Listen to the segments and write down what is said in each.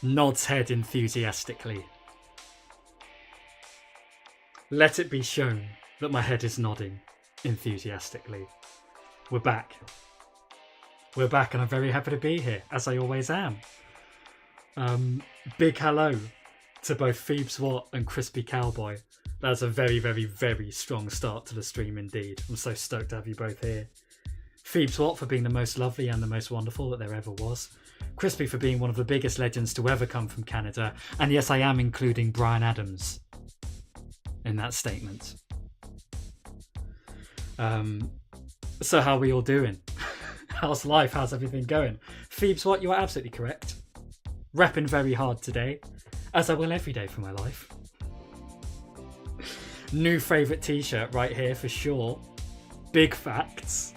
nods head enthusiastically. Let it be shown that my head is nodding enthusiastically. We're back. We're back and I'm very happy to be here, as I always am. Big hello to both Phoebes Watt and Crispy Cowboy. That's a very, very, very strong start to the stream indeed. I'm so stoked to have you both here. Phoebes Watt for being the most lovely and the most wonderful that there ever was. Crispy for being one of the biggest legends to ever come from Canada. And yes, I am including Bryan Adams in that statement. So how are we all doing? How's life? How's everything going? Phoebes Watt, you are absolutely correct. Repping very hard today, as I will every day for my life. New favourite t-shirt right here for sure. Big facts.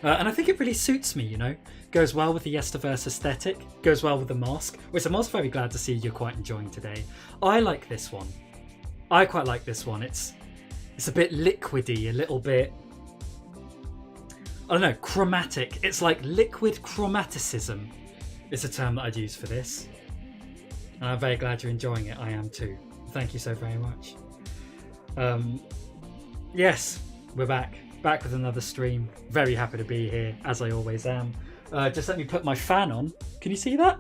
And I think it really suits me, you know. Goes well with the Yesterverse aesthetic. Goes well with the mask, which I'm also very glad to see you're quite enjoying today. I like this one. I quite like this one. It's a bit liquidy, a little bit... I don't know, chromatic. It's like liquid chromaticism is a term that I'd use for this. And I'm very glad you're enjoying it. I am too. Thank you so very much. Yes, we're back. Back with another stream. Very happy to be here, as I always am. Just let me put my fan on. Can you see that?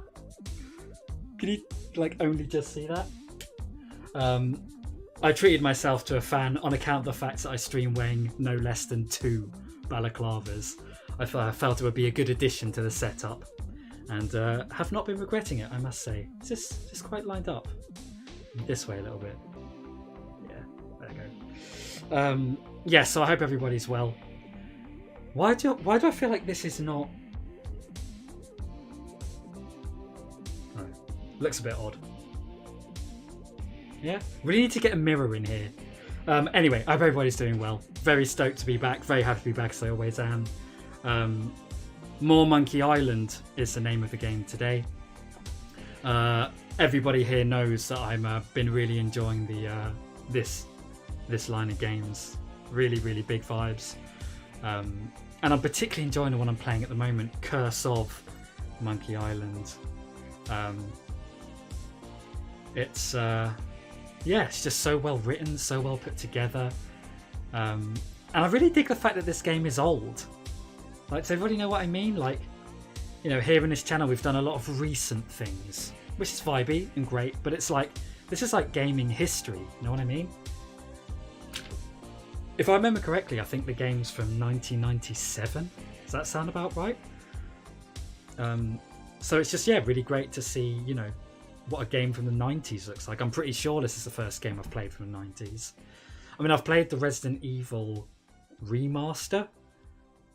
Can you, like, only just see that? I treated myself to a fan on account of the fact that I stream wearing no less than 2 balaclavas. I felt it would be a good addition to the setup. And have not been regretting it, I must say. It's just quite lined up. This way a little bit. Yeah, there we go. Yeah, so I hope everybody's well. Why do I feel like this is not... Oh, looks a bit odd. Yeah, really need to get a mirror in here. Anyway, I hope everybody's doing well. Very stoked to be back. Very happy to be back, as I always am. More Monkey Island is the name of the game today. Everybody here knows that I've been really enjoying the this line of games. Really, really big vibes. And I'm particularly enjoying the one I'm playing at the moment, Curse of Monkey Island. It's it's just so well written, so well put together. And I really dig the fact that this game is old. Like, does everybody know what I mean? Like, you know, here in this channel we've done a lot of recent things, which is vibey and great, but it's like, this is like gaming history, you know what I mean? If I remember correctly, I think the game's from 1997. Does that sound about right? So it's just, yeah, really great to see, you know, what a game from the 90s looks like. I'm pretty sure this is the first game I've played from the 90s. I mean, I've played the Resident Evil remaster,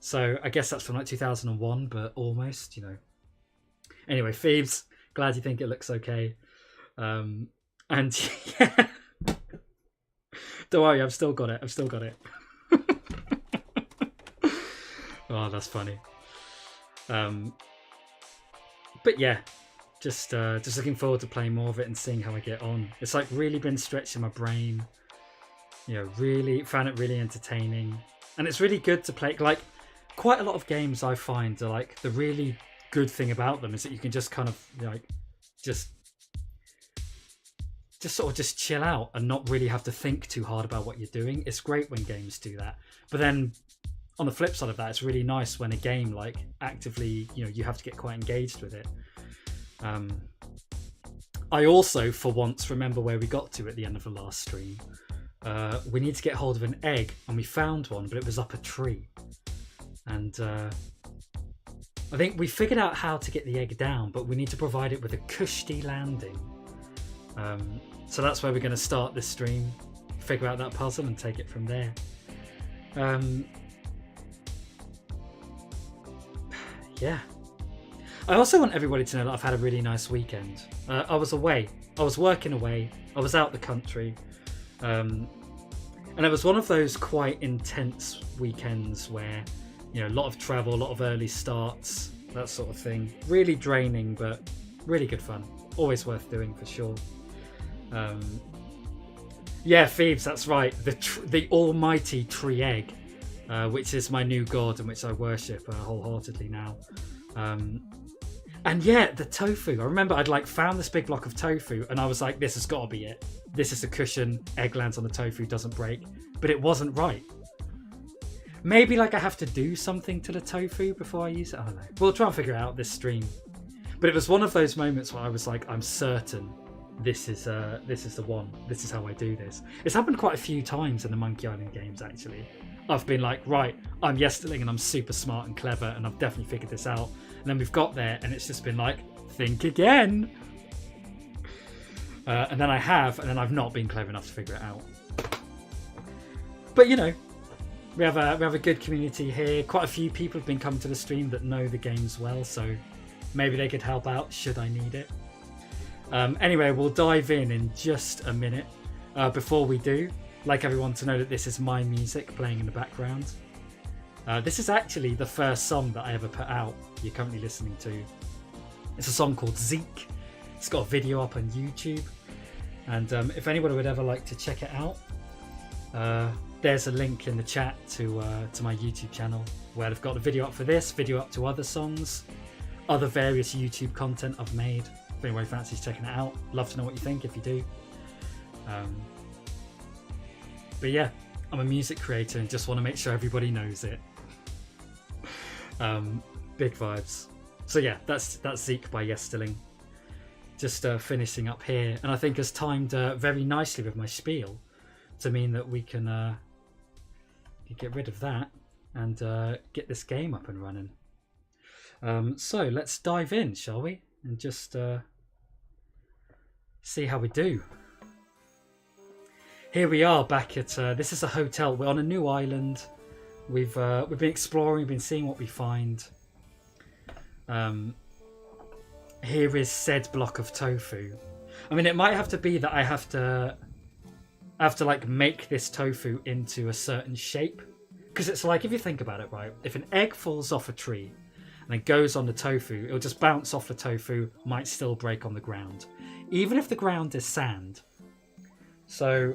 so I guess that's from like 2001, but almost, you know. Anyway, Phoebes, glad you think it looks okay. And yeah, don't worry, I've still got it. Oh, that's funny. But yeah, just looking forward to playing more of it and seeing how I get on. It's like really been stretching my brain. You know, really found it really entertaining, and it's really good to play. Like, quite a lot of games I find are like, the really good thing about them is that you can just kind of, you know, like just sort of just chill out and not really have to think too hard about what you're doing. It's great when games do that, but then on the flip side of that, it's really nice when a game like actively, you know, you have to get quite engaged with it. I also, for once, remember where we got to at the end of the last stream. We need to get hold of an egg, and we found one, but it was up a tree. And I think we figured out how to get the egg down, but we need to provide it with a cushy landing. So that's where we're going to start this stream, figure out that puzzle and take it from there. Yeah. I also want everybody to know that I've had a really nice weekend. I was away. I was working away. I was out the country. And it was one of those quite intense weekends where, you know, a lot of travel, a lot of early starts, that sort of thing. Really draining, but really good fun. Always worth doing for sure. Yeah, Phoebes, that's right. The almighty tree egg, which is my new god and which I worship wholeheartedly now. And yeah, the tofu. I remember I'd like found this big block of tofu and I was like, this has got to be it. This is the cushion. Egg lands on the tofu, doesn't break. But it wasn't right. Maybe like I have to do something to the tofu before I use it. I don't know. We'll try and figure it out this stream. But it was one of those moments where I was like, I'm certain this is the one. This is how I do this. It's happened quite a few times in the Monkey Island games, actually. I've been like, right, I'm yesterling and I'm super smart and clever and I've definitely figured this out. And then we've got there and it's just been like, think again. And then I have, and then I've not been clever enough to figure it out. But you know, we have a good community here. Quite a few people have been coming to the stream that know the games well, so maybe they could help out should I need it. Anyway, we'll dive in just a minute. Before we do, I'd like everyone to know that this is my music playing in the background. This is actually the first song that I ever put out. You're currently listening to. It's a song called Zeke. It's got a video up on YouTube, and if anyone would ever like to check it out, there's a link in the chat to my YouTube channel where I've got a video up for this, video up to other songs, other various YouTube content I've made. If anyone fancies checking it out, love to know what you think if you do. But yeah, I'm a music creator and just want to make sure everybody knows it. Big vibes. So yeah, that's Zeke by Yesterling. Just finishing up here, and I think has timed very nicely with my spiel to mean that we can get rid of that and get this game up and running. So let's dive in, shall we? And just see how we do. Here we are back at this is a hotel. We're on a new island. We've been exploring, we've been seeing what we find. Here is said block of tofu. I mean, it might have to be that I have to like make this tofu into a certain shape, because it's like, if you think about it, right, if an egg falls off a tree and then goes on the tofu, it'll just bounce off the tofu, might still break on the ground, even if the ground is sand. So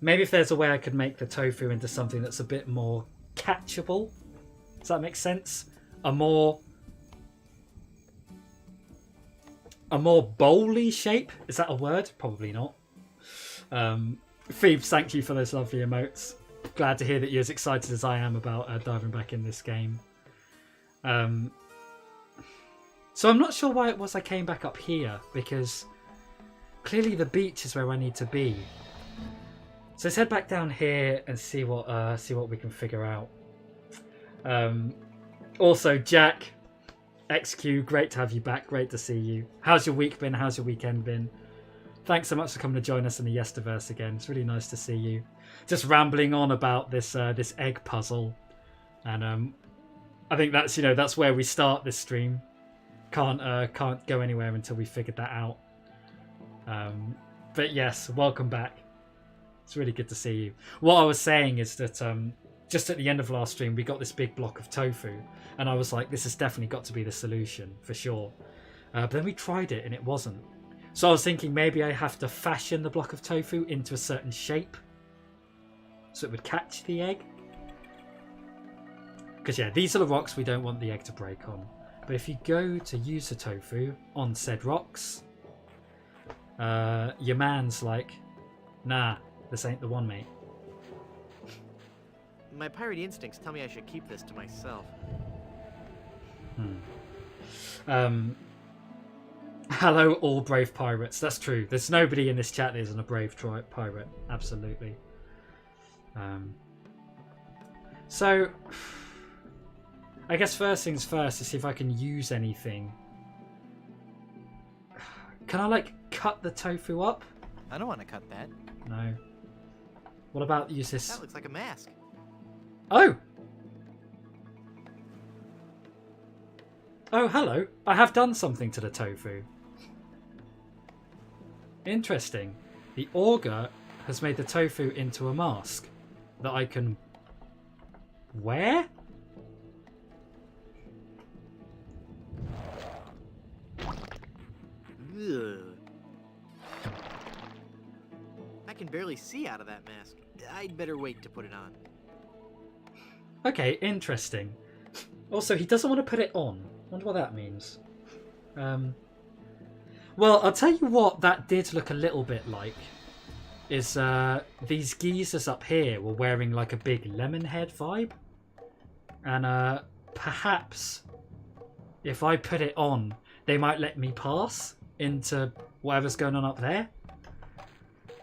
maybe if there's a way I could make the tofu into something that's a bit more catchable. Does that make sense? A more bowly shape? Is that a word? Probably not. Phoebes, thank you for those lovely emotes. Glad to hear that you're as excited as I am about diving back in this game. So I'm not sure why it was I came back up here, because clearly the beach is where I need to be. So let's head back down here and see what we can figure out. Also, Jack, XQ, great to have you back. Great to see you. How's your week been? How's your weekend been? Thanks so much for coming to join us in the Yesterverse again. It's really nice to see you. Just rambling on about this this egg puzzle, and I think that's where we start this stream. Can't go anywhere until we figured that out. But yes, welcome back. It's really good to see you. What I was saying is that just at the end of last stream, we got this big block of tofu, and I was like, this has definitely got to be the solution for sure. But then we tried it and it wasn't. So I was thinking maybe I have to fashion the block of tofu into a certain shape so it would catch the egg. Because yeah, these are the rocks we don't want the egg to break on. But if you go to use the tofu on said rocks, your man's like, nah, this ain't the one, mate. My pirate instincts tell me I should keep this to myself. Hello, all brave pirates. That's true. There's nobody in this chat that isn't a brave pirate. Absolutely. So, I guess first things first, to see if I can use anything. Can I, like, cut the tofu up? I don't want to cut that. No. What about use this? That looks like a mask. Oh! Oh, hello. I have done something to the tofu. Interesting. The auger has made the tofu into a mask that I can wear? Ugh. I can barely see out of that mask. I'd better wait to put it on. Okay, interesting. Also, he doesn't want to put it on. Wonder what that means. Well, I'll tell you what that did look a little bit like. Is these geezers up here were wearing like a big lemon head vibe. And perhaps if I put it on, they might let me pass into whatever's going on up there.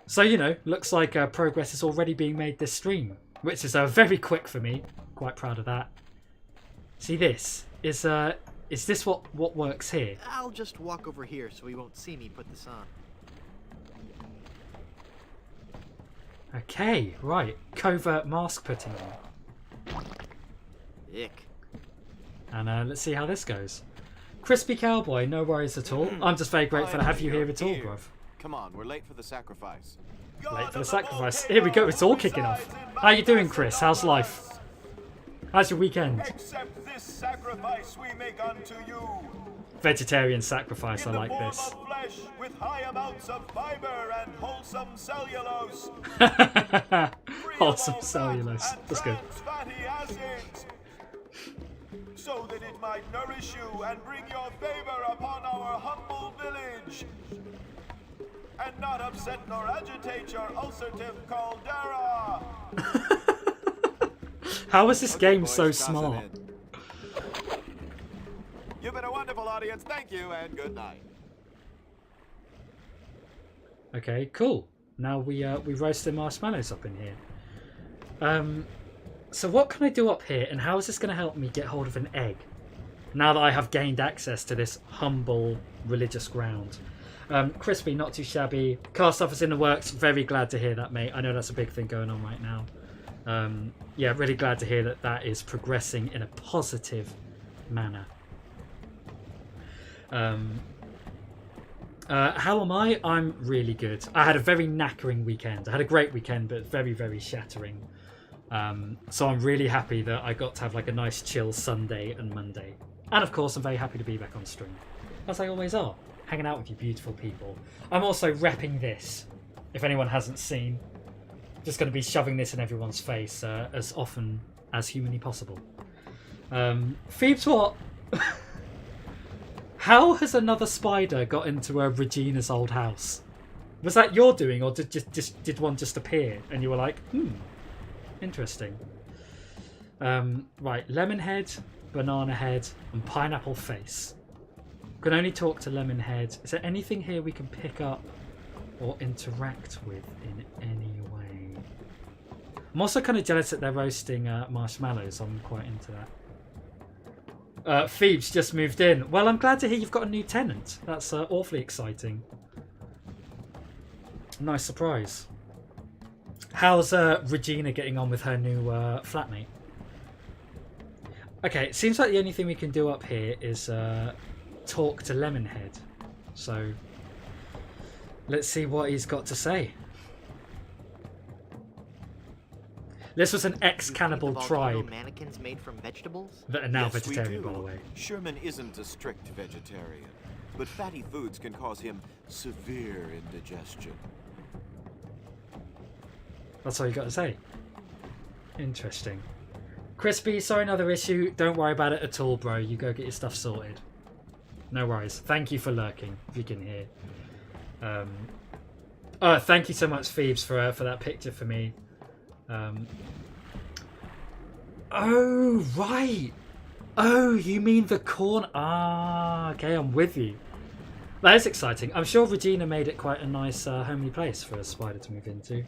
So, you know, looks like progress is already being made this stream, which is very quick for me. Quite proud of that. See, this is this what works here? I'll just walk over here so he won't see me put this on. Okay, right. Covert mask putting on. Ick. And let's see how this goes. Crispy Cowboy, no worries at all. I'm just very grateful to have you here at all, bruv. Come on, we're late for the sacrifice. Late for the sacrifice. Here we go, it's all kicking off. How you doing, Chris? How's life? How's your weekend? Accept this sacrifice we make unto you. Vegetarian sacrifice, I In the like form this. of flesh with high amounts of fiber and wholesome cellulose. Free Wholesome of all fat cellulose. and That's good. trans fatty acids. So that it might nourish you and bring your favor upon our humble village. And not upset nor agitate your ulcerative caldera. How is this game boys, so toss it smart? in. You've been a wonderful audience. Thank you and good night. Okay, cool. Now we roasted marshmallows up in here. So what can I do up here, and how is this going to help me get hold of an egg? Now that I have gained access to this humble religious ground. Crispy, not too shabby. Cast offers in the works. Very glad to hear that, mate. I know that's a big thing going on right now. Yeah, really glad to hear that that is progressing in a positive manner. How am I? I'm really good. I had a very knackering weekend. I had a great weekend, but very, very shattering. So I'm really happy that I got to have like a nice chill Sunday and Monday. And of course, I'm very happy to be back on stream, as I always are, hanging out with you beautiful people. I'm also repping this, if anyone hasn't seen. Just going to be shoving this in everyone's face as often as humanly possible. Phoebes, what? How has another spider got into Regina's old house? Was that your doing, or did one just appear and you were like, interesting. Right, lemon head, banana head, and pineapple face. Can only talk to lemon head. Is there anything here we can pick up or interact with in any way? I'm also kind of jealous that they're roasting marshmallows. I'm quite into that. Phoebes just moved in. Well, I'm glad to hear you've got a new tenant. That's awfully exciting. Nice surprise. How's Regina getting on with her new flatmate? Okay, it seems like the only thing we can do up here is talk to Lemonhead. So let's see what he's got to say. This was an ex-cannibal tribe Mannequins made from vegetables? that are now Yes, we vegetarian, do. by the way. Sherman isn't a strict vegetarian, but fatty foods can cause him severe indigestion. That's all you got to say. Interesting. Crispy, sorry, another issue. Don't worry about it at all, bro. You go get your stuff sorted. No worries. Thank you for lurking, if you can hear. Oh, thank you so much, Phoebes, for that picture for me. Oh, right. Oh, you mean the corn? Ah, okay, I'm with you. That is exciting. I'm sure Regina made it quite a nice homely place for a spider to move into.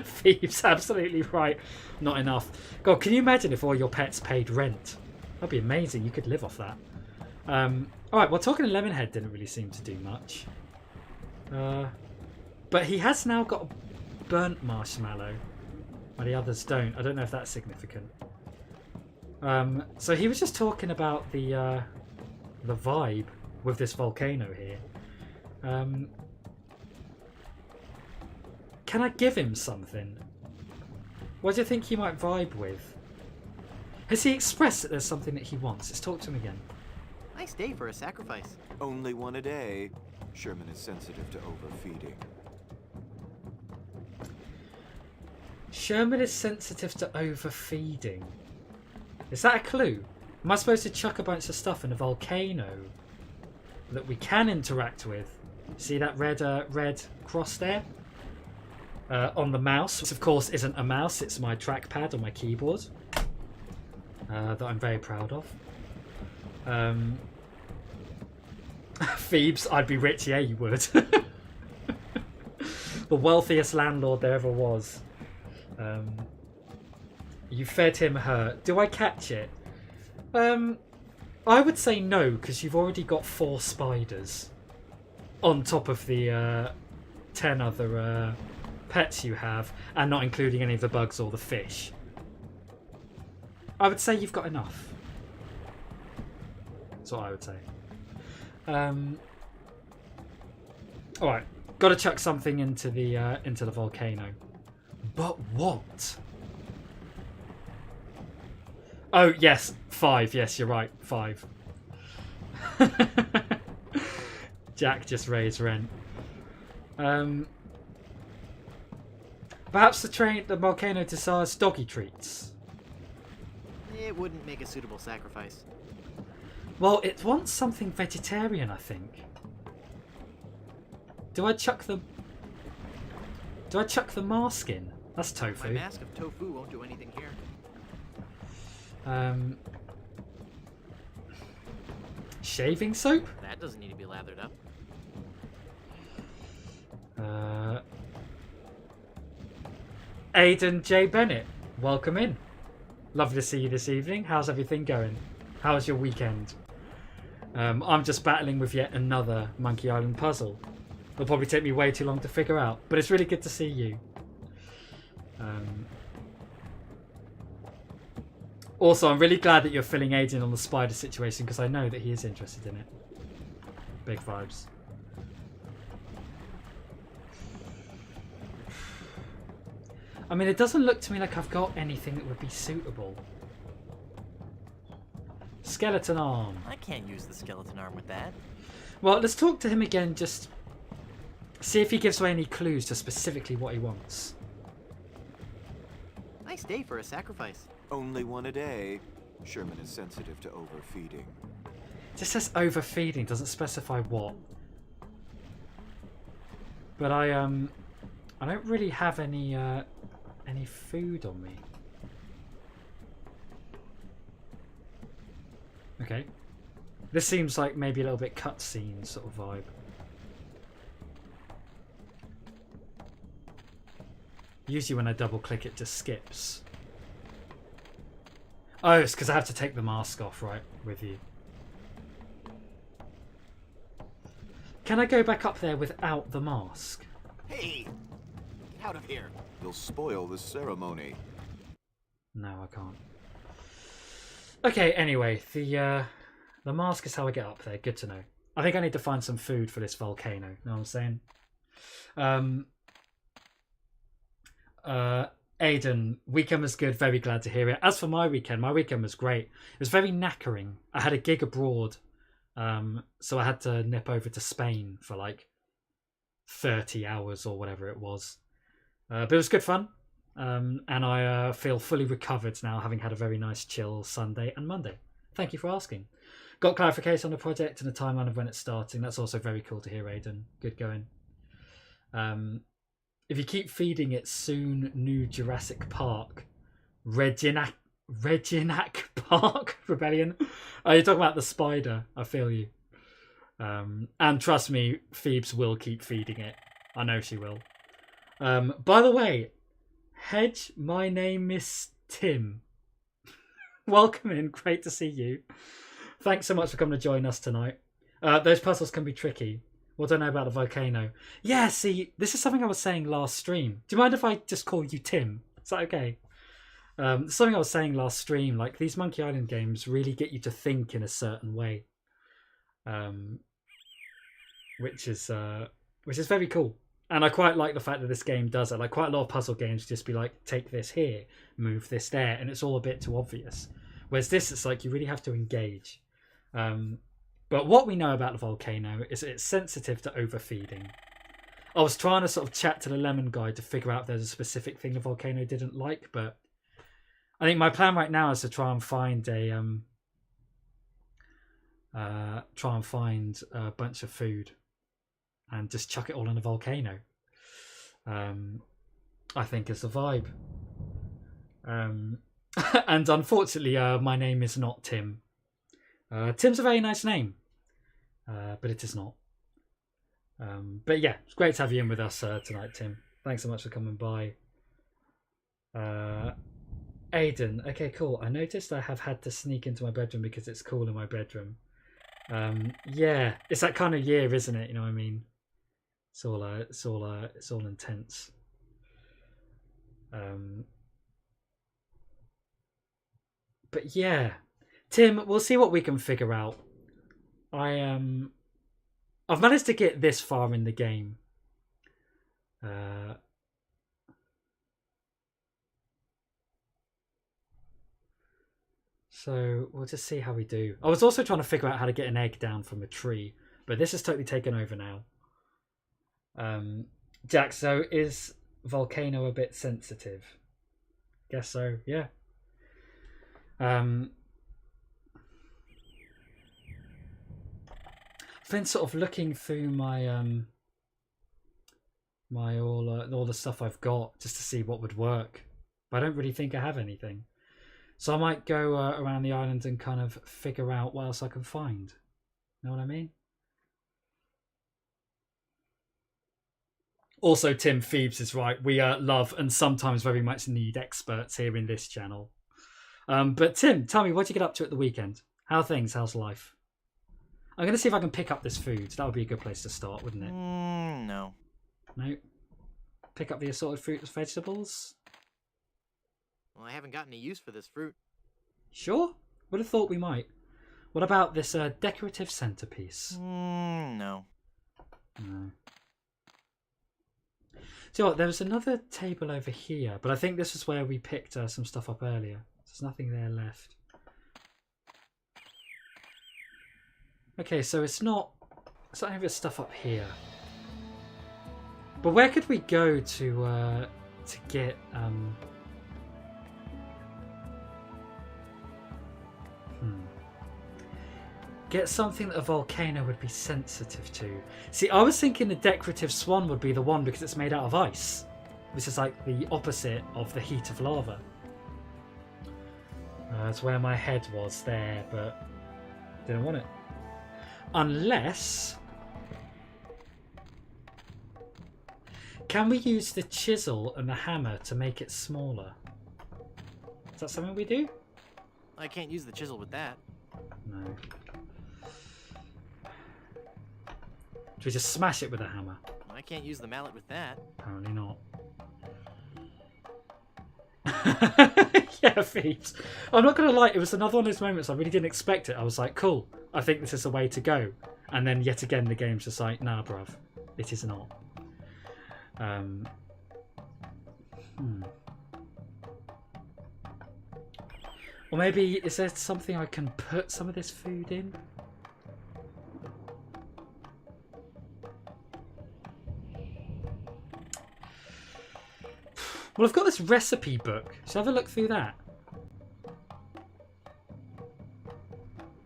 Thieves, absolutely right. Not enough. God, can you imagine if all your pets paid rent? That'd be amazing. You could live off that. Alright, well, talking to Lemonhead didn't really seem to do much. But he has now got a burnt marshmallow, while the others don't. I don't know if that's significant. So he was just talking about the vibe with this volcano here. Can I give him something? What do you think he might vibe with? Has he expressed that there's something that he wants? Let's talk to him again. Nice day for a sacrifice. Only one a day. Sherman is sensitive to overfeeding. Sherman is sensitive to overfeeding. Is that a clue? Am I supposed to chuck a bunch of stuff in a volcano that we can interact with? See that red cross there? On the mouse, which of course isn't a mouse, it's my trackpad on my keyboard. That I'm very proud of. Phoebes, I'd be rich, yeah you would. The wealthiest landlord there ever was. You fed him her. Do I catch it? I would say no, because you've already got 4 spiders on top of the 10 other pets you have, and not including any of the bugs or the fish. I would say you've got enough. That's what I would say. Alright, gotta chuck something into the volcano. But what? Oh yes, 5. Yes, you're right, 5. Jack just raised rent. Perhaps the volcano desires doggy treats. It wouldn't make a suitable sacrifice. Well, it wants something vegetarian, I think. Do I chuck the mask in? That's tofu. My mask of tofu won't do anything here. Shaving soap? That doesn't need to be lathered up. Aidan J. Bennett, welcome in. Lovely to see you this evening. How's everything going? How's your weekend? I'm just battling with yet another Monkey Island puzzle. It'll probably take me way too long to figure out, but it's really good to see you. Also, I'm really glad that you're filling Aiden on the spider situation, because I know that he is interested in it. Big vibes. I mean, it doesn't look to me like I've got anything that would be suitable. Skeleton arm. I can't use the skeleton arm with that. Well, let's talk to him again, just see if he gives away any clues to specifically what he wants. Nice day for a sacrifice. Only one a day. Sherman is sensitive to overfeeding. It just says overfeeding, doesn't specify what. But I don't really have any food on me. Okay. This seems like maybe a little bit cutscene sort of vibe. Usually when I double click it just skips. Oh, it's because I have to take the mask off, right, with you. Can I go back up there without the mask? Hey! Get out of here! You'll spoil the ceremony. No, I can't. Okay, anyway, the mask is how I get up there. Good to know. I think I need to find some food for this volcano. Know what I'm saying? Aiden, weekend was good. Very glad to hear it. As for my weekend was great. It was very knackering. I had a gig abroad, so I had to nip over to Spain for like 30 hours or whatever it was. But it was good fun. And I feel fully recovered now, having had a very nice chill Sunday and Monday. Thank you for asking. Got clarification on the project and the timeline of when it's starting. That's also very cool to hear, Aiden. Good going. If you keep feeding it, soon new Jurassic Park, Reginac Park Rebellion. Oh, you're talking about the spider. I feel you. And trust me, Phoebes will keep feeding it. I know she will. By the way, Hedge, my name is Tim. Welcome in. Great to see you. Thanks so much for coming to join us tonight. Those puzzles can be tricky. What do I know about the volcano? Yeah, see, this is something I was saying last stream. Do you mind if I just call you Tim? Is that okay? Something I was saying last stream, like these Monkey Island games really get you to think in a certain way. Which is very cool. And I quite like the fact that this game does it. Like quite a lot of puzzle games just be like, take this here, move this there, and it's all a bit too obvious. Whereas this, it's like you really have to engage. But what we know about the volcano is it's sensitive to overfeeding. I was trying to sort of chat to the lemon guy to figure out if there's a specific thing the volcano didn't like, but I think my plan right now is to try and find a bunch of food and just chuck it all in a volcano. I think is the vibe. And unfortunately, my name is not Tim. Tim's a very nice name, but it is not. But yeah, it's great to have you in with us tonight, Tim. Thanks so much for coming by. Aiden, okay, cool. I noticed I have had to sneak into my bedroom because it's cool in my bedroom. Yeah, it's that kind of year, isn't it? You know what I mean? It's all intense. But yeah, Tim, we'll see what we can figure out. I've managed to get this far in the game. So we'll just see how we do. I was also trying to figure out how to get an egg down from a tree, but this is totally taken over now. Jack, so is volcano a bit sensitive? Guess so, yeah. I've been sort of looking through my all the stuff I've got just to see what would work, but I don't really think I have anything. So I might go around the island and kind of figure out what else I can find. Know what I mean? Also, Tim, Phoebes is right. We love and sometimes very much need experts here in this channel. But Tim, tell me, what did you get up to at the weekend? How are things? How's life? I'm going to see if I can pick up this food. That would be a good place to start, wouldn't it? No. No? Pick up the assorted fruits, vegetables? Well, I haven't got any use for this fruit. Sure? Would have thought we might. What about this decorative centerpiece? No. No. So what, there was another table over here, but I think this is where we picked some stuff up earlier. There's nothing there left. Okay, so it's not any of this stuff up here. But where could we go to get get something that a volcano would be sensitive to? See, I was thinking the decorative swan would be the one because it's made out of ice, which is like the opposite of the heat of lava. That's where my head was there, but didn't want it. Unless... Can we use the chisel and the hammer to make it smaller? Is that something we do? I can't use the chisel with that. No. Should we just smash it with a hammer? I can't use the mallet with that. Apparently not. Yeah, Phoebes. I'm not going to lie, it was another one of those moments I really didn't expect it. I was like, cool, I think this is the way to go. And then yet again the game's just like, nah bruv, it is not. Or maybe, is there something I can put some of this food in? Well, I've got this recipe book. Shall I have a look through that?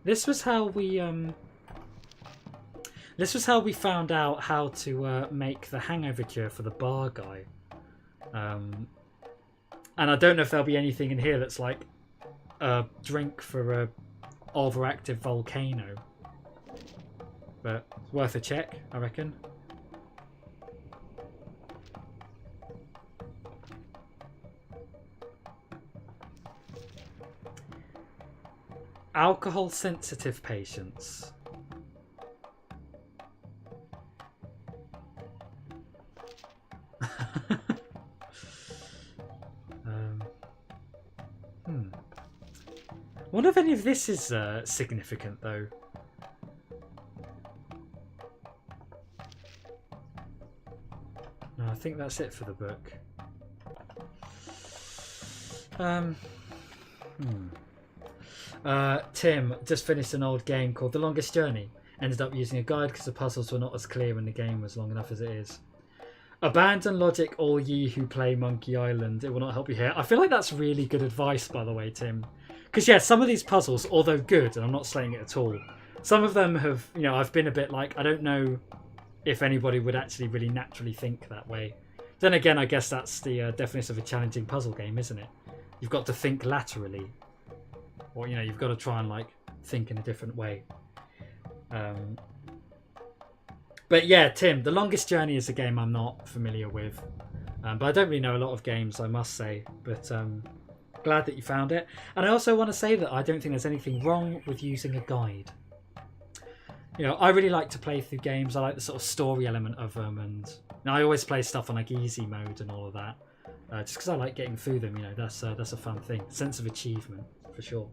This was how we found out how to make the hangover cure for the bar guy. And I don't know if there'll be anything in here that's like a drink for a overactive volcano, but it's worth a check, I reckon. Alcohol sensitive patients. I wonder if any of this is significant though. No, I think that's it for the book. Tim just finished an old game called The Longest Journey. Ended up using a guide because the puzzles were not as clear and the game was long enough as it is. Abandon logic, all ye who play Monkey Island. It will not help you here. I feel like that's really good advice, by the way, Tim. Because, yeah, some of these puzzles, although good, and I'm not saying it at all, some of them have, you know, I've been a bit like, I don't know if anybody would actually really naturally think that way. Then again, I guess that's the definition of a challenging puzzle game, isn't it? You've got to think laterally. Or, you know, you've got to try and, like, think in a different way. But yeah, Tim, The Longest Journey is a game I'm not familiar with. But I don't really know a lot of games, I must say. But glad that you found it. And I also want to say that I don't think there's anything wrong with using a guide. You know, I really like to play through games. I like the sort of story element of them. And I always play stuff on like easy mode and all of that. Just because I like getting through them, you know, that's a fun thing. Sense of achievement, for sure.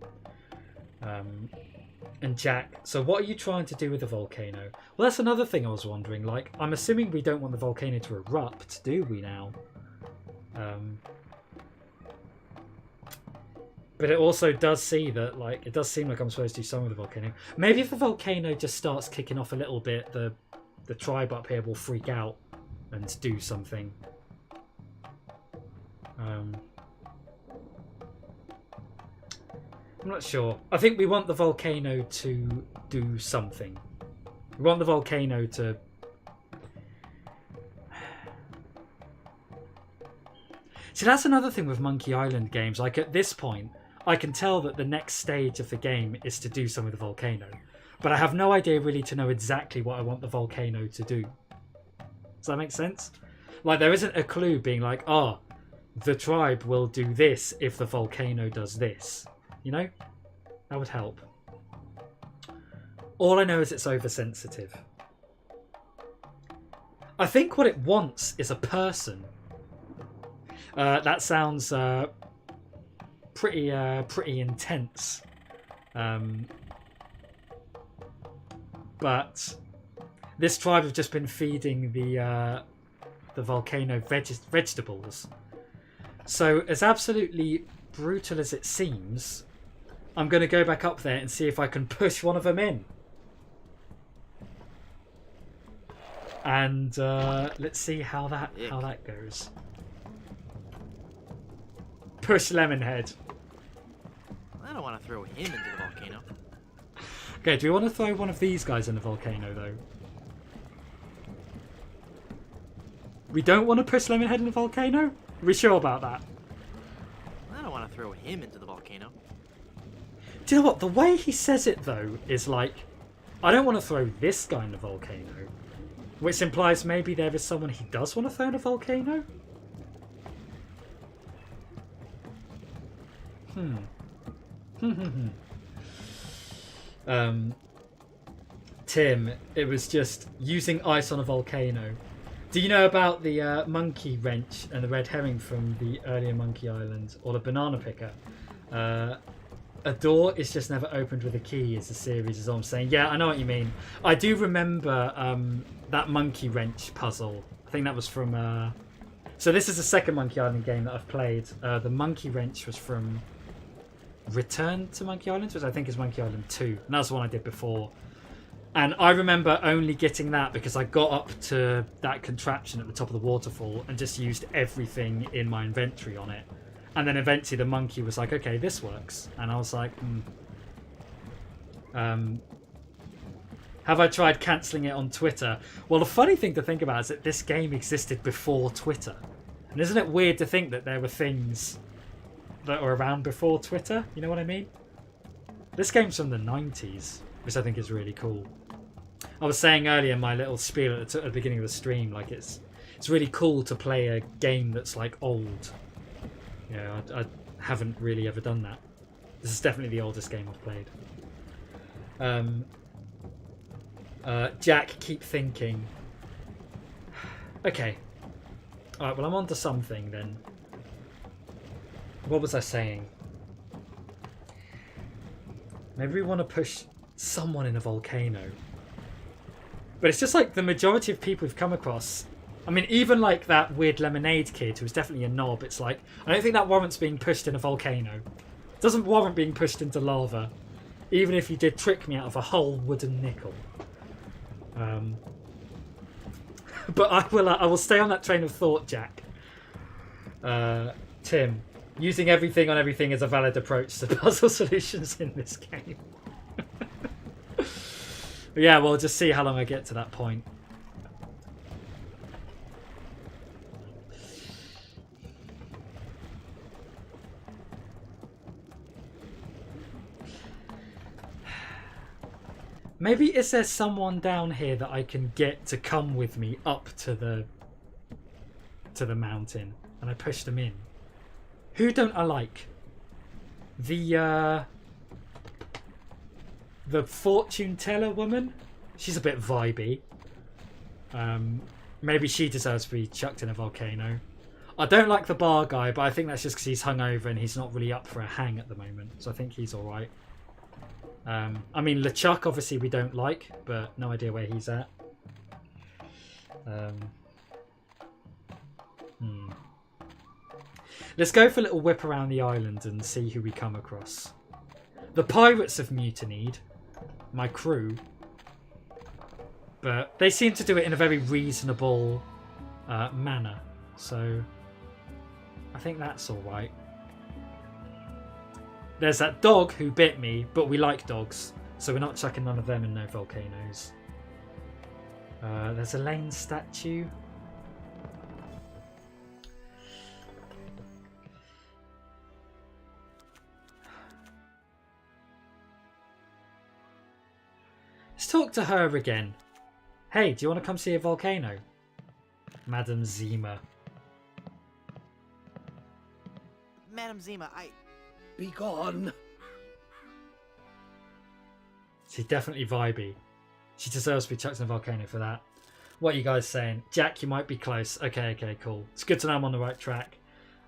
And Jack, so what are you trying to do with the volcano? Well, that's another thing I was wondering. Like, I'm assuming we don't want the volcano to erupt, do we now? But it also does see that, like, it does seem like I'm supposed to do something with the volcano. Maybe if the volcano just starts kicking off a little bit, the tribe up here will freak out and do something. I'm not sure. I think we want the volcano to do something. We want the volcano to... See, that's another thing with Monkey Island games. Like, at this point, I can tell that the next stage of the game is to do something with the volcano. But I have no idea really to know exactly what I want the volcano to do. Does that make sense? Like, there isn't a clue being like, oh, the tribe will do this if the volcano does this. You know? That would help. All I know is it's oversensitive. I think what it wants is a person. That sounds pretty intense. But this tribe have just been feeding the volcano vegetables. So as absolutely brutal as it seems, I'm going to go back up there and see if I can push one of them in. And let's see how that goes. Push Lemonhead. I don't want to throw him into the volcano. Okay, do we want to throw one of these guys in the volcano, though? We don't want to push Lemonhead in the volcano? Are we sure about that? I don't want to throw him into the volcano. Do you know what? The way he says it, though, is like, I don't want to throw this guy in the volcano. Which implies maybe there is someone he does want to throw in a volcano? Tim, it was just using ice on a volcano. Do you know about the monkey wrench and the red herring from the earlier Monkey Island, or the banana picker? A door is just never opened with a key is the series, is all I'm saying. Yeah, I know what you mean. I do remember that monkey wrench puzzle. I think that was from... So this is the second Monkey Island game that I've played. The monkey wrench was from Return to Monkey Island, which I think is Monkey Island 2. And that's the one I did before. And I remember only getting that because I got up to that contraption at the top of the waterfall and just used everything in my inventory on it. And then eventually the monkey was like, okay, this works. And I was like, have I tried cancelling it on Twitter? Well, the funny thing to think about is that this game existed before Twitter. And isn't it weird to think that there were things that were around before Twitter? You know what I mean? This game's from the 90s, which I think is really cool. I was saying earlier in my little spiel at the beginning of the stream, like it's really cool to play a game that's like old. You know, I haven't really ever done that. This is definitely the oldest game I've played. Jack, keep thinking. Okay. Alright, well I'm on to something then. What was I saying? Maybe we want to push someone in a volcano. But it's just like the majority of people we've come across. I mean, even like that weird lemonade kid who's definitely a knob. It's like, I don't think that warrants being pushed in a volcano. It doesn't warrant being pushed into lava. Even if you did trick me out of a whole wooden nickel. But I will stay on that train of thought, Jack. Tim, using everything on everything is a valid approach to puzzle solutions in this game. Yeah, we'll just see how long I get to that point. Maybe is there someone down here that I can get to come with me up to the mountain, and I push them in? Who don't I like? The fortune teller woman? She's a bit vibey. Maybe she deserves to be chucked in a volcano. I don't like the bar guy, but I think that's just because he's hungover and he's not really up for a hang at the moment. So I think he's alright. I mean, LeChuck, obviously, we don't like, but no idea where he's at. Let's go for a little whip around the island and see who we come across. The pirates have mutinied, my crew, but they seem to do it in a very reasonable manner, so I think that's alright. There's that dog who bit me, but we like dogs, so we're not chucking none of them in no volcanoes. There's a Lane statue. Let's talk to her again. Hey, do you want to come see a volcano? Madam Zima. Madam Zima, Be gone. She's definitely vibey. She deserves to be chucked in a volcano for that. What are you guys saying? Jack, you might be close. Okay, cool. It's good to know I'm on the right track.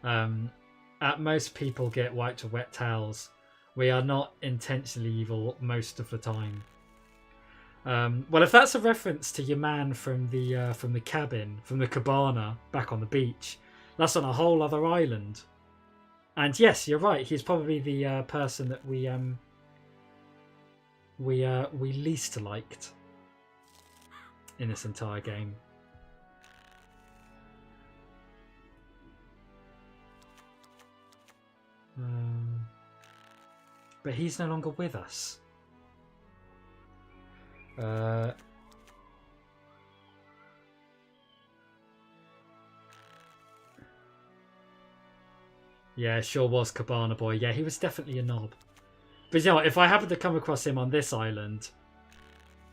At most, people get wiped with wet towels. We are not intentionally evil most of the time. Well, if that's a reference to your man from the cabin, from the cabana back on the beach, that's on a whole other island. And yes, you're right. He's probably the person that we least liked in this entire game. But he's no longer with us. Yeah, sure was Cabana Boy. Yeah, he was definitely a knob. But you know what, if I happened to come across him on this island,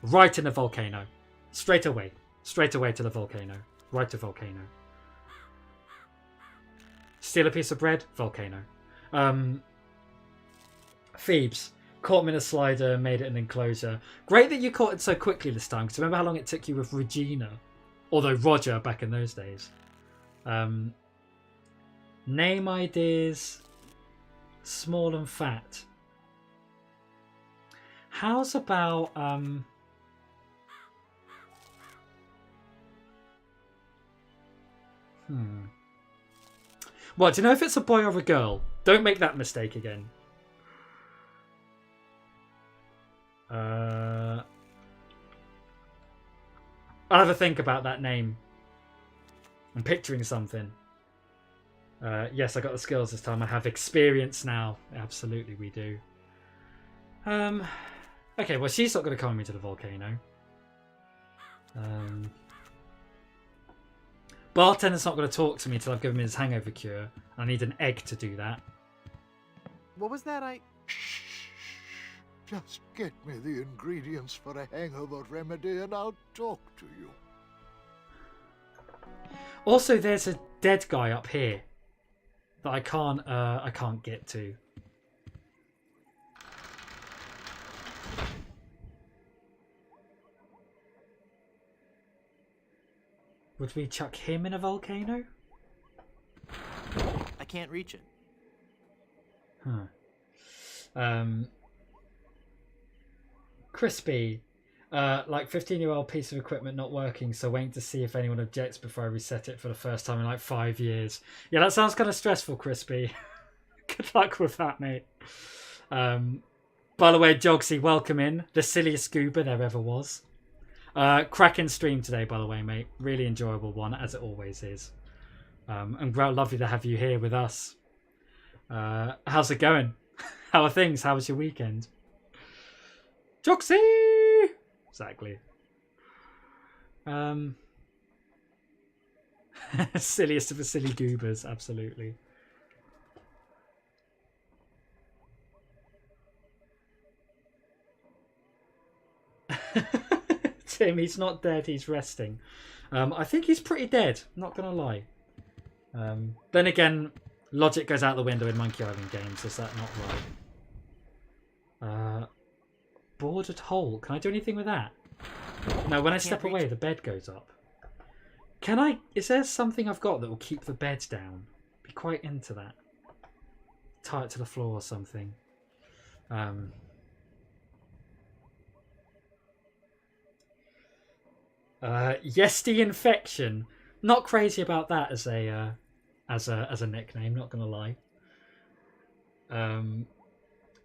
right in the volcano, straight away to the volcano, right to volcano. Steal a piece of bread, volcano. Phoebes, caught him in a slider, made it an enclosure. Great that you caught it so quickly this time, because remember how long it took you with Regina? Although Roger back in those days. Name ideas, small and fat. How's about Well, do you know if it's a boy or a girl? Don't make that mistake again. I'll have a think about that name. I'm picturing something. Yes, I got the skills this time. I have experience now. Absolutely, we do. Okay, well, she's not going to come with me to the volcano. Bartender's not going to talk to me until I've given him his hangover cure. I need an egg to do that. what was that? Just get me the ingredients for a hangover remedy and I'll talk to you. Also, there's a dead guy up here that I can't get to. Would we chuck him in a volcano? I can't reach it. Crispy. Like 15-year-old piece of equipment not working, so waiting to see if anyone objects before I reset it for the first time in like 5 years. Yeah, that sounds kind of stressful, Crispy. Good luck with that, mate. By the way, Jogsy, welcome in. The silliest scuba there ever was. Cracking stream today, by the way, mate. Really enjoyable one, as it always is. And lovely to have you here with us. How's it going? How are things? How was your weekend? Joxy! Exactly. Silliest of the silly goobers, absolutely. Tim, he's not dead, he's resting. I think he's pretty dead, not gonna lie. Then again, logic goes out the window in Monkey Island games, is that not right? Bordered hole, can I do anything with that? No, when I step away, the bed goes up. Can I? Is there something I've got that will keep the bed down? Be quite into that. Tie it to the floor or something. Yesty infection. Not crazy about that as a nickname. Not gonna lie.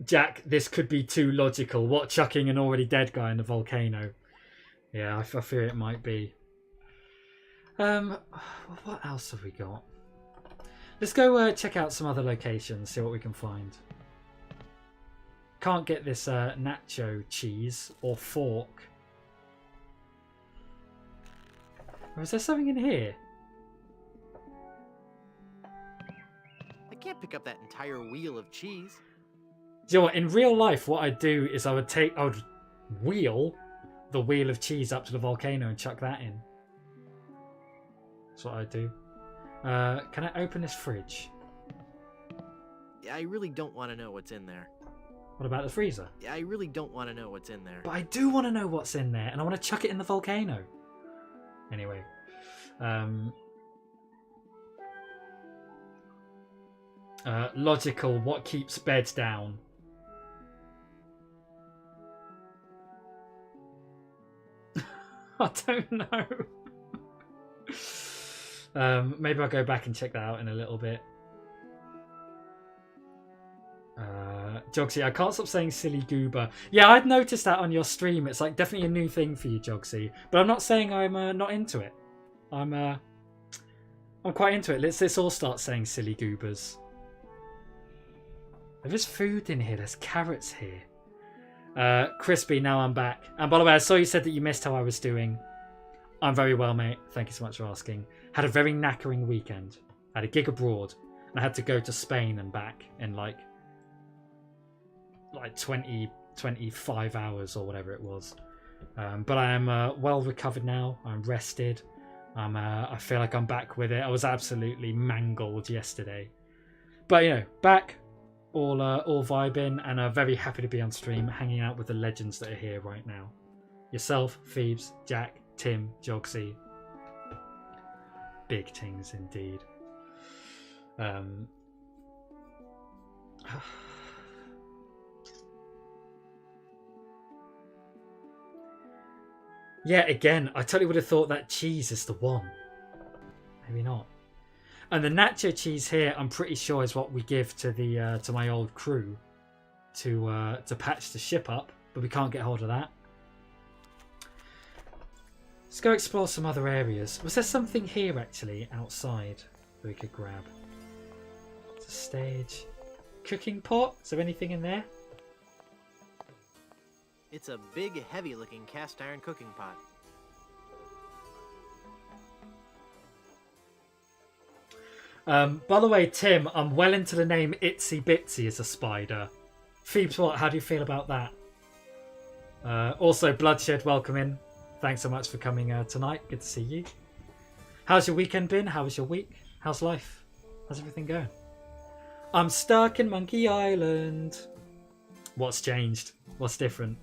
Jack, this could be too logical. What, chucking an already dead guy in the volcano? Yeah, I fear it might be. What else have we got? Let's go check out some other locations, see what we can find. Can't get this nacho cheese or fork. Or is there something in here? I can't pick up that entire wheel of cheese. Do you know what? In real life, what I'd do is I would wheel the wheel of cheese up to the volcano and chuck that in. That's what I'd do. Can I open this fridge? I really don't want to know what's in there. What about the freezer? I really don't want to know what's in there. But I do want to know what's in there, and I want to chuck it in the volcano. Anyway. Logical, what keeps beds down? I don't know. Maybe I'll go back and check that out in a little bit. Jogsy, I can't stop saying silly goober. Yeah, I'd noticed that on your stream. It's like definitely a new thing for you, Jogsy. But I'm not saying I'm not into it. I'm quite into it. Let's all start saying silly goobers. There's food in here. There's carrots here. Crispy, now I'm back. And by the way, I saw you said that you missed how I was doing. I'm very well, mate. Thank you so much for asking. Had a very knackering weekend. I had a gig abroad. And I had to go to Spain and back in like 25 hours or whatever it was. But I am well recovered now. I'm rested. I feel like I'm back with it. I was absolutely mangled yesterday. But, you know, back, all vibing, and very happy to be on stream, hanging out with the legends that are here right now. Yourself, Phoebes, Jack, Tim, Jogsy. Big things indeed. Yeah, again, I totally would have thought that cheese is the one. Maybe not. And the nacho cheese here, I'm pretty sure, is what we give to the to my old crew to patch the ship up, but we can't get hold of that. Let's go explore some other areas. Was there something here actually outside that we could grab? It's a stage. Cooking pot? Is there anything in there? It's a big, heavy-looking cast iron cooking pot. By the way, Tim, I'm well into the name Itsy Bitsy as a spider. Phoebes, what? How do you feel about that? Also, Bloodshed, welcome in. Thanks so much for coming tonight. Good to see you. How's your weekend been? How was your week? How's life? How's everything going? I'm stuck in Monkey Island. What's changed? What's different?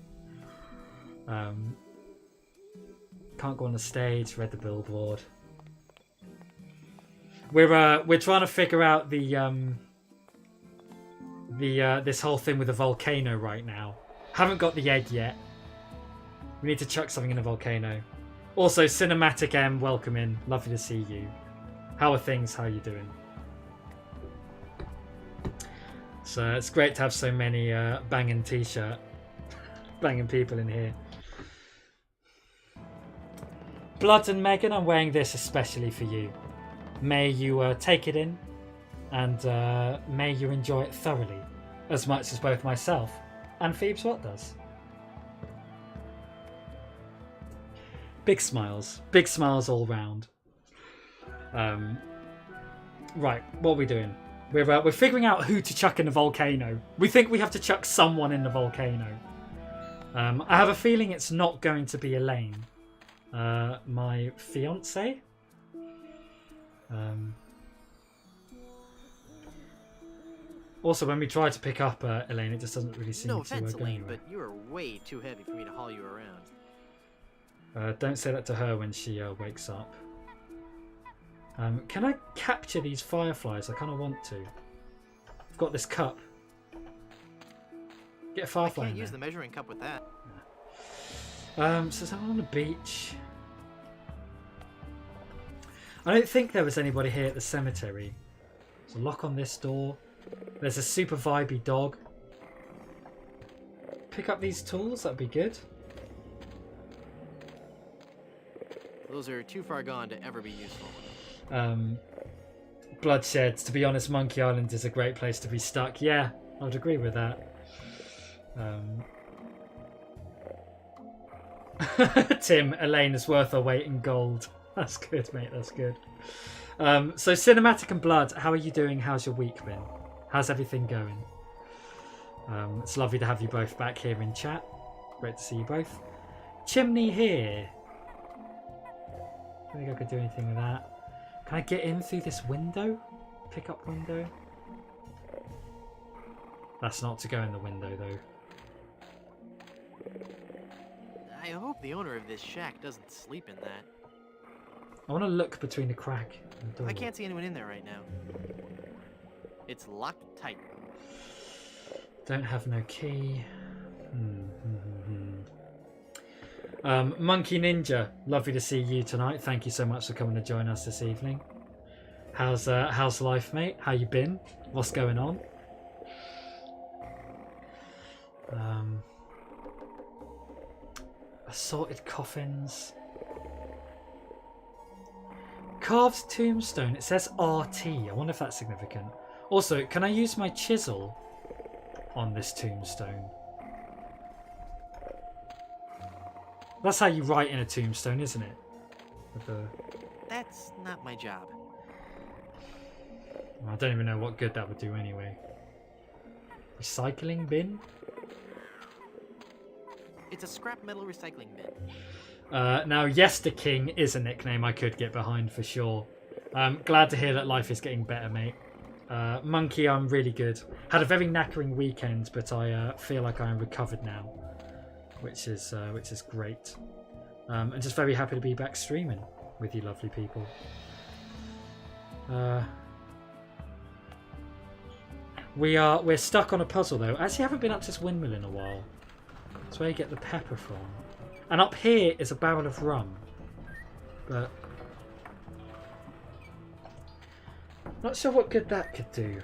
Can't go on the stage. Read the billboard. We're trying to figure out the this whole thing with the volcano right now. Haven't got the egg yet. We need to chuck something in the volcano. Also, Cinematic M, welcome in. Lovely to see you. How are things? How are you doing? So it's great to have so many banging people in here. Blood and Megan, I'm wearing this especially for you. May you take it in, and may you enjoy it thoroughly, as much as both myself and Phoebes What does. Big smiles all round. Right, what are we doing? We're figuring out who to chuck in the volcano. We think we have to chuck someone in the volcano. I have a feeling it's not going to be Elaine, my fiance. Also, when we try to pick up Elaine, it just doesn't really seem No to offense, go Elaine, anywhere. but you are way too heavy for me to haul you around. Don't say that to her when she wakes up. Can I capture these fireflies? I kind of want to. I've got this cup. Get a I firefly can't in use there. the measuring cup with that. So someone on the beach. I don't think there was anybody here at the cemetery. There's a lock on this door. There's a super vibey dog. Pick up these tools, that'd be good. Those are too far gone to ever be useful. Bloodsheds. To be honest, Monkey Island is a great place to be stuck. Yeah, I would agree with that. Tim, Elaine is worth her weight in gold. That's good, mate. That's good. So Cinematic and Blood, how are you doing? How's your week been? How's everything going? It's lovely to have you both back here in chat. Great to see you both. Chimney here. I don't think I could do anything with that. Can I get in through this window? Pick up window? That's not to go in the window though. I hope the owner of this shack doesn't sleep in that. I want to look between the crack and the door. I can't see anyone in there right now. It's locked tight. Don't have no key. Monkey Ninja, lovely to see you tonight. Thank you so much for coming to join us this evening. How's life, mate? How you been? What's going on? Assorted coffins. Carved tombstone. It says RT. I wonder if that's significant. Also, can I use my chisel on this tombstone? That's how you write in a tombstone, isn't it? With the... That's not my job. I don't even know what good that would do anyway. Recycling bin? It's a scrap metal recycling bin. Now, yesterking is a nickname I could get behind for sure. Glad to hear that life is getting better, mate. Monkey, I'm really good. Had a very knackering weekend, but I feel like I am recovered now, which is great. And just very happy to be back streaming with you lovely people. We're stuck on a puzzle though. I actually haven't been up to this windmill in a while. That's where you get the pepper from. And up here is a barrel of rum. But not sure what good that could do.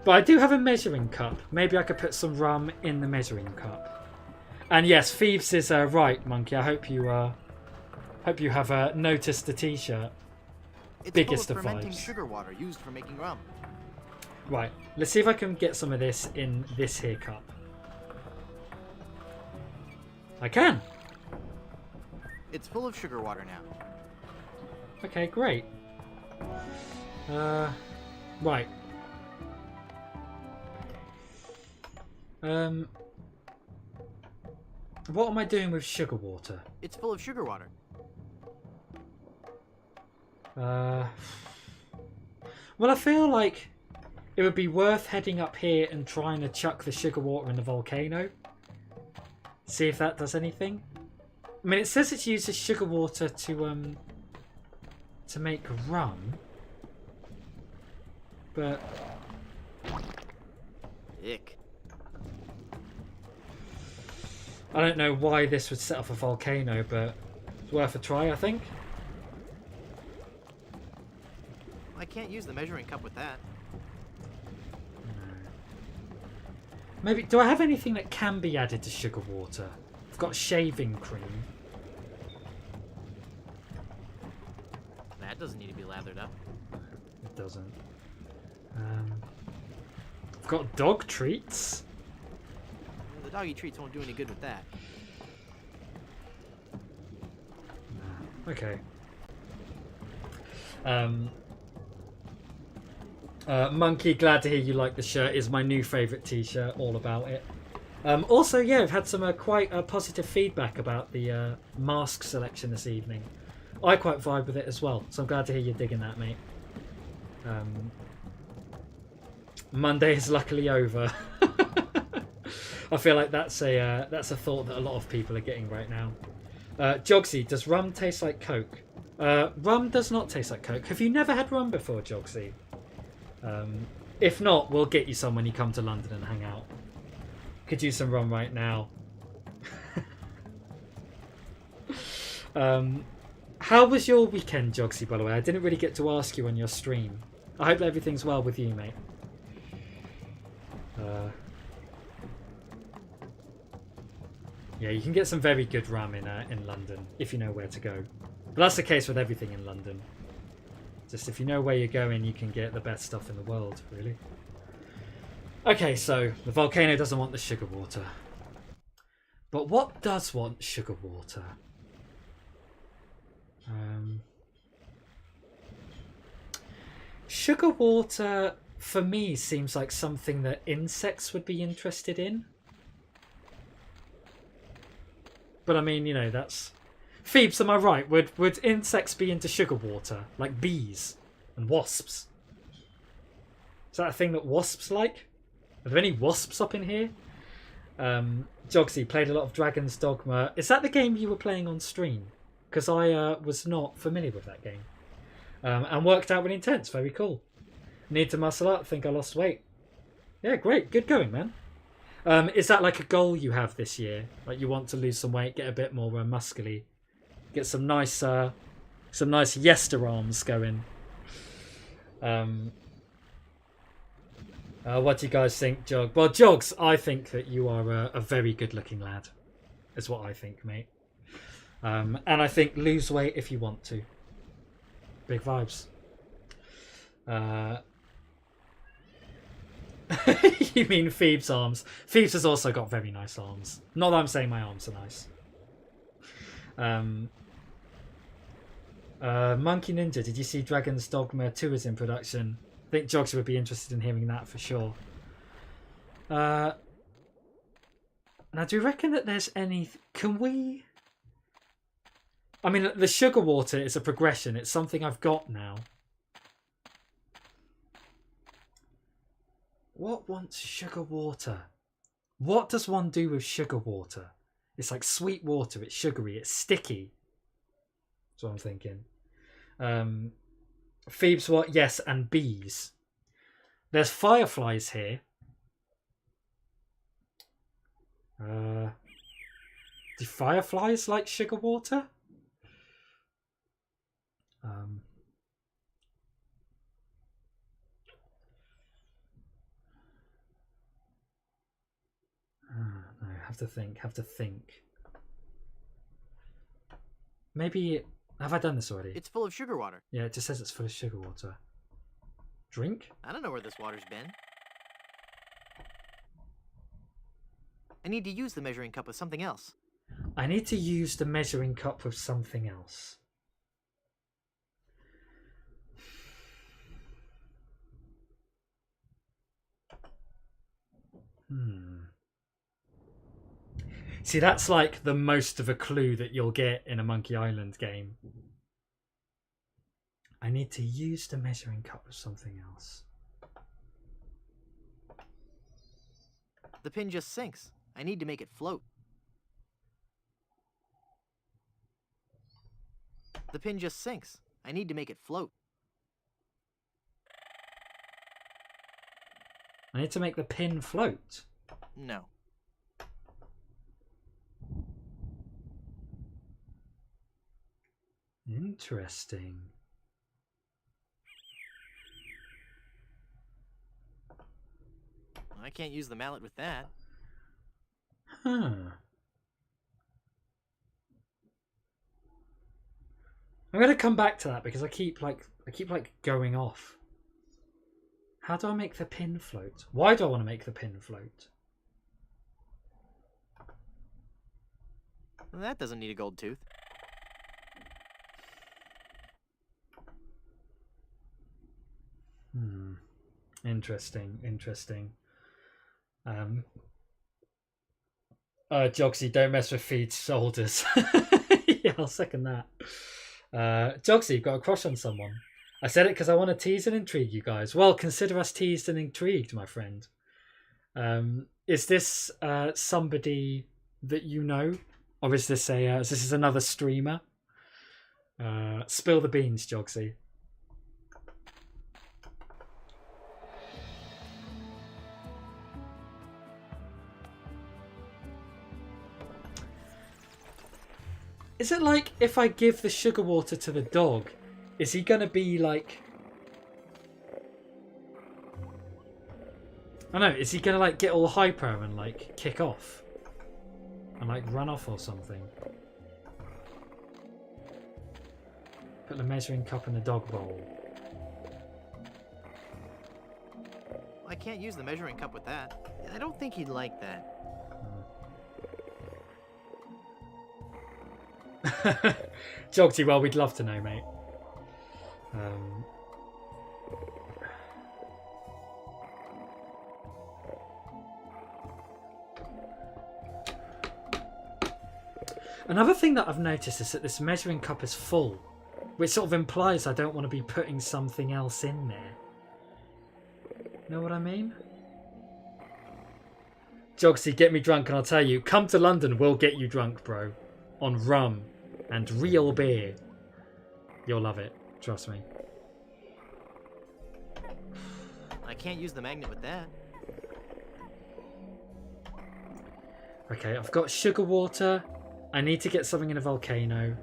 But I do have a measuring cup. Maybe I could put some rum in the measuring cup. And yes, Thieves is right, Monkey. I hope you have noticed the t-shirt. It's Biggest full of of fermenting vibes. sugar water used for making rum. Right, let's see if I can get some of this in this here cup. I can. It's full of sugar water now. Okay, great. Right. What am I doing with sugar water? It's full of sugar water. Well, I feel like it would be worth heading up here and trying to chuck the sugar water in the volcano. See if that does anything. I mean, it says it uses sugar water to make rum, but Ick. I don't know why this would set off a volcano, but it's worth a try, I think. I can't use the measuring cup with that. Maybe, do I have anything that can be added to sugar water? I've got shaving cream. doesn't need to be lathered up. It doesn't. I've got dog treats. The doggy treats won't do any good with that. Okay. Monkey, glad to hear you like the shirt. Is my new favourite t-shirt, all about it. Also, yeah, I've had some quite positive feedback about the mask selection this evening. I quite vibe with it as well, so I'm glad to hear you're digging that, mate. Monday is luckily over. I feel like that's a thought that a lot of people are getting right now. Jogsy, does rum taste like Coke? Rum does not taste like Coke. Have you never had rum before, Jogsy? If not, we'll get you some when you come to London and hang out. Could use some rum right now. How was your weekend, Jogsy, by the way? I didn't really get to ask you on your stream. I hope everything's well with you, mate. Yeah, you can get some very good rum in London, if you know where to go. But that's the case with everything in London. Just if you know where you're going, you can get the best stuff in the world, really. Okay, so the volcano doesn't want the sugar water. But what does want sugar water? Sugar water, for me, seems like something that insects would be interested in. But I mean, you know, that's... Phoebes, am I right? Would insects be into sugar water? Like bees and wasps? Is that a thing that wasps like? Are there any wasps up in here? Jogsy played a lot of Dragon's Dogma. Is that the game you were playing on stream? Because I was not familiar with that game. And worked out really intense. Very cool. Need to muscle up. Think I lost weight. Yeah, great. Good going, man. Is that like a goal you have this year? Like you want to lose some weight, get a bit more muscly, get some nice yester arms going. What do you guys think, Jog? Well, Jogs, I think that you are a very good-looking lad. Is what I think, mate. And I think lose weight if you want to. Big vibes. You mean Phoebe's arms? Phoebe's has also got very nice arms. Not that I'm saying my arms are nice. Monkey Ninja, did you see Dragon's Dogma 2 is in production? I think Jogs would be interested in hearing that for sure. Now, do you reckon that there's any... Can we... I mean, the sugar water is a progression. It's something I've got now. What wants sugar water? What does one do with sugar water? It's like sweet water. It's sugary. It's sticky. That's what I'm thinking. Phoebes, what? Yes, and bees. There's fireflies here. Do fireflies like sugar water? No, have to think. Maybe... Have I done this already? It's full of sugar water. Yeah, it just says it's full of sugar water. Drink? I don't know where this water's been. I need to use the measuring cup with something else. I need to use the measuring cup with something else. See, that's like the most of a clue that you'll get in a Monkey Island game. I need to use the measuring cup with something else. The pin just sinks. I need to make it float. The pin just sinks. I need to make it float. I need to make the pin float. No. Interesting. I can't use the mallet with that. Huh. I'm gonna come back to that because I keep going off. How do I make the pin float? Why do I want to make the pin float? Well, that doesn't need a gold tooth. Interesting. Jogsy, don't mess with Feed's shoulders. Yeah, I'll second that. Jogsy, you've got a crush on someone. I said it because I want to tease and intrigue you guys. Well, consider us teased and intrigued, my friend. Is this somebody that you know? Or is this another streamer? Spill the beans, Jogsy. Is it like if I give the sugar water to the dog, is he gonna be like... I don't know, is he gonna like get all hyper and like kick off? And like run off or something? Put the measuring cup in the dog bowl. I can't use the measuring cup with that. I don't think he'd like that. Jogsy, well, we'd love to know, mate. Another thing that I've noticed is that this measuring cup is full, which sort of implies I don't want to be putting something else in there. Know what I mean? Jogsy, get me drunk and I'll tell you, come to London, we'll get you drunk, bro. On rum and real beer. You'll love it, trust me. I can't use the magnet with that. Okay, I've got sugar water. I need to get something in a volcano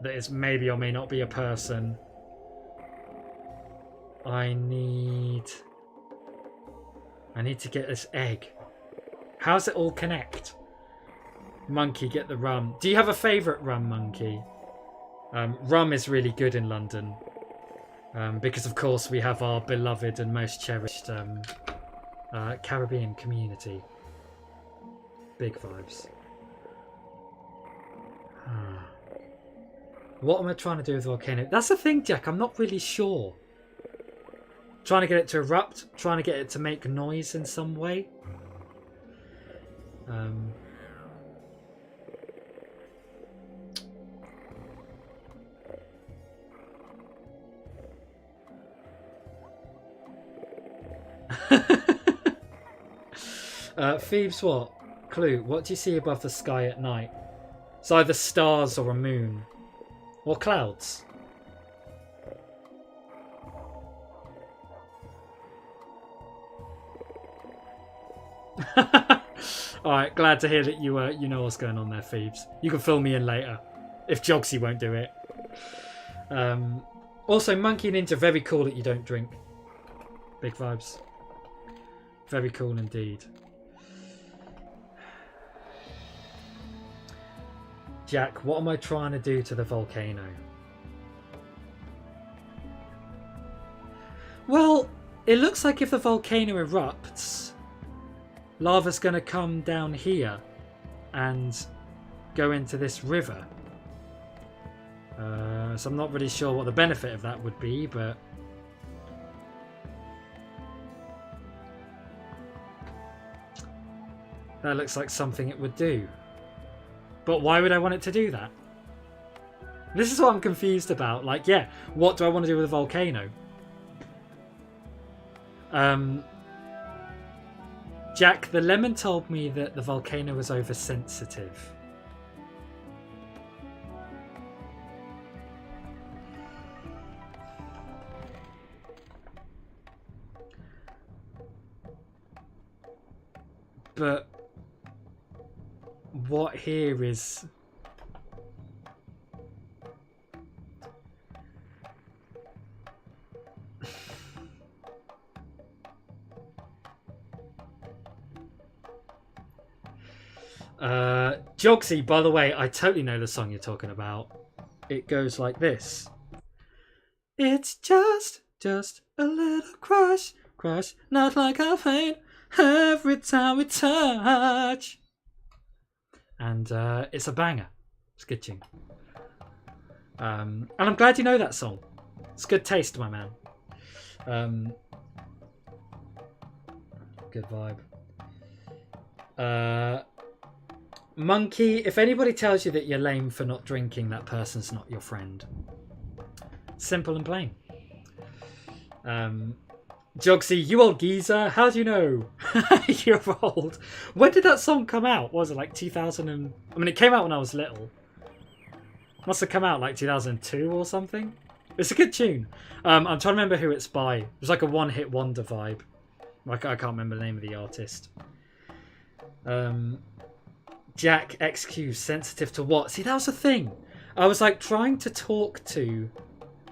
that is maybe or may not be a person. I need to get this egg. How does it all connect? Monkey, get the rum. Do you have a favourite rum, Monkey? Rum is really good in London. Because, of course, we have our beloved and most cherished Caribbean community. Big vibes. What am I trying to do with the volcano? That's the thing, Jack. I'm not really sure. Trying to get it to erupt. Trying to get it to make noise in some way. Phoebes, what? Clue, what do you see above the sky at night? It's either stars or a moon. Or clouds. Alright, glad to hear that you know what's going on there, Phoebes. You can fill me in later. If Jogsy won't do it. Also, Monkey Ninja, very cool that you don't drink. Big vibes. Very cool indeed. Jack, what am I trying to do to the volcano? Well, it looks like if the volcano erupts, lava's going to come down here and go into this river. So I'm not really sure what the benefit of that would be, but... that looks like something it would do. But why would I want it to do that? This is what I'm confused about. Like, yeah, what do I want to do with a volcano? Jack, the lemon told me that the volcano was oversensitive. But what here is... Jogsy, by the way, I totally know the song you're talking about. it goes like this. It's just a little crush, not like a pain every time we touch. And it's a banger. It's a good tune. And I'm glad you know that song. It's good taste, my man. Good vibe. Monkey, if anybody tells you that you're lame for not drinking, that person's not your friend. Simple and plain. Jogsy, you old geezer, how do you know? You're old. When did that song come out? What was it, like 2000 and... I mean, it came out when I was little. Must have come out like 2002 or something. It's a good tune. I'm trying to remember who it's by. It was like a one-hit wonder vibe. Like, I can't remember the name of the artist. Jack XQ, sensitive to what? See, that was the thing. I was like trying to talk to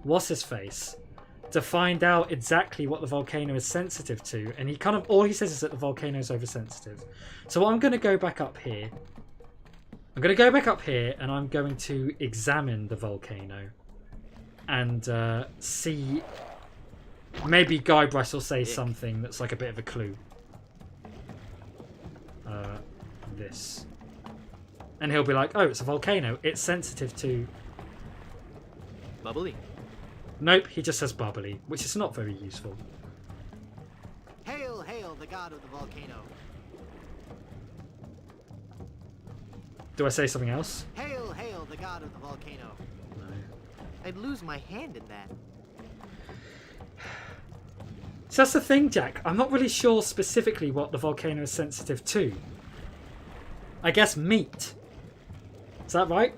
what's-his-face to find out exactly what the volcano is sensitive to, and he kind of, all he says is that the volcano is oversensitive. So I'm going to go back up here. I'm going to go back up here and I'm going to examine the volcano and see. Maybe Guybrush will say something that's like a bit of a clue. This. And he'll be like, oh, it's a volcano. It's sensitive to... Bubbly. Nope, he just says bubbly, which is not very useful. Hail, hail, the god of the volcano. Do I say something else? Hail, hail, the god of the volcano. No. I'd lose my hand in that. So that's the thing, Jack. I'm not really sure specifically what the volcano is sensitive to. I guess meat. Is that right?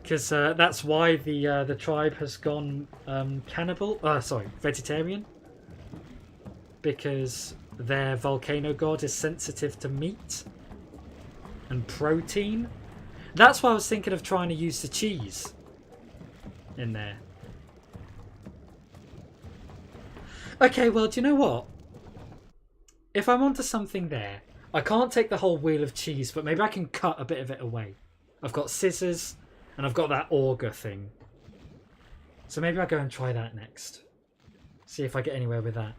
Because that's why the tribe has gone cannibal. Vegetarian. Because their volcano god is sensitive to meat and protein. That's why I was thinking of trying to use the cheese in there. Okay, well, do you know what? If I'm onto something there, I can't take the whole wheel of cheese, but maybe I can cut a bit of it away. I've got scissors, and I've got that auger thing. So maybe I'll go and try that next. See if I get anywhere with that.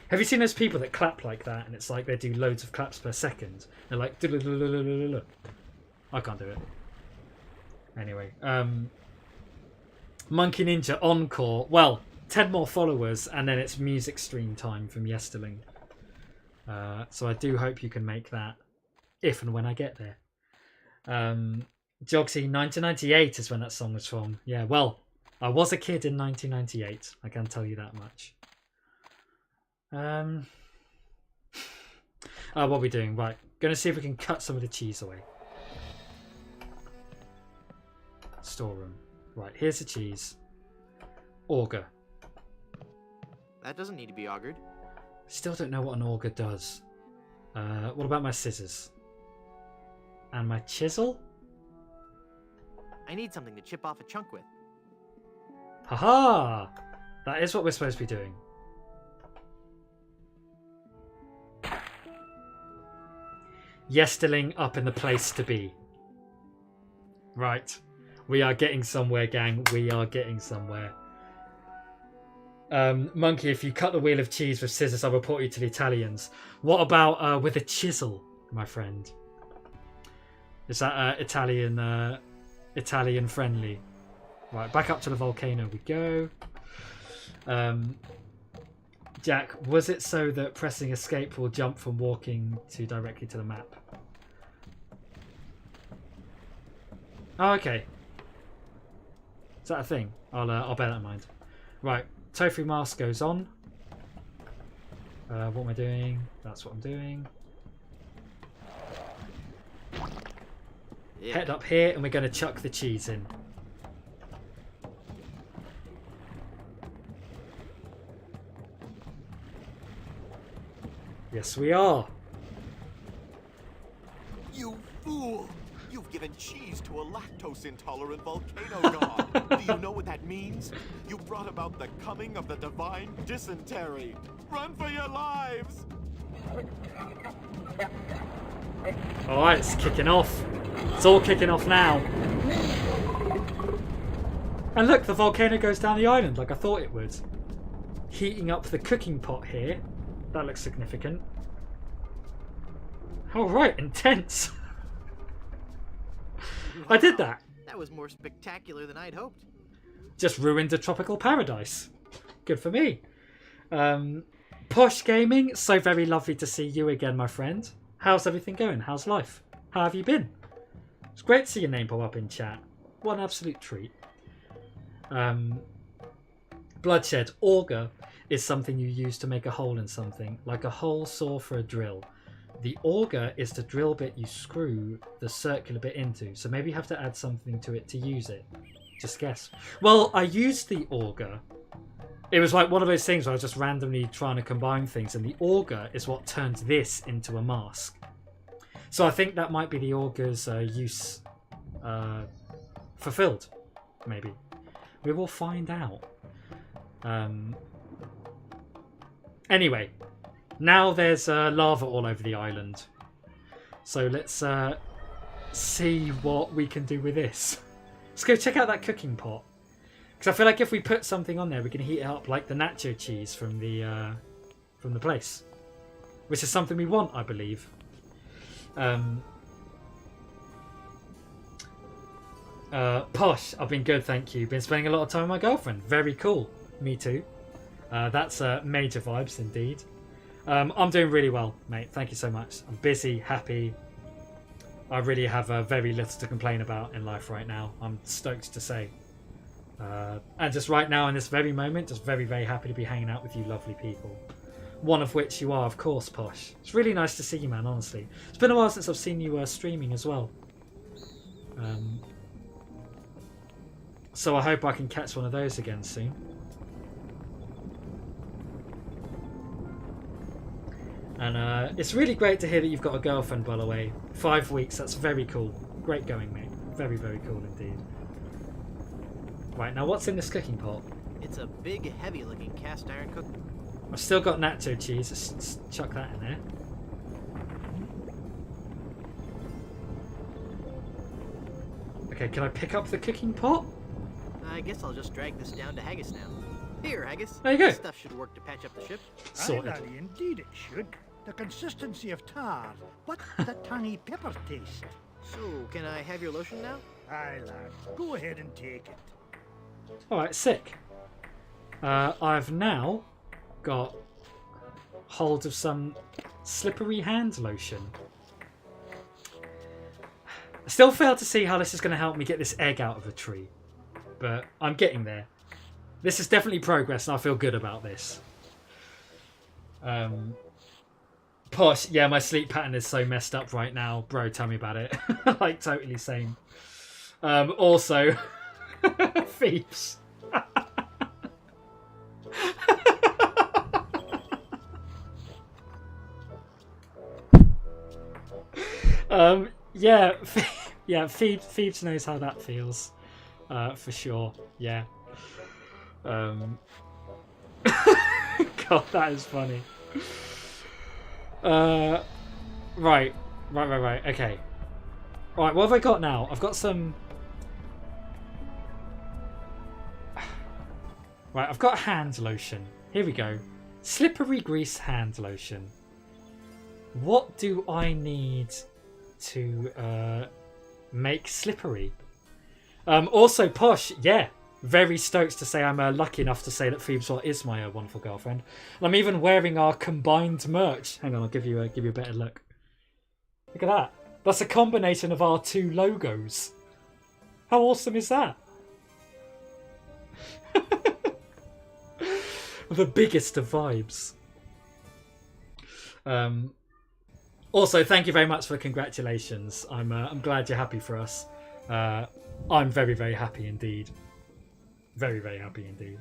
Have you seen those people that clap like that, and it's like they do loads of claps per second? They're like... I can't do it. Anyway, Monkey Ninja Encore. Well, 10 more followers, and then it's music stream time from yesterlng. So I do hope you can make that, if and when I get there. Jogsy, 1998 is when that song was from. Yeah, well, I was a kid in 1998. I can tell you that much. What are we doing? Right, gonna see if we can cut some of the cheese away. Storeroom. Right, here's the cheese. Auger. That doesn't need to be augured. Still don't know what an auger does. What about my scissors? And my chisel? I need something to chip off a chunk with. Haha! That is what we're supposed to be doing. Yesterlng up in the place to be. Right. We are getting somewhere, gang. We are getting somewhere. Monkey, if you cut the wheel of cheese with scissors, I'll report you to the Italians. What about with a chisel, my friend? Is that Italian friendly? Right, back up to the volcano we go. Jack, was it so that pressing escape will jump from walking to directly to the map? Oh, okay. Is that a thing? I'll bear that in mind. Right, tofu mask goes on. What am I doing? That's what I'm doing. Yeah. Head up here, and we're going to chuck the cheese in. Yes, we are. You fool! You've given cheese to a lactose-intolerant volcano god. Do you know what that means? You brought about the coming of the divine dysentery. Run for your lives! Alright, it's kicking off. It's all kicking off now. And look, the volcano goes down the island like I thought it would. Heating up the cooking pot here. That looks significant. Alright, intense. I did that. That was more spectacular than I'd hoped. Just ruined a tropical paradise. Good for me. Posh Gaming, so very lovely to see you again, my friend. How's everything going? How's life? How have you been? It's great to see your name pop up in chat. What an absolute treat. Bloodshed. Auger is something you use to make a hole in something, like a hole saw for a drill. The auger is the drill bit you screw the circular bit into, so maybe you have to add something to it to use it. Just guess. Well, I used the auger. It was like one of those things where I was just randomly trying to combine things, and the auger is what turned this into a mask. So I think that might be the auger's use fulfilled, maybe. We will find out. Anyway, now there's lava all over the island. So let's see what we can do with this. Let's go check out that cooking pot. Because I feel like if we put something on there, we can heat it up like the nacho cheese from the place. Which is something we want, I believe. Posh, I've been good, thank you. Been spending a lot of time with my girlfriend. Very cool. Me too. That's major vibes indeed. I'm doing really well, mate. Thank you so much. I'm busy, happy. I really have very little to complain about in life right now. I'm stoked to say. And just right now in this very moment, just very, very happy to be hanging out with you lovely people. One of which you are, of course, Posh. It's really nice to see you, man, honestly. It's been a while since I've seen you streaming as well. So I hope I can catch one of those again soon. And it's really great to hear that you've got a girlfriend, by the way. 5 weeks, that's very cool. Great going, mate. Very, very cool indeed. Right, now what's in this cooking pot? It's a big, heavy-looking cast iron cooking. I've still got nacho cheese. Let's chuck that in there. Okay, can I pick up the cooking pot? I guess I'll just drag this down to Haggis now. Here, Haggis. There you go. This stuff should work to patch up the ship. Sorted. Aye, laddie, indeed it should. The consistency of tar, but the tangy pepper taste. So, can I have your lotion now? Aye, lad, go ahead and take it. Alright, sick. I've now got hold of some slippery hand lotion. I still fail to see how this is going to help me get this egg out of the tree. But I'm getting there. This is definitely progress and I feel good about this. Posh, yeah, my sleep pattern is so messed up right now. Bro, tell me about it. Like, totally same. Also, Phoebes. Yeah, yeah, Phoebes knows how that feels. For sure, yeah. God, that is funny. Right, okay. Alright, what have I got now? I've got some... Right, I've got hand lotion. Here we go. Slippery grease hand lotion. What do I need to make slippery? Also, Posh, yeah. Very stoked to say I'm lucky enough to say that Phoebes is my wonderful girlfriend. And I'm even wearing our combined merch. Hang on, I'll give you a better look. Look at that. That's a combination of our two logos. How awesome is that? The biggest of vibes. Also, thank you very much for the congratulations. I'm glad you're happy for us. I'm very, very happy indeed. Very, very happy indeed.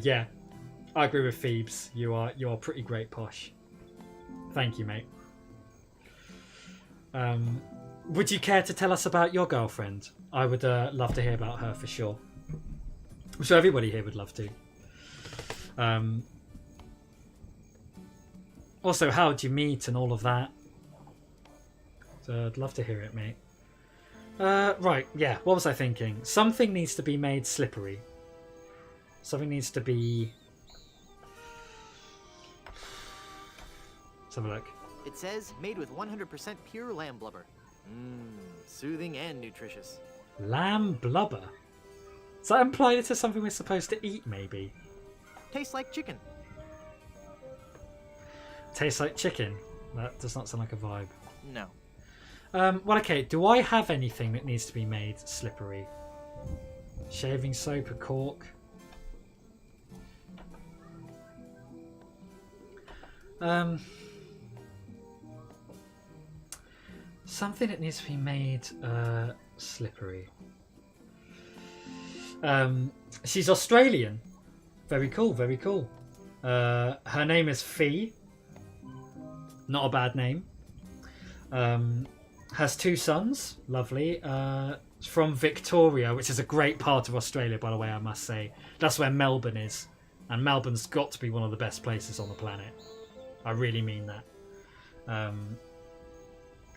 Yeah, I agree with Phoebes. You are pretty great, Posh. Thank you, mate. Would you care to tell us about your girlfriend? I would love to hear about her for sure. I'm sure everybody here would love to. Also, how'd you meet and all of that? So I'd love to hear it, mate. Right, yeah, what was I thinking? Something needs to be made slippery. Something needs to be... Let's have a look. It says made with 100% pure lamb blubber. Soothing and nutritious. Lamb blubber? Does that imply this is something we're supposed to eat, maybe? Tastes like chicken. Tastes like chicken? That does not sound like a vibe. No. Well, okay, do I have anything that needs to be made slippery? Shaving soap, a cork. Something that needs to be made slippery. She's Australian. Very cool, very cool. Her name is Fee. Not a bad name. Has 2 sons. Lovely. From Victoria, which is a great part of Australia, by the way, I must say. That's where Melbourne is. And Melbourne's got to be one of the best places on the planet. I really mean that.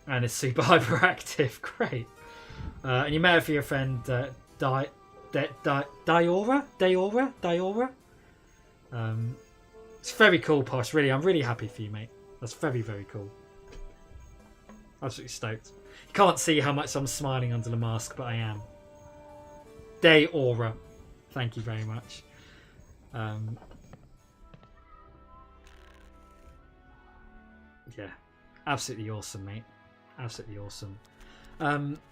And it's super hyperactive. Great. And you met her for your friend Diora. It's very cool, Posh. Really, I'm really happy for you, mate. That's very, very cool. Absolutely stoked. You can't see how much I'm smiling under the mask, but I am. Diora. Thank you very much. Yeah, absolutely awesome, mate. Absolutely awesome.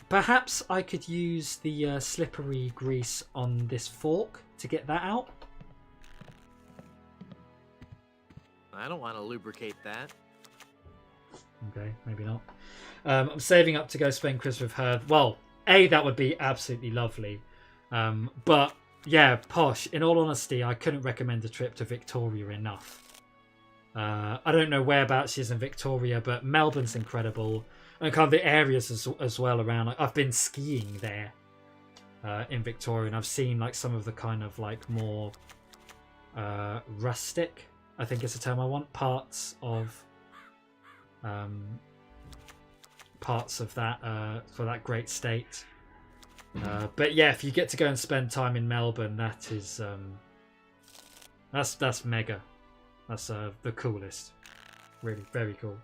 Perhaps I could use the slippery grease on this fork to get that out. I don't want to lubricate that. Okay, maybe not. I'm saving up to go spend Christmas with her. Well, A, that would be absolutely lovely. But, yeah, Posh, in all honesty, I couldn't recommend a trip to Victoria enough. I don't know whereabouts she is in Victoria, but Melbourne's incredible. And kind of the areas as well around. Like, I've been skiing there in Victoria, and I've seen like some of the kind of like more rustic, I think is the term I want, parts of that for that great state. But yeah, if you get to go and spend time in Melbourne, that is that's mega. That's the coolest. Really, very cool.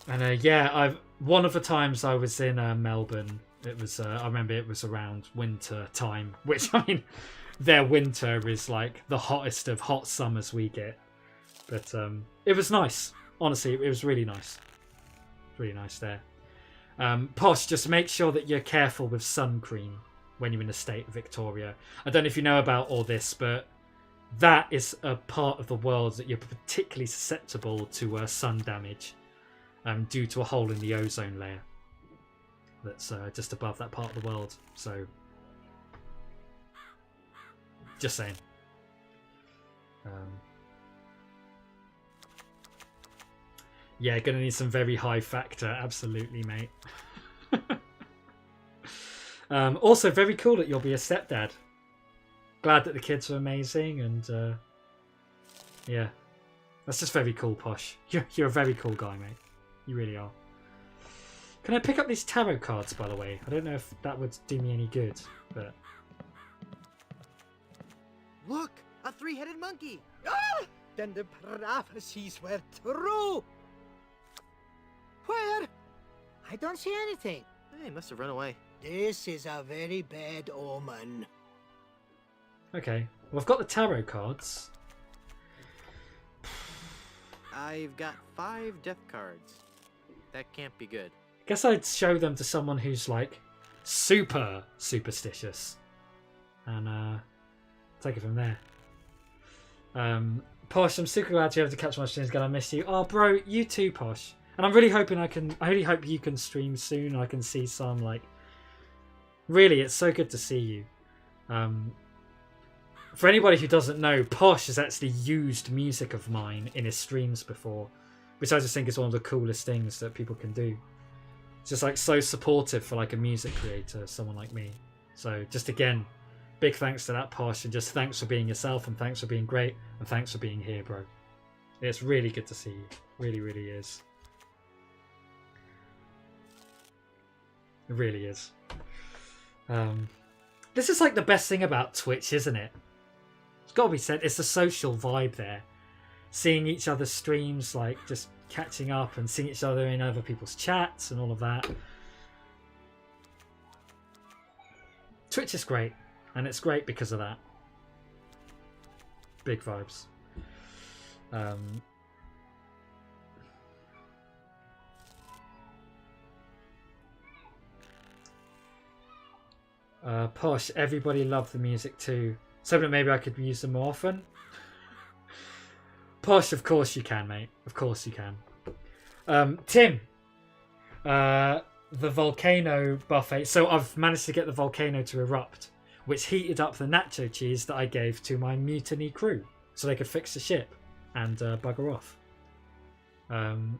And yeah, one of the times I was in Melbourne, it was I remember it was around winter time, which I mean, their winter is like the hottest of hot summers we get. But it was nice. Honestly, it was really nice. Really nice there. Posh, just make sure that you're careful with sun cream when you're in the state of Victoria. I don't know if you know about all this, but that is a part of the world that you're particularly susceptible to sun damage due to a hole in the ozone layer that's just above that part of the world. So, just saying. Yeah, gonna need some very high factor. Absolutely, mate. Also, very cool that you'll be a stepdad. Glad that the kids are amazing, and yeah, that's just very cool, Posh. You're a very cool guy, mate. You really are. Can I pick up these tarot cards, by the way? I don't know if that would do me any good, but... Look! A 3-headed monkey! Ah! Then the prophecies were true! Where? I don't see anything. Hey, must have run away. This is a very bad omen. Okay, well, I've got the tarot cards. I've got 5 death cards. That can't be good. Guess I'd show them to someone who's like super superstitious, and take it from there. Posh, I'm super glad you're able to catch my streams again. I missed you. Oh, bro, you too, Posh. And I'm really hoping I really hope you can stream soon. I can see some, like, really, it's so good to see you. For anybody who doesn't know, Posh has actually used music of mine in his streams before, which I just think is one of the coolest things that people can do. It's just like so supportive for like a music creator, someone like me. So just again, big thanks to that Posh, and just thanks for being yourself, and thanks for being great, and thanks for being here, bro. It's really good to see you. Really, really is. It really is. This is like the best thing about Twitch, isn't it? It's got to be said. It's the social vibe there. Seeing each other's streams, like just catching up and seeing each other in other people's chats and all of that. Twitch is great, and it's great because of that. Big vibes. Posh, everybody loved the music too. So maybe I could use them more often. Posh, of course you can, mate. Of course you can. Tim, the volcano buffet. So I've managed to get the volcano to erupt, which heated up the nacho cheese that I gave to my mutiny crew, so they could fix the ship and bugger off. And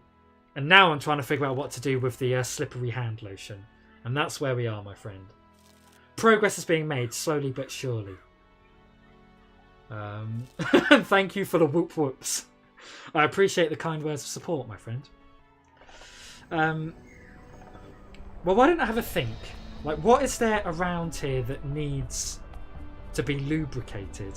now I'm trying to figure out what to do with the slippery hand lotion, and that's where we are, my friend. Progress is being made slowly but surely. And thank you for the whoop whoops. I appreciate the kind words of support, my friend. Well, why don't I have a think? Like, what is there around here that needs to be lubricated?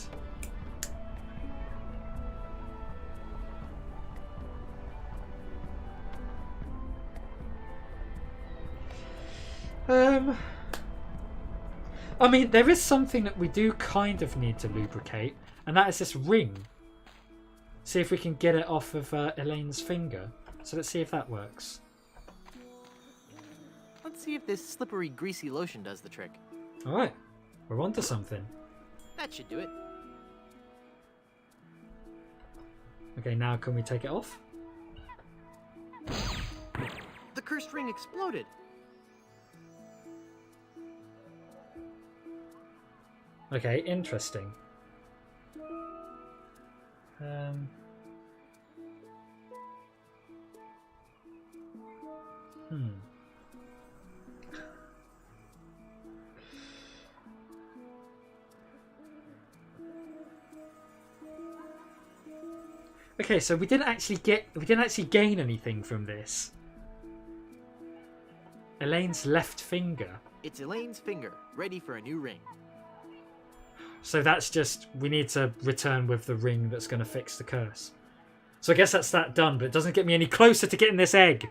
I mean, there is something that we do kind of need to lubricate, and that is this ring. See if we can get it off of Elaine's finger. So let's see if that works. Let's see if this slippery, greasy lotion does the trick. Alright, we're on to something. That should do it. Okay, now can we take it off? The cursed ring exploded. Okay, interesting. Okay, so we didn't actually gain anything from this. Elaine's left finger. It's Elaine's finger, ready for a new ring. So that's just, we need to return with the ring that's going to fix the curse. So I guess that's that done, but it doesn't get me any closer to getting this egg.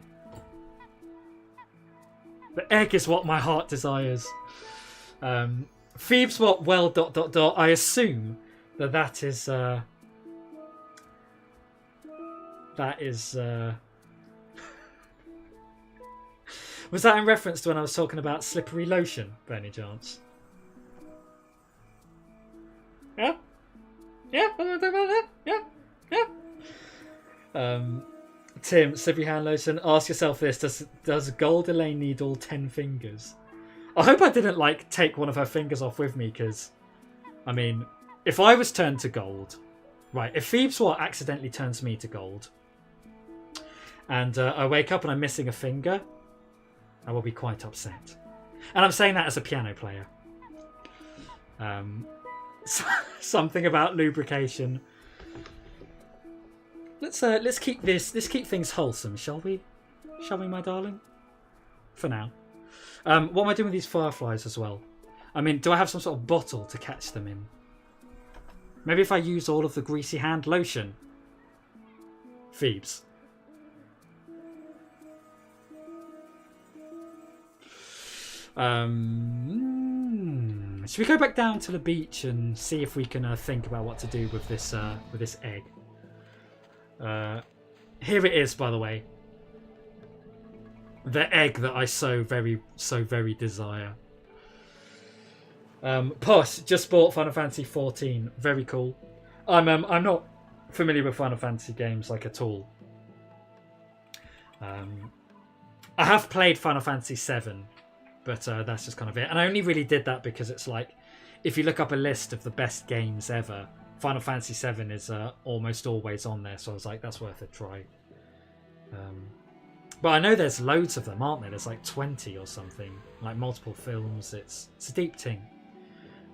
The egg is what my heart desires. Phoebes what well ... I assume that is was that in reference to when I was talking about slippery lotion, by any chance? Yeah? Yeah? Yeah? Tim, slippery hand lotion, ask yourself this, does Gold Elaine need all 10 fingers? I hope I didn't, like, take one of her fingers off with me, because, I mean, if I was turned to gold, right, if Phoebes Watt accidentally turns me to gold, and I wake up and I'm missing a finger, I will be quite upset. And I'm saying that as a piano player. Something about lubrication. Let's keep things wholesome, shall we? Shall we, my darling? For now. What am I doing with these fireflies as well? I mean, do I have some sort of bottle to catch them in? Maybe if I use all of the greasy hand lotion. Phoebes. Should we go back down to the beach and see if we can think about what to do with this egg? Here it is, by the way. The egg that I so very desire. Posh just bought Final Fantasy 14. Very cool. I'm not familiar with Final Fantasy games like at all. I have played Final Fantasy 7. But that's just kind of it. And I only really did that because it's like, if you look up a list of the best games ever, Final Fantasy 7 is almost always on there. So I was like, that's worth a try. But I know there's loads of them, aren't there? There's like 20 or something. Like multiple films. It's a deep thing.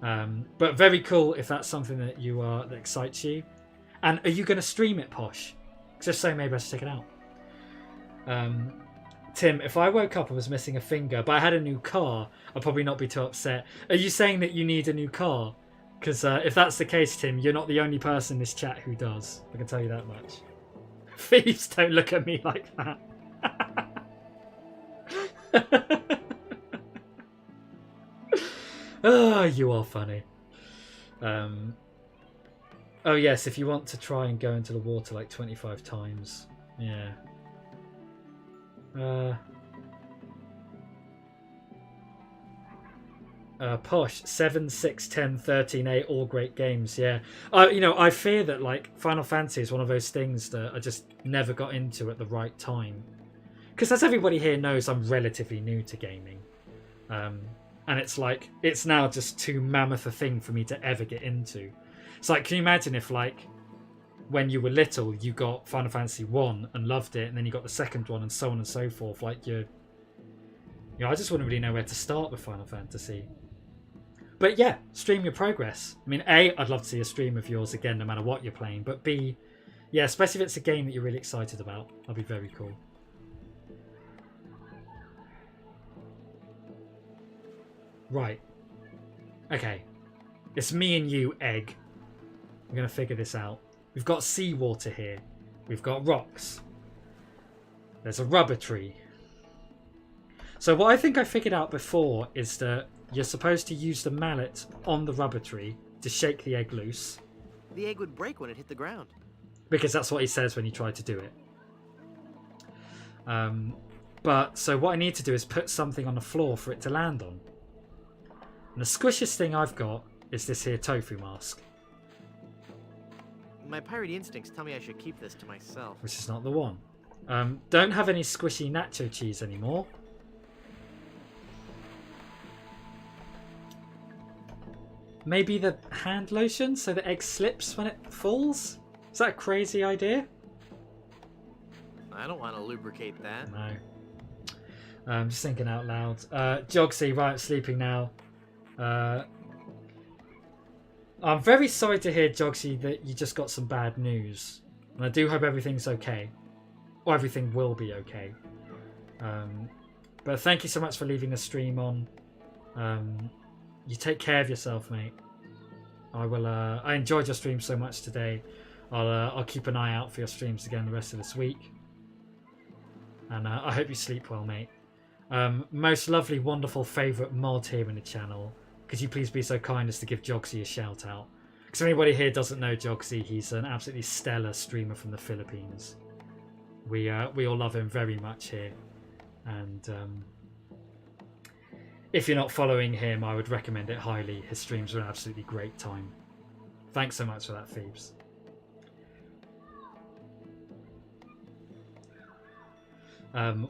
But very cool if that's something that you that excites you. And are you going to stream it, Posh? Because if so, maybe I should check it out. Tim, if I woke up and was missing a finger, but I had a new car, I'd probably not be too upset. Are you saying that you need a new car? Because if that's the case, Tim, you're not the only person in this chat who does. I can tell you that much. Thieves, don't look at me like that. Oh, you are funny. Oh yes, if you want to try and go into the water like 25 times. Yeah. Posh, 7, 6, 10, 13, 8, all great games, yeah. You know, I fear that like Final Fantasy is one of those things that I just never got into at the right time. Because as everybody here knows, I'm relatively new to gaming. And it's like, it's now just too mammoth a thing for me to ever get into. It's like, can you imagine if like, when you were little, you got Final Fantasy 1 and loved it, and then you got the second one and so on and so forth. Like, I just wouldn't really know where to start with Final Fantasy. But yeah, stream your progress. I mean, A, I'd love to see a stream of yours again, no matter what you're playing. But B, yeah, especially if it's a game that you're really excited about. That'd be very cool. Right. Okay. It's me and you, Egg. We're going to figure this out. We've got seawater here. We've got rocks. There's a rubber tree. So what I think I figured out before is that you're supposed to use the mallet on the rubber tree to shake the egg loose. The egg would break when it hit the ground. Because that's what he says when you try to do it. But so what I need to do is put something on the floor for it to land on. And the squishiest thing I've got is this here tofu mask. My pirate instincts tell me I should keep this to myself. Which is not the one. Don't have any squishy nacho cheese anymore. Maybe the hand lotion so the egg slips when it falls? Is that a crazy idea? I don't want to lubricate that. No. I'm just thinking out loud. Jogsy, right, I'm sleeping now. I'm very sorry to hear, Jogsy, that you just got some bad news. And I do hope everything's okay. Or everything will be okay. But thank you so much for leaving the stream on. You take care of yourself, mate. I enjoyed your stream so much today. I'll keep an eye out for your streams again the rest of this week. And I hope you sleep well, mate. Most lovely, wonderful favourite mod here in the channel. Could you please be so kind as to give Jogsy a shout out? Because if anybody here doesn't know Jogsy, he's an absolutely stellar streamer from the Philippines. We all love him very much here. And if you're not following him, I would recommend it highly. His streams are an absolutely great time. Thanks so much for that, Phoebes.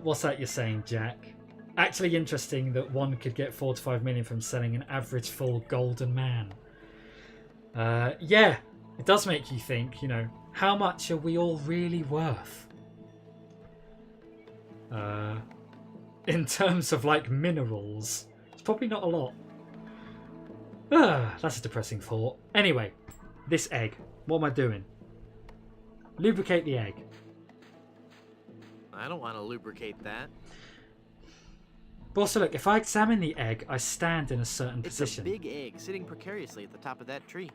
What's that you're saying, Jack? Actually interesting that one could get 4 to 5 million from selling an average full golden man. Yeah, it does make you think, you know, how much are we all really worth? In terms of like minerals, it's probably not a lot. That's a depressing thought. Anyway, this egg, what am I doing? Lubricate the egg. I don't want to lubricate that. But also, look, if I examine the egg, I stand in a certain It's position. a big egg sitting precariously at the top of that tree.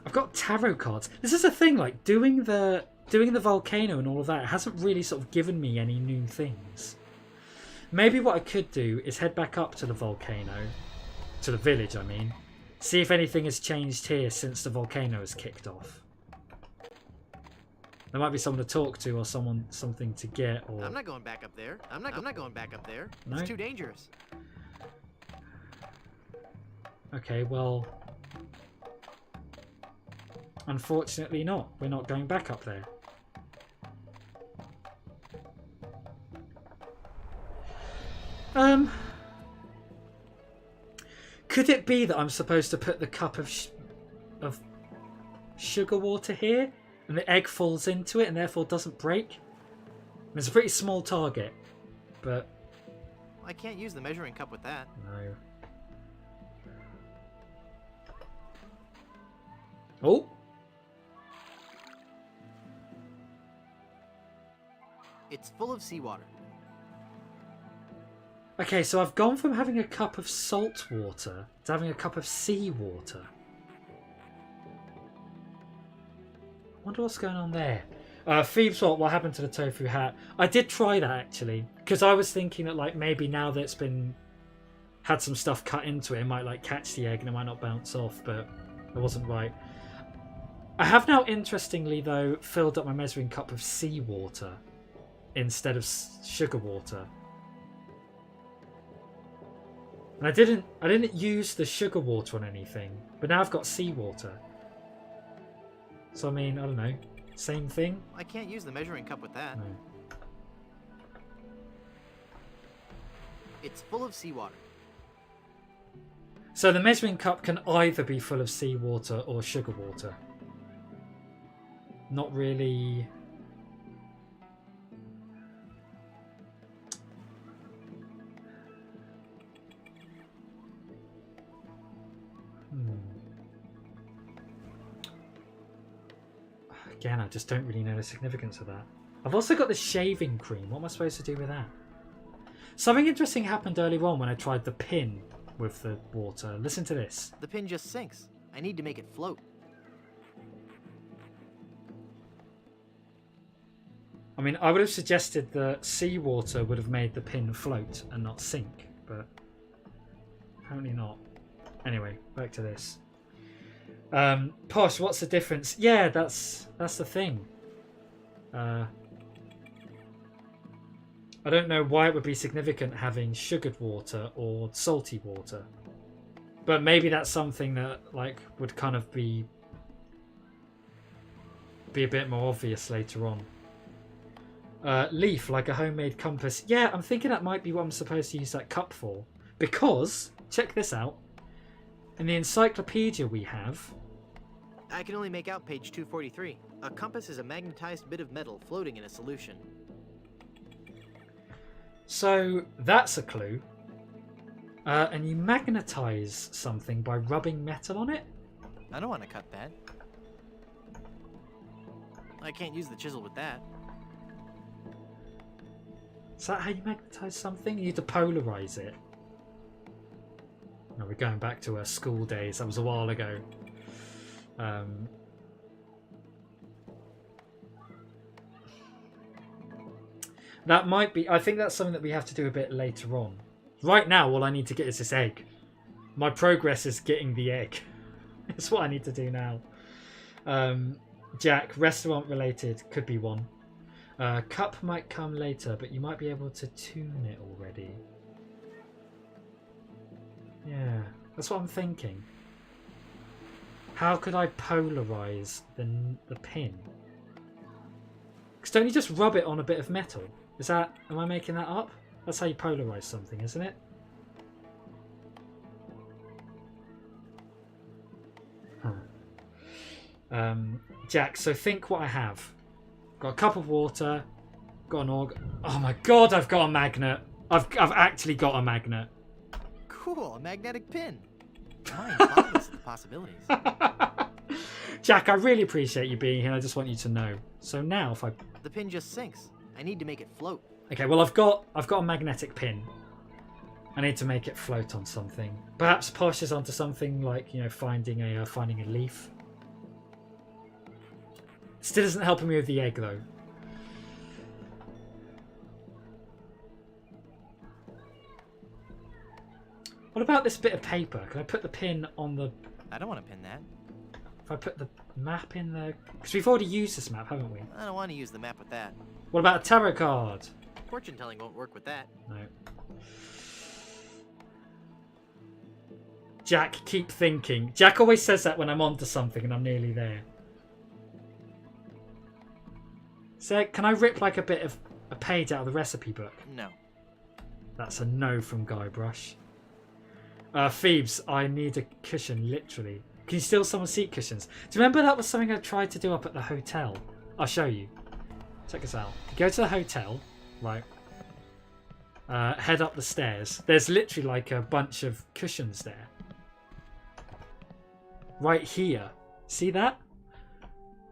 I've got tarot cards. This is a thing, like doing the volcano and all of that hasn't really sort of given me any new things. Maybe what I could do is head back up to the volcano, to the village I mean, see if anything has changed here since the volcano has kicked off. There might be someone to talk to or something to get or... I'm not going back up there. I'm not going back up there. No? It's too dangerous. Okay, well... Unfortunately not. We're not going back up there. Could it be that I'm supposed to put the cup of sugar water here, and the egg falls into it and therefore doesn't break. It's a pretty small target, but I can't use the measuring cup with that. no. Oh, It's full of seawater. okay. So I've gone from having a cup of salt water to having a cup of seawater. I wonder what's going on there. Phoebes, what happened to the tofu hat? I did try that actually, because I was thinking that like maybe now that it's been had some stuff cut into it, it might like catch the egg and it might not bounce off, but it wasn't right. I have now, interestingly though, filled up my measuring cup of seawater instead of sugar water. And I didn't use the sugar water on anything, but now I've got seawater. So I mean, I don't know, same thing? I can't use the measuring cup with that. No. It's full of seawater. So the measuring cup can either be full of seawater or sugar water. Not really. Again, I just don't really know the significance of that. I've also got the shaving cream. What am I supposed to do with that? Something interesting happened earlier on when I tried the pin with the water. Listen to this. The pin just sinks. I need to make it float. I mean, I would have suggested that seawater would have made the pin float and not sink, but apparently not. Anyway, back to this. Posh, what's the difference? Yeah, that's the thing. I don't know why it would be significant having sugared water or salty water, but maybe that's something that like would kind of be a bit more obvious later on. Leaf, like a homemade compass. Yeah, I'm thinking that might be what I'm supposed to use that cup for, because check this out. In the encyclopedia we have, I can only make out page 243. A compass is a magnetized bit of metal floating in a solution. so that's a clue. And you magnetize something by rubbing metal on it? I don't want to cut that. I can't use the chisel with that. Is that how you magnetize something? You need to polarize it. No, we're going back to our school days. That was a while ago. That might be... I think that's something that we have to do a bit later on. Right now, all I need to get is this egg. My progress is getting the egg. That's what I need to do now. Jack, restaurant related, could be one. Cup might come later, but you might be able to tune it already. Yeah, that's what I'm thinking. How could I polarize the pin? Because don't you just rub it on a bit of metal? Is that... Am I making that up? That's how you polarize something, isn't it? Huh. Jack, so think what I have. Got a cup of water. Got an oh my god, I've got a magnet. I've actually got a magnet. Cool, a magnetic pin. I'm boundless at the possibilities. Jack, I really appreciate you being here. I just want you to know. So now if I... The pin just sinks. I need to make it float. Okay, well I've got a magnetic pin. I need to make it float on something. Perhaps Posh is onto something like, you know, finding a leaf. Still isn't helping me with the egg though. What about this bit of paper? Can I put the pin on the... I don't want to pin that. If I put the map in there... Because we've already used this map, haven't we? I don't want to use the map with that. What about a tarot card? Fortune telling won't work with that. No. Jack, keep thinking. Jack always says that when I'm onto something and I'm nearly there. So, can I rip like a bit of a page out of the recipe book? No. That's a no from Guybrush. Phoebes, I need a cushion, literally. Can you steal someone's seat cushions? Do you remember that was something I tried to do up at the hotel? I'll show you. Check this out. You go to the hotel, right? Head up the stairs. There's literally like a bunch of cushions there. Right here. See that?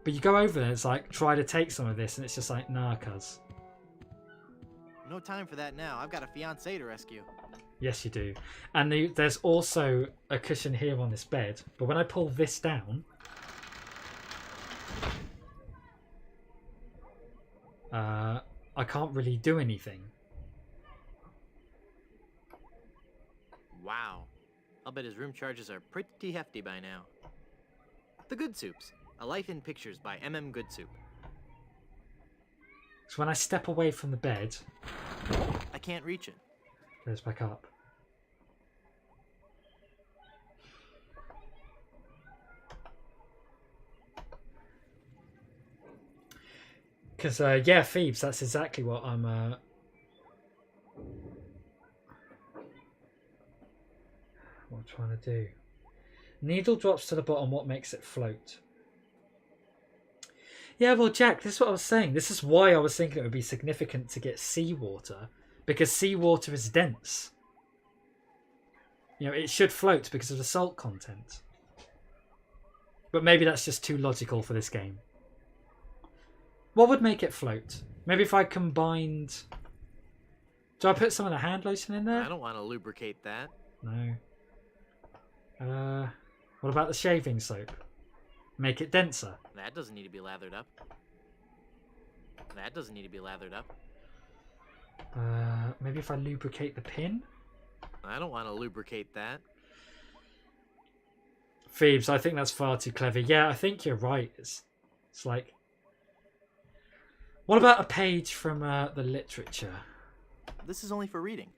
But you go over there, it's like, try to take some of this, and it's just like, nah, cuz. No time for that now. I've got a fiancé to rescue. Yes, you do. And there's also a cushion here on this bed. But when I pull this down... I can't really do anything. Wow. I'll bet his room charges are pretty hefty by now. The Good Soups. A Life in Pictures by M.M. Goodsoup. So when I step away from the bed... I can't reach it. Goes back up. Because, yeah, Phoebes, that's exactly what I'm trying to do. Needle drops to the bottom, what makes it float? Yeah, well, Jack, this is what I was saying. This is why I was thinking it would be significant to get seawater. Because seawater is dense. You know, it should float because of the salt content. But maybe that's just too logical for this game. What would make it float? Maybe if I combined... Do I put some of the hand lotion in there? I don't want to lubricate that. No. What about the shaving soap? Make it denser. That doesn't need to be lathered up. That doesn't need to be lathered up. Maybe if I lubricate the pin? I don't want to lubricate that. Phoebes, I think that's far too clever. Yeah, I think you're right. It's like... What about a page from the literature? This is only for reading.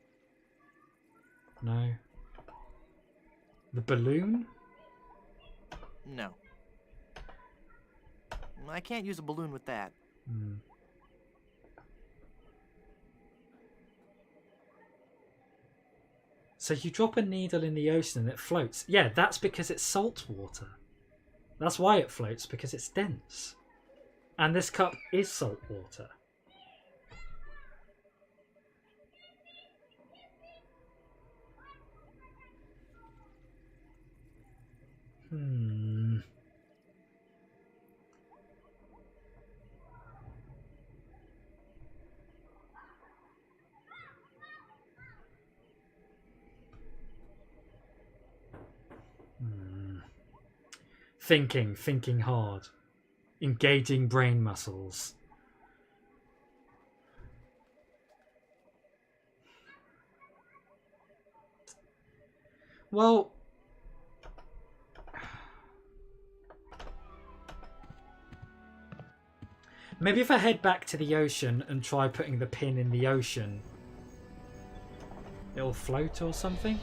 No. The balloon? No. I can't use a balloon with that. Hmm. So you drop a needle in the ocean and it floats. Yeah, that's because it's salt water. That's why it floats, because it's dense. And this cup is salt water. Hmm. Thinking hard. Engaging brain muscles. Well, maybe if I head back to the ocean and try putting the pin in the ocean, it'll float or something.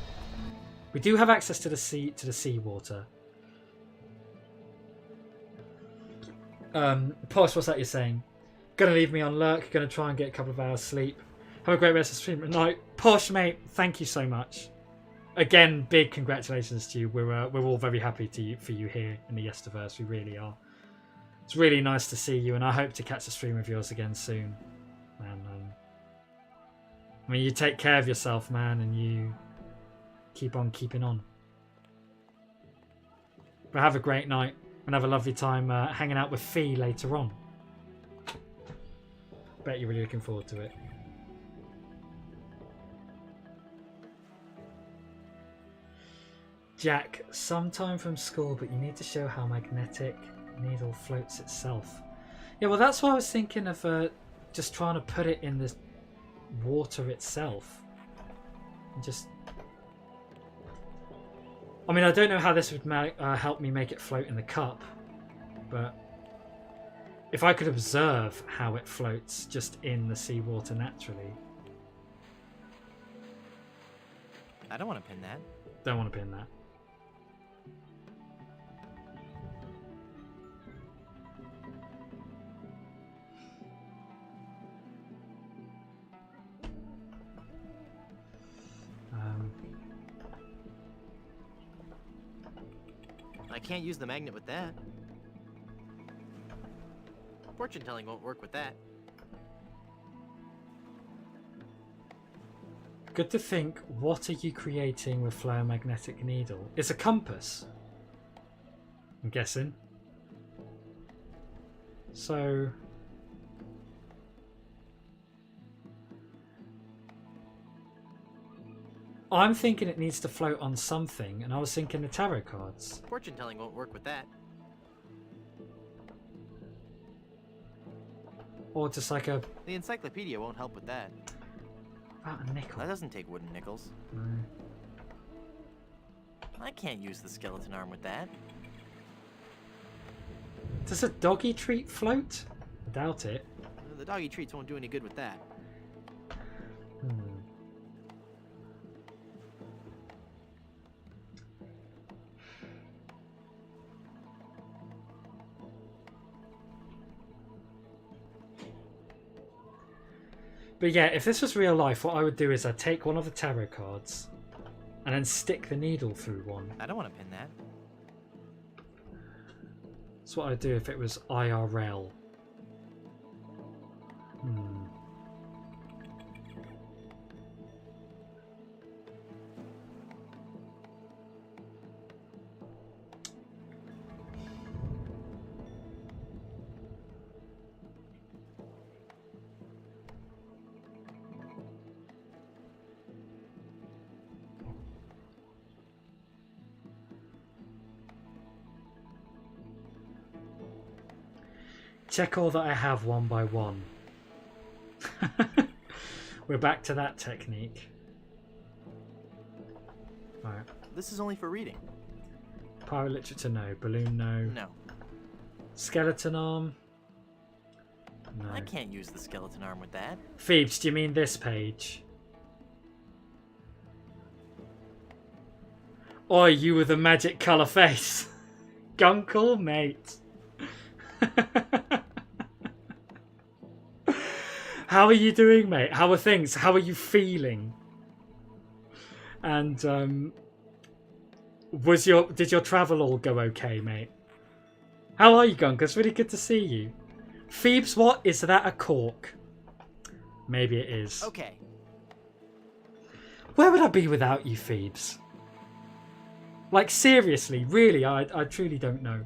We do have access to the seawater. Posh, what's that you're saying? Gonna leave me on lurk, gonna try and get a couple of hours sleep. Have a great rest of the stream at night. Posh, mate, thank you so much. Again, big congratulations to you. We're all very happy for you here in the Yesterverse. We really are. It's really nice to see you, and I hope to catch a stream of yours again soon. And I mean, you take care of yourself, man, and you keep on keeping on. But have a great night. And have a lovely time hanging out with Fee later on. Bet you're really looking forward to it. Jack, sometime from school, but you need to show how magnetic needle floats itself. Yeah, well, that's why I was thinking of just trying to put it in the water itself. And just... I mean, I don't know how this would help me make it float in the cup, but if I could observe how it floats just in the seawater naturally. I don't want to pin that. Don't want to pin that. I I can't use the magnet with that. Fortune telling won't work with that. Good to think, what are you creating with ferromagnetic needle? It's a compass, I'm guessing. So... I'm thinking it needs to float on something, and I was thinking the tarot cards. Fortune telling won't work with that. Or just like a... The encyclopedia won't help with that. about a nickel. That doesn't take wooden nickels. No. I can't use the skeleton arm with that. Does a doggy treat float? I doubt it. The doggy treats won't do any good with that. But yeah, if this was real life, what I would do is I'd take one of the tarot cards and then stick the needle through one. I don't want to pin that. That's what I'd do if it was IRL. Check all that I have one by one. We're back to that technique. Alright. This is only for reading. Pirate literature, no. Balloon, no. No. Skeleton arm? No. I can't use the skeleton arm with that. Phoebes, do you mean this page? Oi, you with a magic colour face. Gunkle, mate. How are you doing, mate? How are things? How are you feeling? And did your travel all go okay, mate? How are you, Gunk? It's really good to see you. Phoebes, what? Is that a cork? Maybe it is. Okay. Where would I be without you, Phoebes? Like, seriously, really, I truly don't know.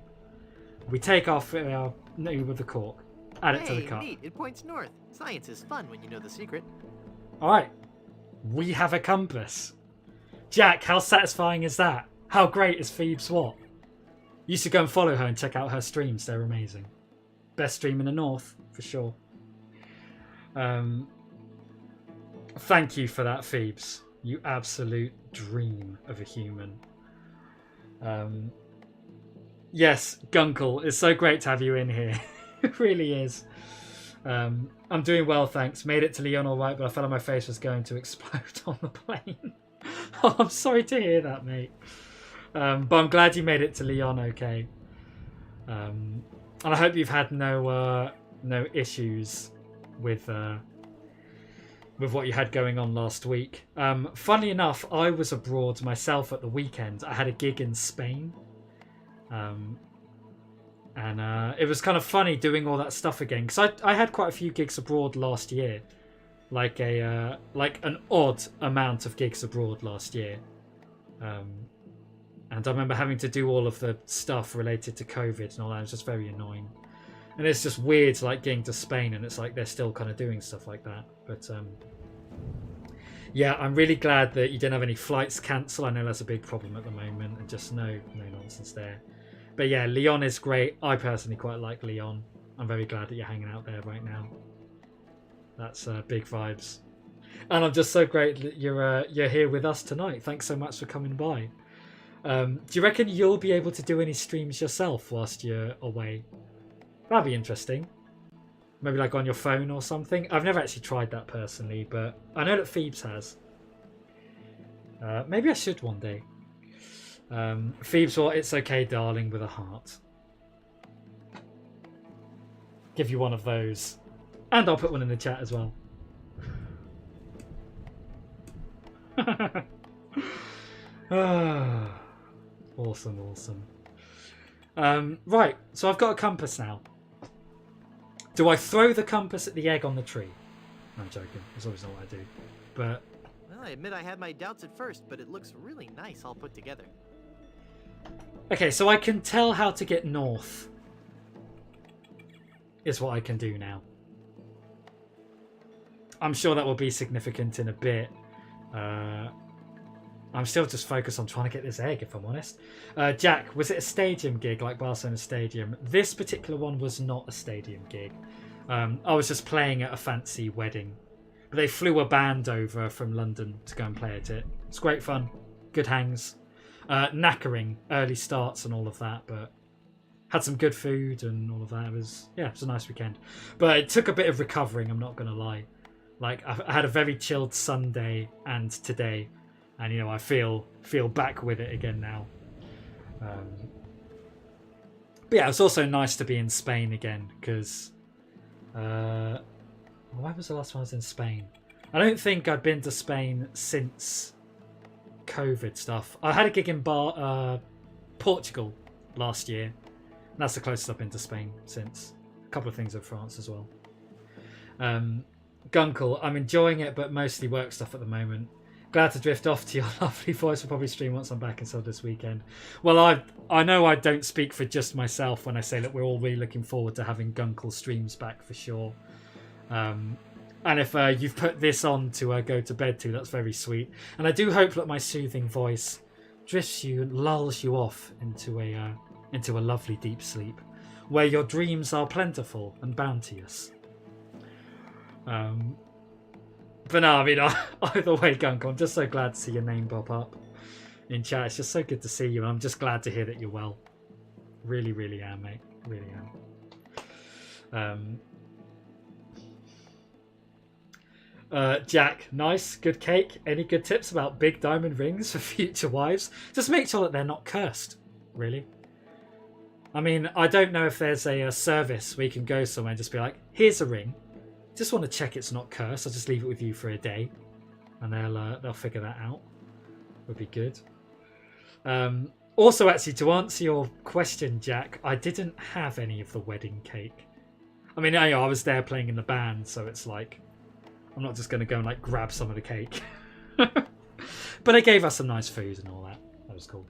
We take off our name with the cork. Add it to the cup. Neat. It points north. Science is fun when you know the secret. Alright. We have a compass. Jack, how satisfying is that? How great is Phoebes what? You should go and follow her and check out her streams. They're amazing. Best stream in the north, for sure. Thank you for that, Phoebes. You absolute dream of a human. Yes, Gunkle, it's so great to have you in here. It really is. I'm doing well, thanks. Made it to Lyon all right, but I felt like my face was going to explode on the plane. Oh, I'm sorry to hear that, mate. But I'm glad you made it to Lyon okay. And I hope you've had no issues with what you had going on last week. Funnily enough, I was abroad myself at the weekend. I had a gig in Spain. And it was kind of funny doing all that stuff again, because I had quite a few gigs abroad last year, like an odd amount of gigs abroad last year, and I remember having to do all of the stuff related to COVID and all that. It was just very annoying, and it's just weird, like getting to Spain and it's like they're still kind of doing stuff like that. But yeah, I'm really glad that you didn't have any flights cancel. I know that's a big problem at the moment, and just no nonsense there. But yeah, Lyon is great. I personally quite like Lyon. I'm very glad that you're hanging out there right now. That's big vibes. And I'm just so great that you're here with us tonight. Thanks so much for coming by. Do you reckon you'll be able to do any streams yourself whilst you're away? That'd be interesting. Maybe like on your phone or something. I've never actually tried that personally, but I know that Phoebes has. Maybe I should one day. Phoebes, well, it's okay, darling, with a heart. Give you one of those. And I'll put one in the chat as well. Awesome. Right, so I've got a compass now. Do I throw the compass at the egg on the tree? No, I'm joking. That's always not what I do. But Well, I admit I had my doubts at first, but it looks really nice all put together. okay, so I can tell how to get north. Is what I can do now. I'm sure that will be significant in a bit. I'm still just focused on trying to get this egg, if I'm honest. Jack, was it a stadium gig like Barcelona Stadium? This particular one was not a stadium gig. I was just playing at a fancy wedding. But they flew a band over from London to go and play at it. It's great fun. Good hangs. Knackering, early starts and all of that, but had some good food and all of that. It was a nice weekend. But it took a bit of recovering, I'm not going to lie. Like, I had a very chilled Sunday and today. And, you know, I feel back with it again now. But yeah, it's also nice to be in Spain again because... when was the last time I was in Spain? I don't think I'd been to Spain since COVID stuff. I had a gig in Portugal last year. And that's the closest I've been to Spain since. A couple of things in France as well. Gunkle, I'm enjoying it, but mostly work stuff at the moment. Glad to drift off to your lovely voice. We'll probably stream once I'm back until this weekend. Well, I know I don't speak for just myself when I say that we're all really looking forward to having Gunkle streams back for sure. And if you've put this on to go to bed to, that's very sweet. And I do hope that my soothing voice drifts you and lulls you off into a lovely deep sleep, where your dreams are plentiful and bounteous. But no, I mean, either way, Gunkle, I'm just so glad to see your name pop up in chat. It's just so good to see you, and I'm just glad to hear that you're well. Really, really am, mate. Really am. Jack, nice, good cake. Any good tips about big diamond rings for future wives? Just make sure that they're not cursed, really. I mean, I don't know if there's a service where you can go somewhere and just be like, here's a ring. Just want to check it's not cursed. I'll just leave it with you for a day, and they'll figure that out. Would be good. Also, actually, to answer your question, Jack, I didn't have any of the wedding cake. I mean, I was there playing in the band, so it's like I'm not just going to go and like grab some of the cake. But they gave us some nice food and all that. That was cool.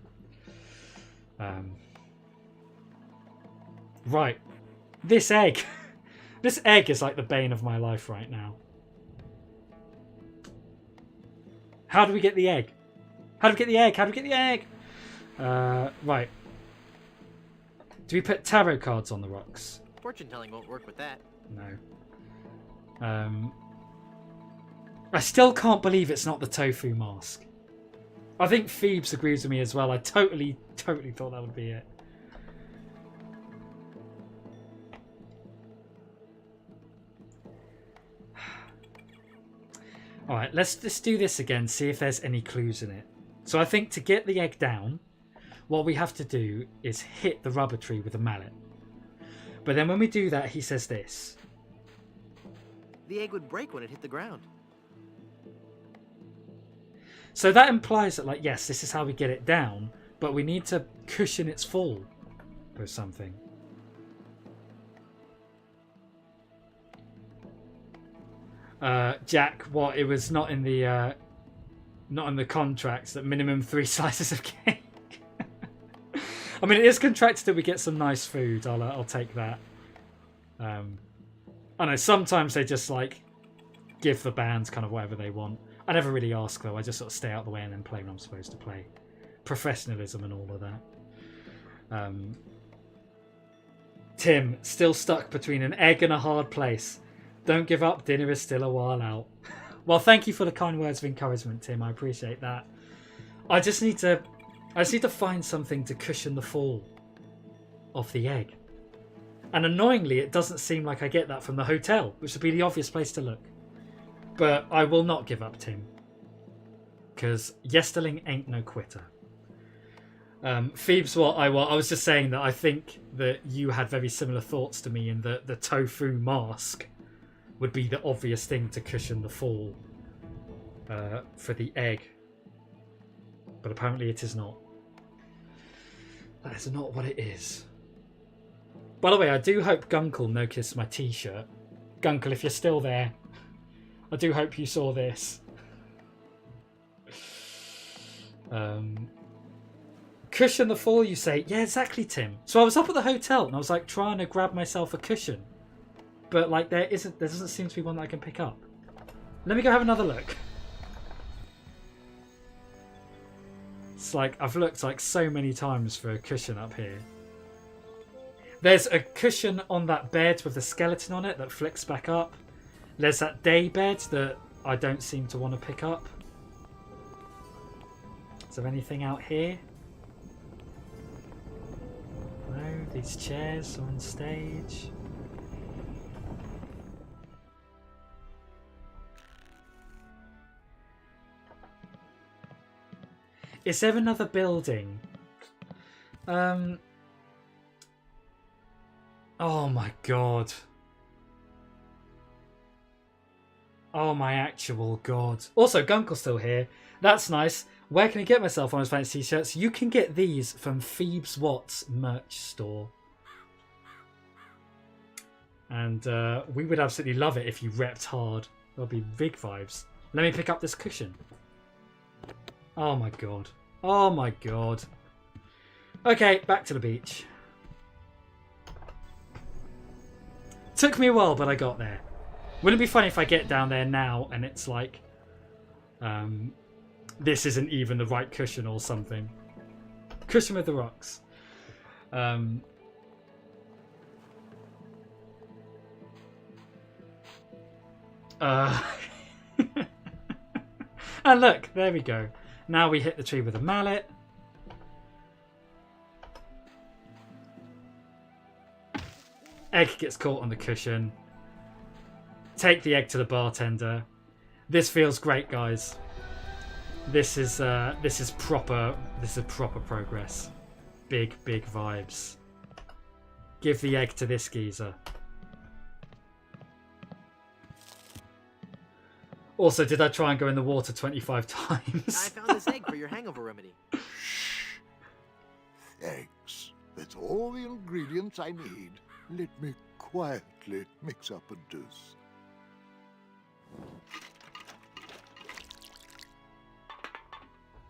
Right, this egg. This egg is like the bane of my life right now. How do we get the egg? How do we get the egg? How do we get the egg? Right. Do we put tarot cards on the rocks? Fortune telling won't work with that. No. I still can't believe it's not the tofu mask. I think Phoebes agrees with me as well. I totally thought that would be it. Alright, let's just do this again, see if there's any clues in it. So I think to get the egg down, what we have to do is hit the rubber tree with a mallet. But then when we do that, he says this. The egg would break when it hit the ground. So that implies that, like, yes, this is how we get it down, but we need to cushion its fall or something. Jack, what? It was not in the contracts that minimum 3 slices of cake. I mean, it is contracted that we get some nice food. I'll take that. I know sometimes they just like give the bands kind of whatever they want. I never really ask though. I just sort of stay out of the way and then play when I'm supposed to play. Professionalism and all of that. Tim, still stuck between an egg and a hard place. Don't give up, dinner is still a while out. Well, thank you for the kind words of encouragement, Tim. I appreciate that. I just need to find something to cushion the fall of the egg. And annoyingly, it doesn't seem like I get that from the hotel, which would be the obvious place to look. But I will not give up, Tim. Because yesterling ain't no quitter. Phoebes, I was just saying that I think that you had very similar thoughts to me in that the tofu mask would be the obvious thing to cushion the fall for the egg. But apparently it is not. That is not what it is. By the way, I do hope Gunkel noticed my t-shirt. Gunkel, if you're still there, I do hope you saw this. Cushion the fall, you say? Yeah, exactly, Tim. So I was up at the hotel and I was like trying to grab myself a cushion, but like there doesn't seem to be one that I can pick up. Let me go have another look. It's like I've looked like so many times for a cushion up here. There's a cushion on that bed with the skeleton on it that flicks back up. There's that day bed that I don't seem to want to pick up. Is there anything out here? No, these chairs are on stage. Is there another building? Oh my god. Oh my actual god. Also, Gunkel's still here. That's nice. Where can I get myself one of those fancy t-shirts? You can get these from Phoebes Watts merch store. And we would absolutely love it if you repped hard. That'll be big vibes. Let me pick up this cushion. Oh my god. Oh my god. Okay, back to the beach. Took me a while, but I got there. Wouldn't it be funny if I get down there now and it's like... this isn't even the right cushion or something. Cushion with the rocks. And look, there we go. Now we hit the tree with a mallet. Egg gets caught on the cushion. Take the egg to the bartender. This feels great, guys. This is proper progress. Big vibes. Give the egg to this geezer. Also, did I try and go in the water 25 times? I found this egg for your hangover remedy. Thanks. That's all the ingredients I need. Let me quietly mix up a dose.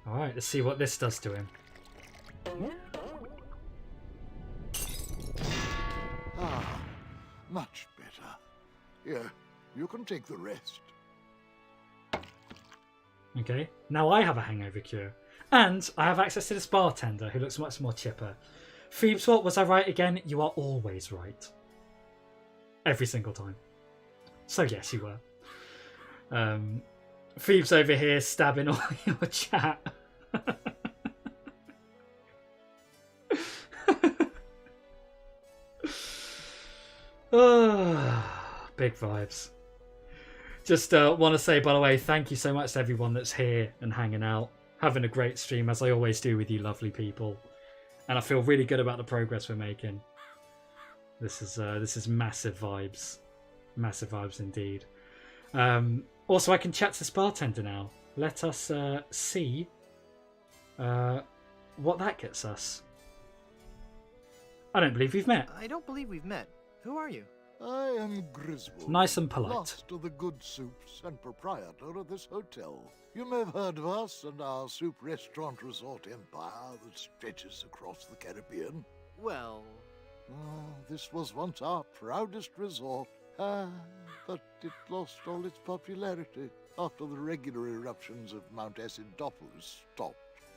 Alright, let's see what this does to him. Ah, much better. Here, you can take the rest. Okay, now I have a hangover cure. And I have access to this bartender who looks much more chipper. Phoebes, what was I right again? You are always right. Every single time. So yes, you were. Phoebes over here stabbing all your chat. Big vibes. Just want to say, by the way, thank you so much to everyone that's here and hanging out. Having a great stream, as I always do with you lovely people. And I feel really good about the progress we're making. This is massive vibes. Massive vibes indeed. Also, I can chat to this bartender now. Let us see what that gets us. I don't believe we've met. I don't believe we've met. Who are you? I am Griswold. Nice and polite. Last of the good soups and proprietor of this hotel. You may have heard of us and our soup restaurant resort empire that stretches across the Caribbean. Well... this was once our proudest resort. But it lost all its popularity after the regular eruptions of Mount Acidophilus stopped.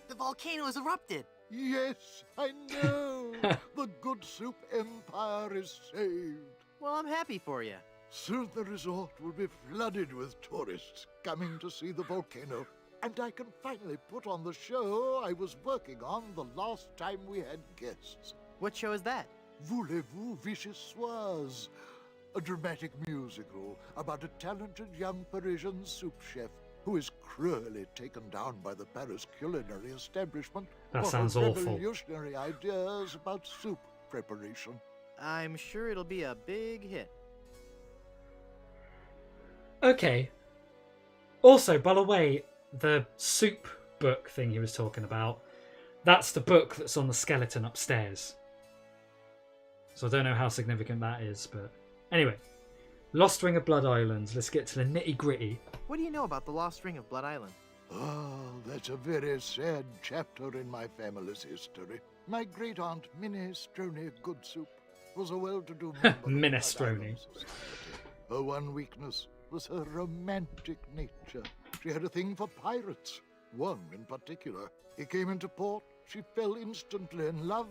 The volcano has erupted! Yes, I know! The good soup empire is saved. Well, I'm happy for you. Soon the resort will be flooded with tourists coming to see the volcano. And I can finally put on the show I was working on the last time we had guests. What show is that? Voulez-vous Vichyssoise? A dramatic musical about a talented young Parisian soup chef who is cruelly taken down by the Paris culinary establishment That for sounds her awful. revolutionary ideas about soup preparation. I'm sure it'll be a big hit. Okay. Also, by the way, the soup book thing he was talking about, that's the book that's on the skeleton upstairs. So I don't know how significant that is, but anyway. Lost Ring of Blood Island. Let's get to the nitty gritty. What do you know about the Lost Ring of Blood Island? Ah, that's a very sad chapter in my family's history. My great-aunt Minnie Stroney Goodsoup was a well-to-do member of Minestrone. Blood Island society. Her one weakness was her romantic nature. She had a thing for pirates, one in particular. He came into port, she fell instantly in love,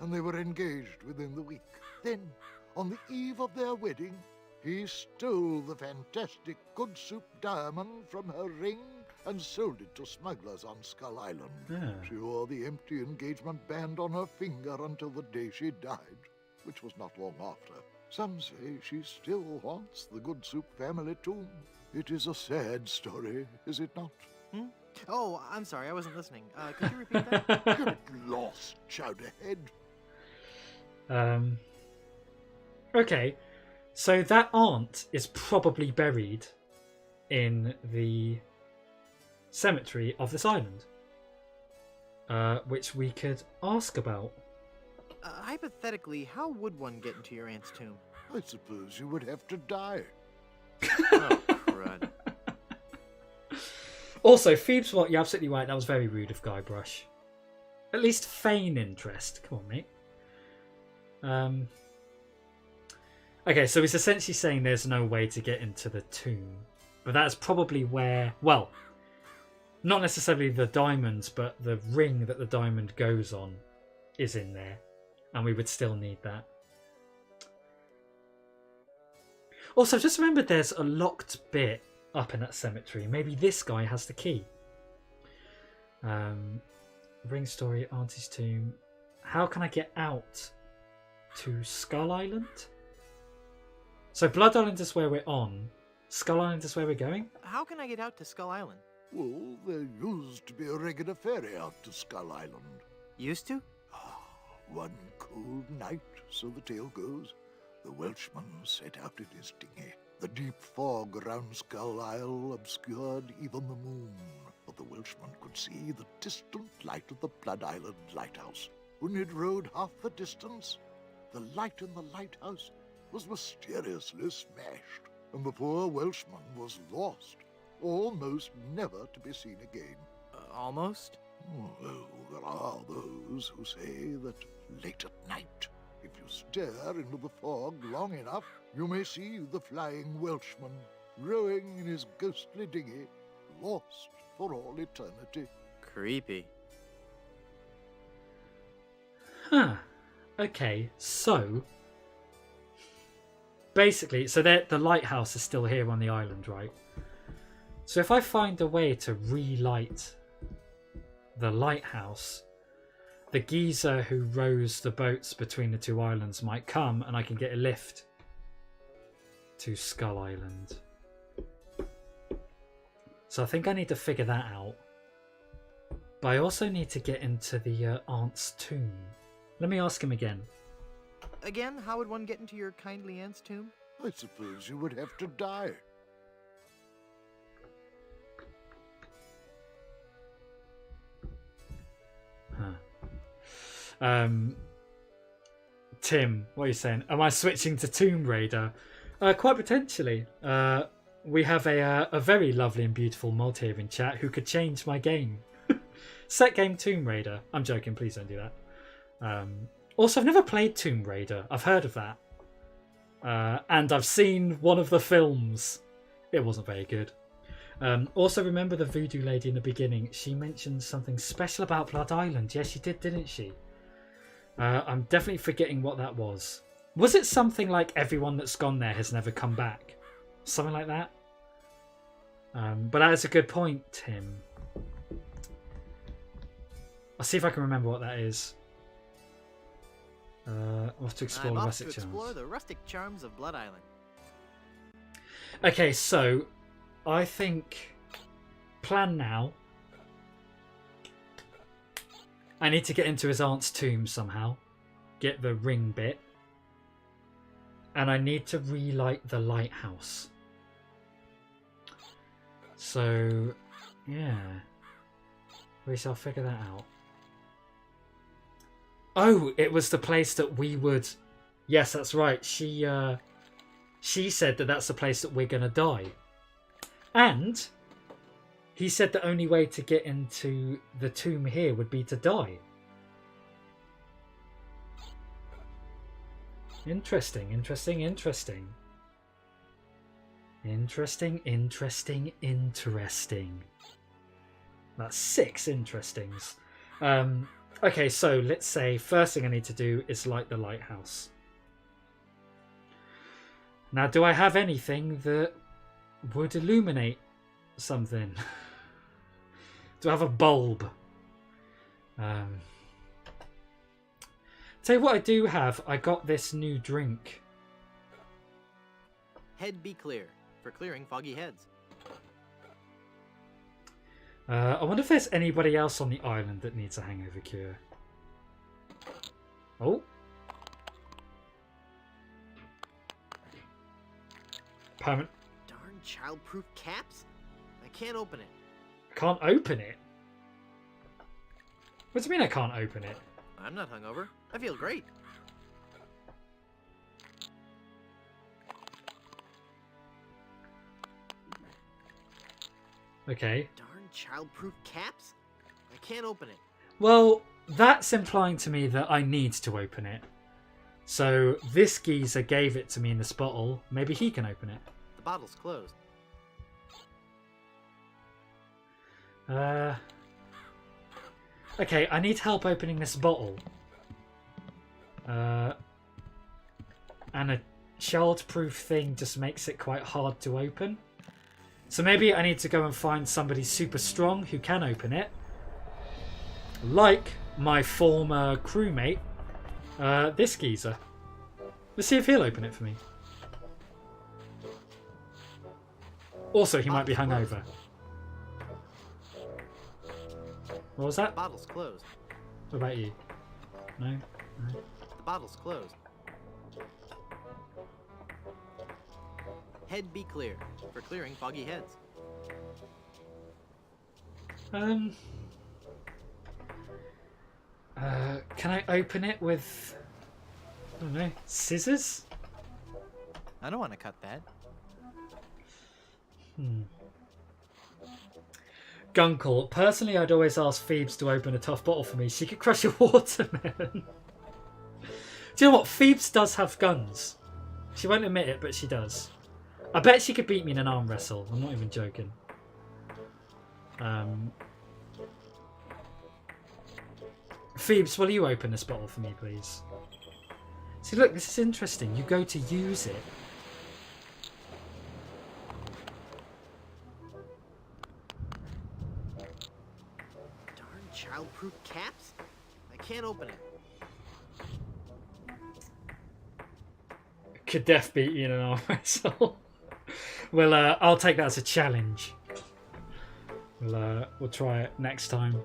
and they were engaged within the week. Then, on the eve of their wedding, he stole the fantastic Goodsoup diamond from her ring and sold it to smugglers on Skull Island. Yeah. She wore the empty engagement band on her finger until the day she died, which was not long after. Some say she still haunts the Goodsoup family tomb. It is a sad story, is it not? Oh, I'm sorry, I wasn't listening. Could you repeat that? Get lost, Chowderhead. Okay, so that aunt is probably buried in the cemetery of this island, which we could ask about. Hypothetically, how would one get into your aunt's tomb? I suppose you would have to die. Oh, crud. Also, Phoebes, what? You're absolutely right. That was very rude of Guybrush. At least feign interest. Come on, mate. Okay, so he's essentially saying there's no way to get into the tomb. But that's probably where... Well, not necessarily the diamonds, but the ring that the diamond goes on is in there. And we would still need that. Also, just remembered there's a locked bit up in that cemetery. Maybe this guy has the key. Ring story, Auntie's tomb. How can I get out to Skull Island? So Blood Island is where we're on. Skull Island is where we're going? How can I get out to Skull Island? Well, there used to be a regular ferry out to Skull Island. Used to? One cold night, so the tale goes, the Welshman set out in his dinghy. The deep fog around Skull Isle obscured even the moon, but the Welshman could see the distant light of the Blood Island lighthouse. When he'd rowed half the distance, the light in the lighthouse was mysteriously smashed, and the poor Welshman was lost, almost never to be seen again. Almost? Well, there are those who say that late at night, if you stare into the fog long enough, you may see the flying Welshman rowing in his ghostly dinghy, lost for all eternity. Creepy. Huh. Okay, so... Basically, so the lighthouse is still here on the island, right? So if I find a way to relight the lighthouse, the geezer who rows the boats between the two islands might come and I can get a lift to Skull Island. So I think I need to figure that out. But I also need to get into the aunt's tomb. Let me ask him again. Again, how would one get into your kindly aunt's tomb? I suppose you would have to die. Tim, what are you saying? Am I switching to Tomb Raider? Quite potentially. We have a very lovely and beautiful mod here in chat who could change my game. Set game Tomb Raider. I'm joking, please don't do that. Also, I've never played Tomb Raider. I've heard of that. And I've seen one of the films. It wasn't very good. Also, remember the voodoo lady in the beginning? She mentioned something special about Blood Island. Yes, she did, didn't she? I'm definitely forgetting what that was. Was it something like everyone that's gone there has never come back? Something like that? But that is a good point, Tim. I'll see if I can remember what that is. We'll have to explore I'm the off rustic to explore charms. the rustic charms of Blood Island. Okay, so I think plan now. I need to get into his aunt's tomb somehow. Get the ring bit. And I need to relight the lighthouse. So, yeah. We shall figure that out. Oh, it was the place that we would Yes, that's right. She said that that's the place that we're gonna die. And he said the only way to get into the tomb here would be to die. Interesting, interesting, interesting. Interesting, interesting, interesting. That's 6 interestings. Okay, so let's say first thing I need to do is light the lighthouse. Now, do I have anything that would illuminate something? Do I have a bulb? Tell you what I do have. I got this new drink. Head be clear for clearing foggy heads. I wonder if there's anybody else on the island that needs a hangover cure. Oh. Permanent. Darn childproof caps? I can't open it. I can't open it? What do you mean I can't open it? I'm not hungover. I feel great. Okay. Darn childproof caps? I can't open it. Well, that's implying to me that I need to open it. So this geezer gave it to me in this bottle. Maybe he can open it. The bottle's closed. Okay, I need help opening this bottle. And a childproof thing just makes it quite hard to open. So maybe I need to go and find somebody super strong who can open it. Like my former crewmate, this geezer. Let's see if he'll open it for me. Also, he might be hungover. What was that? The bottle's closed. What about you? No? No? The bottle's closed. Head be clear for clearing foggy heads. Can I open it with, I don't know, scissors? I don't want to cut that. Gunkle. Personally, I'd always ask Phoebes to open a tough bottle for me. She could crush a watermelon. Do you know what? Phoebes does have guns. She won't admit it, but she does. I bet she could beat me in an arm wrestle. I'm not even joking. Phoebes, will you open this bottle for me, please? See, look, this is interesting. You go to use it. Darn childproof caps? I can't open it. Could Def beat you in an arm wrestle? Well, I'll take that as a challenge. We'll try it next time.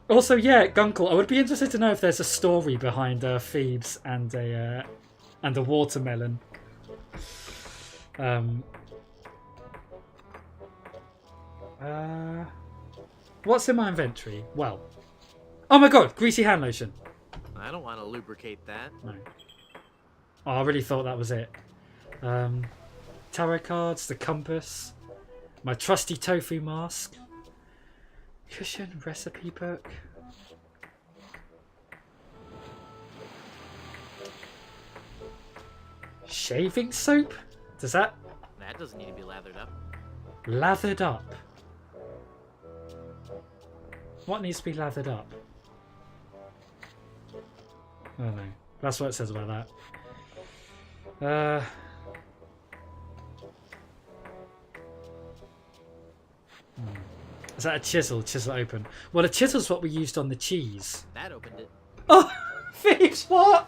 Also, yeah, Gunkle, I would be interested to know if there's a story behind Phoebes and a watermelon. What's in my inventory? Well, oh my god, greasy hand lotion. I don't want to lubricate that. No. Oh, I really thought that was it. Tarot cards, the compass, my trusty tofu mask, cushion recipe book. Shaving soap? Does that That doesn't need to be lathered up. lathered up? What needs to be lathered up? I don't know. That's what it says about that. Is that a chisel? Chisel open. Well, a chisel's what we used on the cheese. That opened it. Oh, Phoebes, what?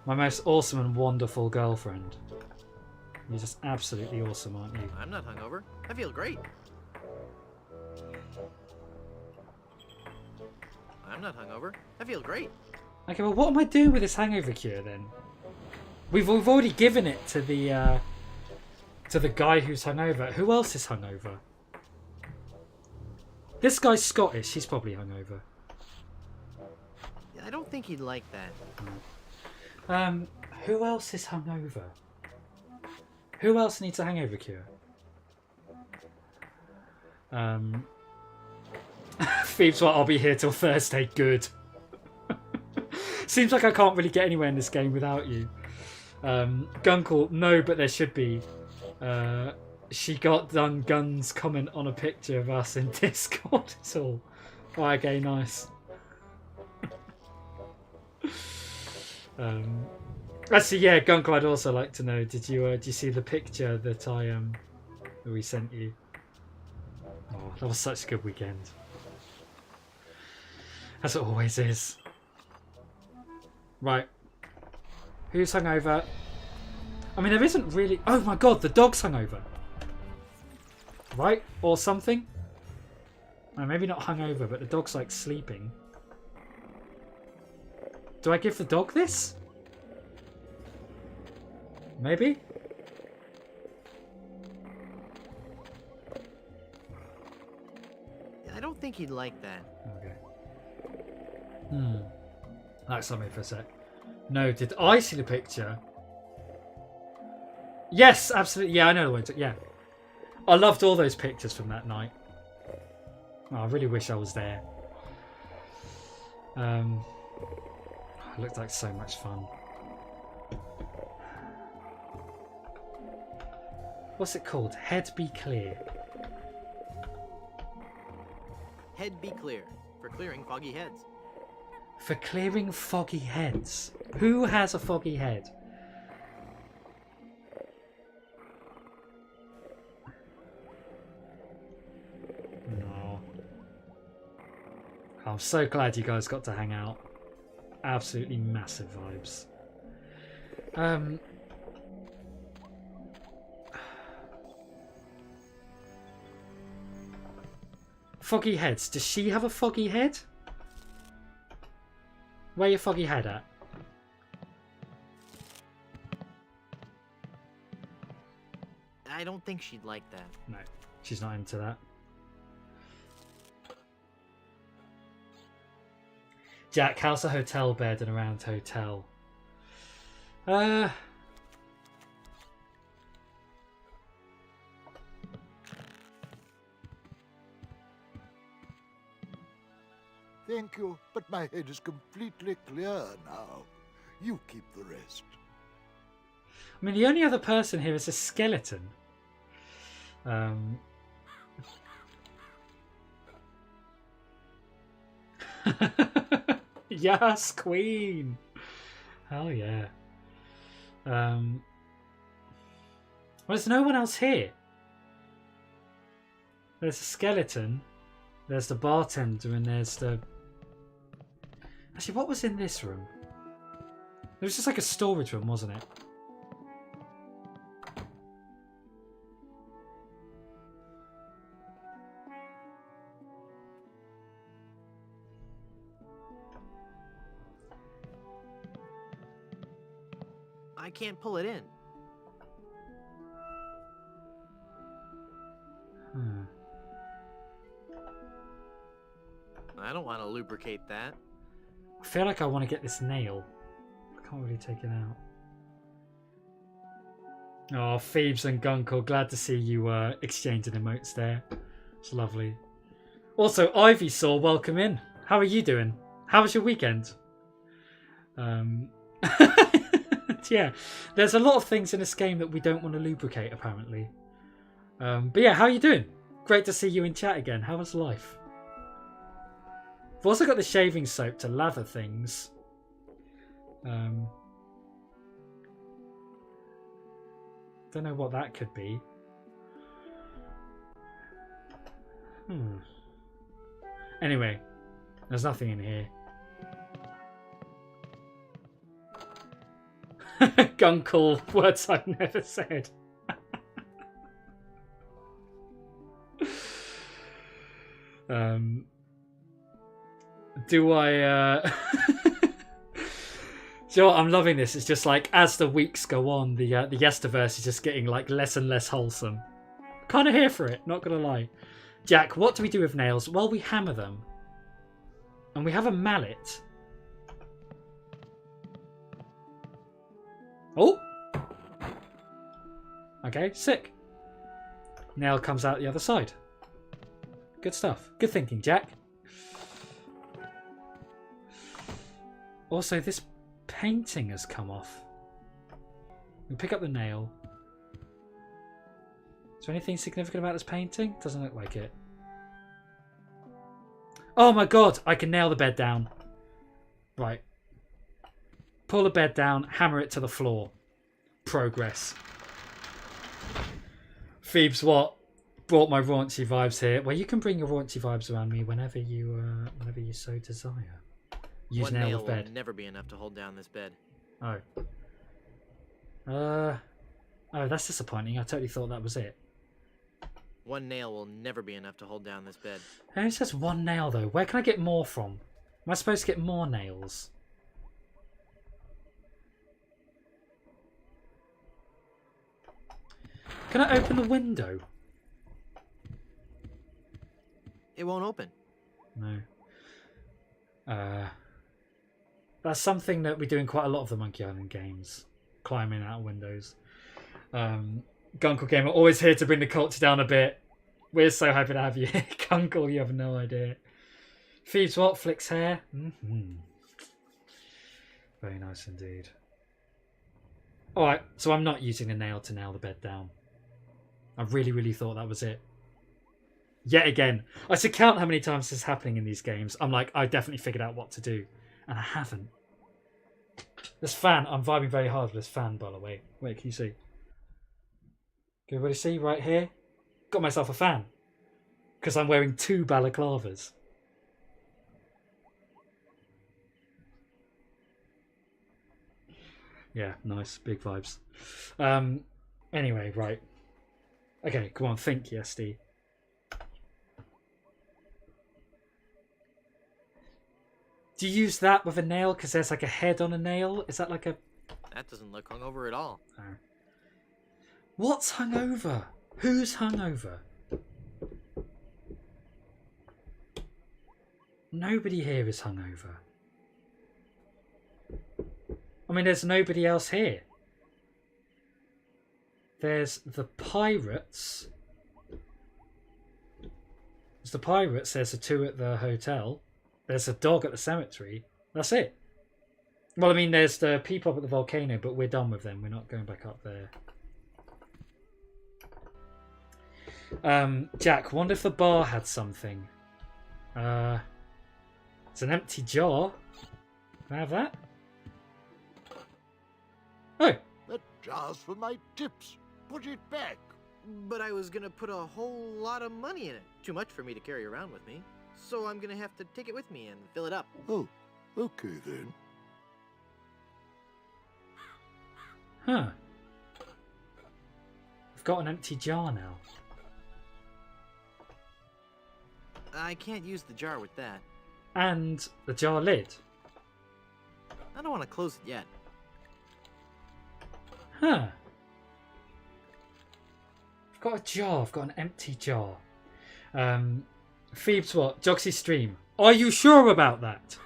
My most awesome and wonderful girlfriend. You're just absolutely awesome, aren't you? I'm not hungover. I feel great. I'm not hungover. I feel great. Okay, well, what am I doing with this hangover cure then? We've already given it to the guy who's hungover. Who else is hungover? This guy's Scottish. He's probably hungover. I don't think he'd like that. Who else is hungover? Who else needs a hangover cure? Phoebes, well, I'll be here till Thursday. Good. Seems like I can't really get anywhere in this game without you. Gunkle, no, but there should be. She got done guns comment on a picture of us in Discord. It's all right, okay, nice. Actually, yeah, Gunkle, I'd also like to know, did you see the picture that that we sent you? Oh, that was such a good weekend. As it always is. Right. Who's hungover? I mean, there isn't really... Oh my god, the dog's hungover. Right? Or something? Maybe not hungover, but the dog's like sleeping. Do I give the dog this? Maybe? I don't think he'd like that. Okay. That's something for a sec. No, did I see the picture? Yes, absolutely. Yeah, I know the one. Yeah. I loved all those pictures from that night. Oh, I really wish I was there. It looked like so much fun. What's it called? Head be clear. Head be clear for clearing foggy heads. For clearing foggy heads. Who has a foggy head? No. I'm so glad you guys got to hang out. Absolutely massive vibes. Foggy heads. Does she have a foggy head? Where your foggy head at? I don't think she'd like that. No, she's not into that. Jack, how's a hotel bed and a round hotel? Thank you, but my head is completely clear now. You keep the rest. I mean, the only other person here is a skeleton. Yes, Queen. Hell yeah. Well, there's no one else here. There's a skeleton. There's the bartender, and there's the... Actually, what was in this room? It was just like a storage room, wasn't it? I can't pull it in. I don't want to lubricate that. I feel like I want to get this nail. I can't really take it out. Oh, Phoebes and Gunkle, glad to see you exchanging emotes there. It's lovely. Also, Ivysaw, welcome in. How are you doing? How was your weekend? Yeah, there's a lot of things in this game that we don't want to lubricate, apparently. But yeah, how are you doing? Great to see you in chat again. How was life? I've also got the shaving soap to lather things. Don't know what that could be. Anyway, there's nothing in here. Gunkle, words I've never said. Do I you know what? I'm loving this. It's just like as the weeks go on, the Yesterverse is just getting like less and less wholesome. Kind of here for it, not gonna lie. Jack, what do we do with nails? Well, we hammer them, and we have a mallet. Oh, okay, sick. Nail comes out the other side. Good stuff. Good thinking, Jack. Also, this painting has come off. We pick up the nail. Is there anything significant about this painting? Doesn't look like it. Oh my god, I can nail the bed down. Right. Pull the bed down, hammer it to the floor. Progress. Phoebes, what? Brought my raunchy vibes here. Well, you can bring your raunchy vibes around me whenever you so desire. Use One nail nail with bed. will never be enough to hold down this bed. Oh. Oh, that's disappointing. I totally thought that was it. One nail will never be enough to hold down this bed. It only says one nail though. Where can I get more from? Am I supposed to get more nails? Can I open the window? It won't open. No. That's something that we do in quite a lot of the Monkey Island games. Climbing out windows. Gunkle Gamer, always here to bring the culture down a bit. We're so happy to have you here. Gunkle, you have no idea. Phoebes what? Flicks hair? Mm-hmm. Very nice indeed. Alright, so I'm not using a nail to nail the bed down. I really thought that was it. Yet again. I should count how many times this is happening in these games. I'm like, I definitely figured out what to do. And I haven't. This fan, I'm vibing very hard with this fan, by the way. Wait, can you see? Can everybody see right here? Got myself a fan. Because I'm wearing 2 balaclavas. Yeah, nice. Big vibes. Anyway, right. Okay, come on, think, Yesty. Do you use that with a nail? Because there's like a head on a nail? Is that like a... That doesn't look hungover at all. Oh. What's hungover? Who's hungover? Nobody here is hungover. I mean, there's nobody else here. There's the pirates. There's the pirates. There's the 2 at the hotel. There's a dog at the cemetery. That's it. Well, I mean, there's the people up at the volcano, but we're done with them. We're not going back up there. Jack, wonder if the bar had something. It's an empty jar. Can I have that? Oh. That jar's for my tips. Put it back. But I was gonna put a whole lot of money in it. Too much for me to carry around with me. So I'm gonna have to take it with me and fill it up. Oh, okay then. Huh. I've got an empty jar now. I can't use the jar with that. And the jar lid. I don't want to close it yet. Huh. I've got a jar. I've got an empty jar. Phoebes what? Joxy stream. Are you sure about that?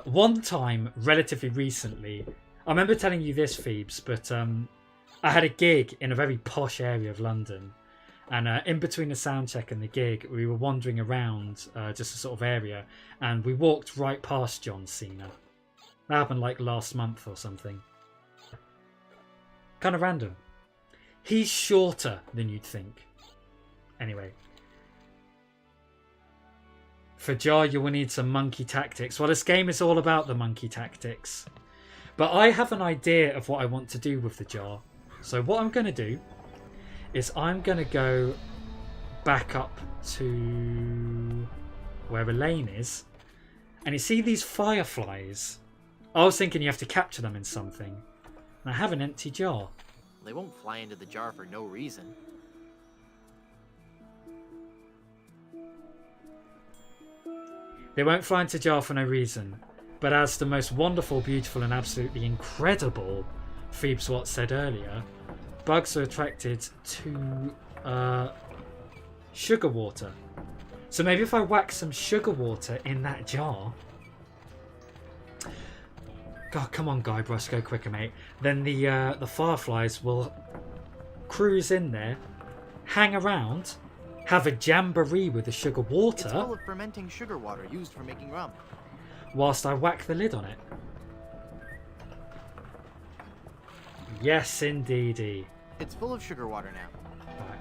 One time, relatively recently, I remember telling you this, Phoebes, but I had a gig in a very posh area of London. And in between the sound check and the gig, we were wandering around just a sort of area, and we walked right past John Cena. That happened like last month or something. Kind of random. He's shorter than you'd think. Anyway. For Jar, you will need some monkey tactics. Well, this game is all about the monkey tactics. But I have an idea of what I want to do with the jar. So what I'm going to do is I'm going to go back up to where Elaine is. And you see these fireflies? I was thinking you have to capture them in something. And I have an empty jar. They won't fly into the jar for no reason. They won't fly into the jar for no reason. But as the most wonderful, beautiful, and absolutely incredible Phoebes Watt said earlier, bugs are attracted to sugar water. So maybe if I whack some sugar water in that jar... God, come on, Guybrush, go quicker, mate. Then the fireflies will cruise in there, hang around, have a jamboree with the sugar water. It's full of fermenting sugar water used for making rum. Whilst I whack the lid on it. Yes, indeedy. It's full of sugar water now. Right.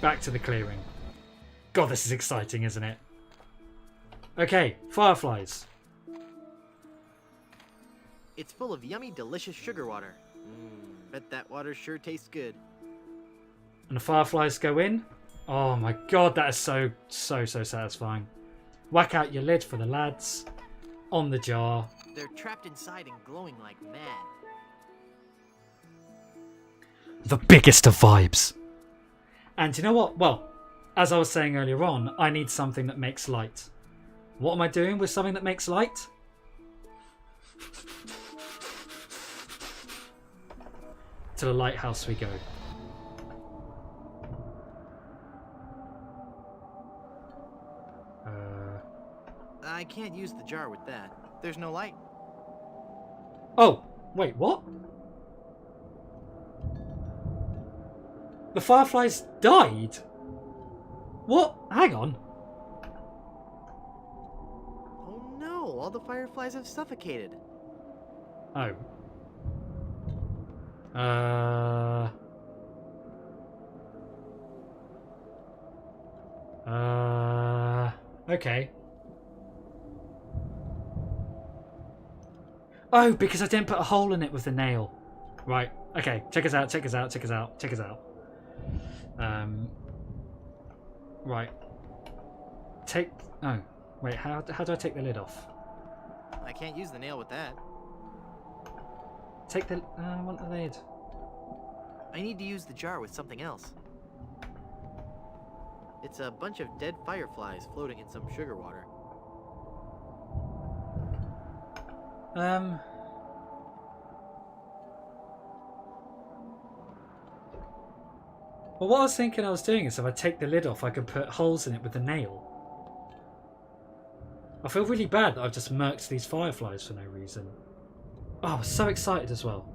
Back to the clearing. God, this is exciting, isn't it? Okay, fireflies. It's full of yummy, delicious sugar water. Bet that water sure tastes good. And the fireflies go in. Oh my god, that is so satisfying. Whack out your lid for the lads. On the jar. They're trapped inside and glowing like mad. The biggest of vibes. And you know what? Well, as I was saying earlier on, I need something that makes light. What am I doing with something that makes light? To the lighthouse we go. I can't use the jar with that. There's no light. Oh, wait, what? The fireflies died? What? Hang on. Oh no, all the fireflies have suffocated. Oh. Okay. Oh, because I didn't put a hole in it with the nail. Right. Okay. Check us out. Check us out. Check us out. Check us out. Right. Take. Oh. Wait. How do I take the lid off? I can't use the nail with that. Take the. I want the lid. I need to use the jar with something else. It's a bunch of dead fireflies floating in some sugar water. Well, what I was thinking I was doing is if I take the lid off, I could put holes in it with a nail. I feel really bad that I've just murked these fireflies for no reason. Oh, I was so excited as well.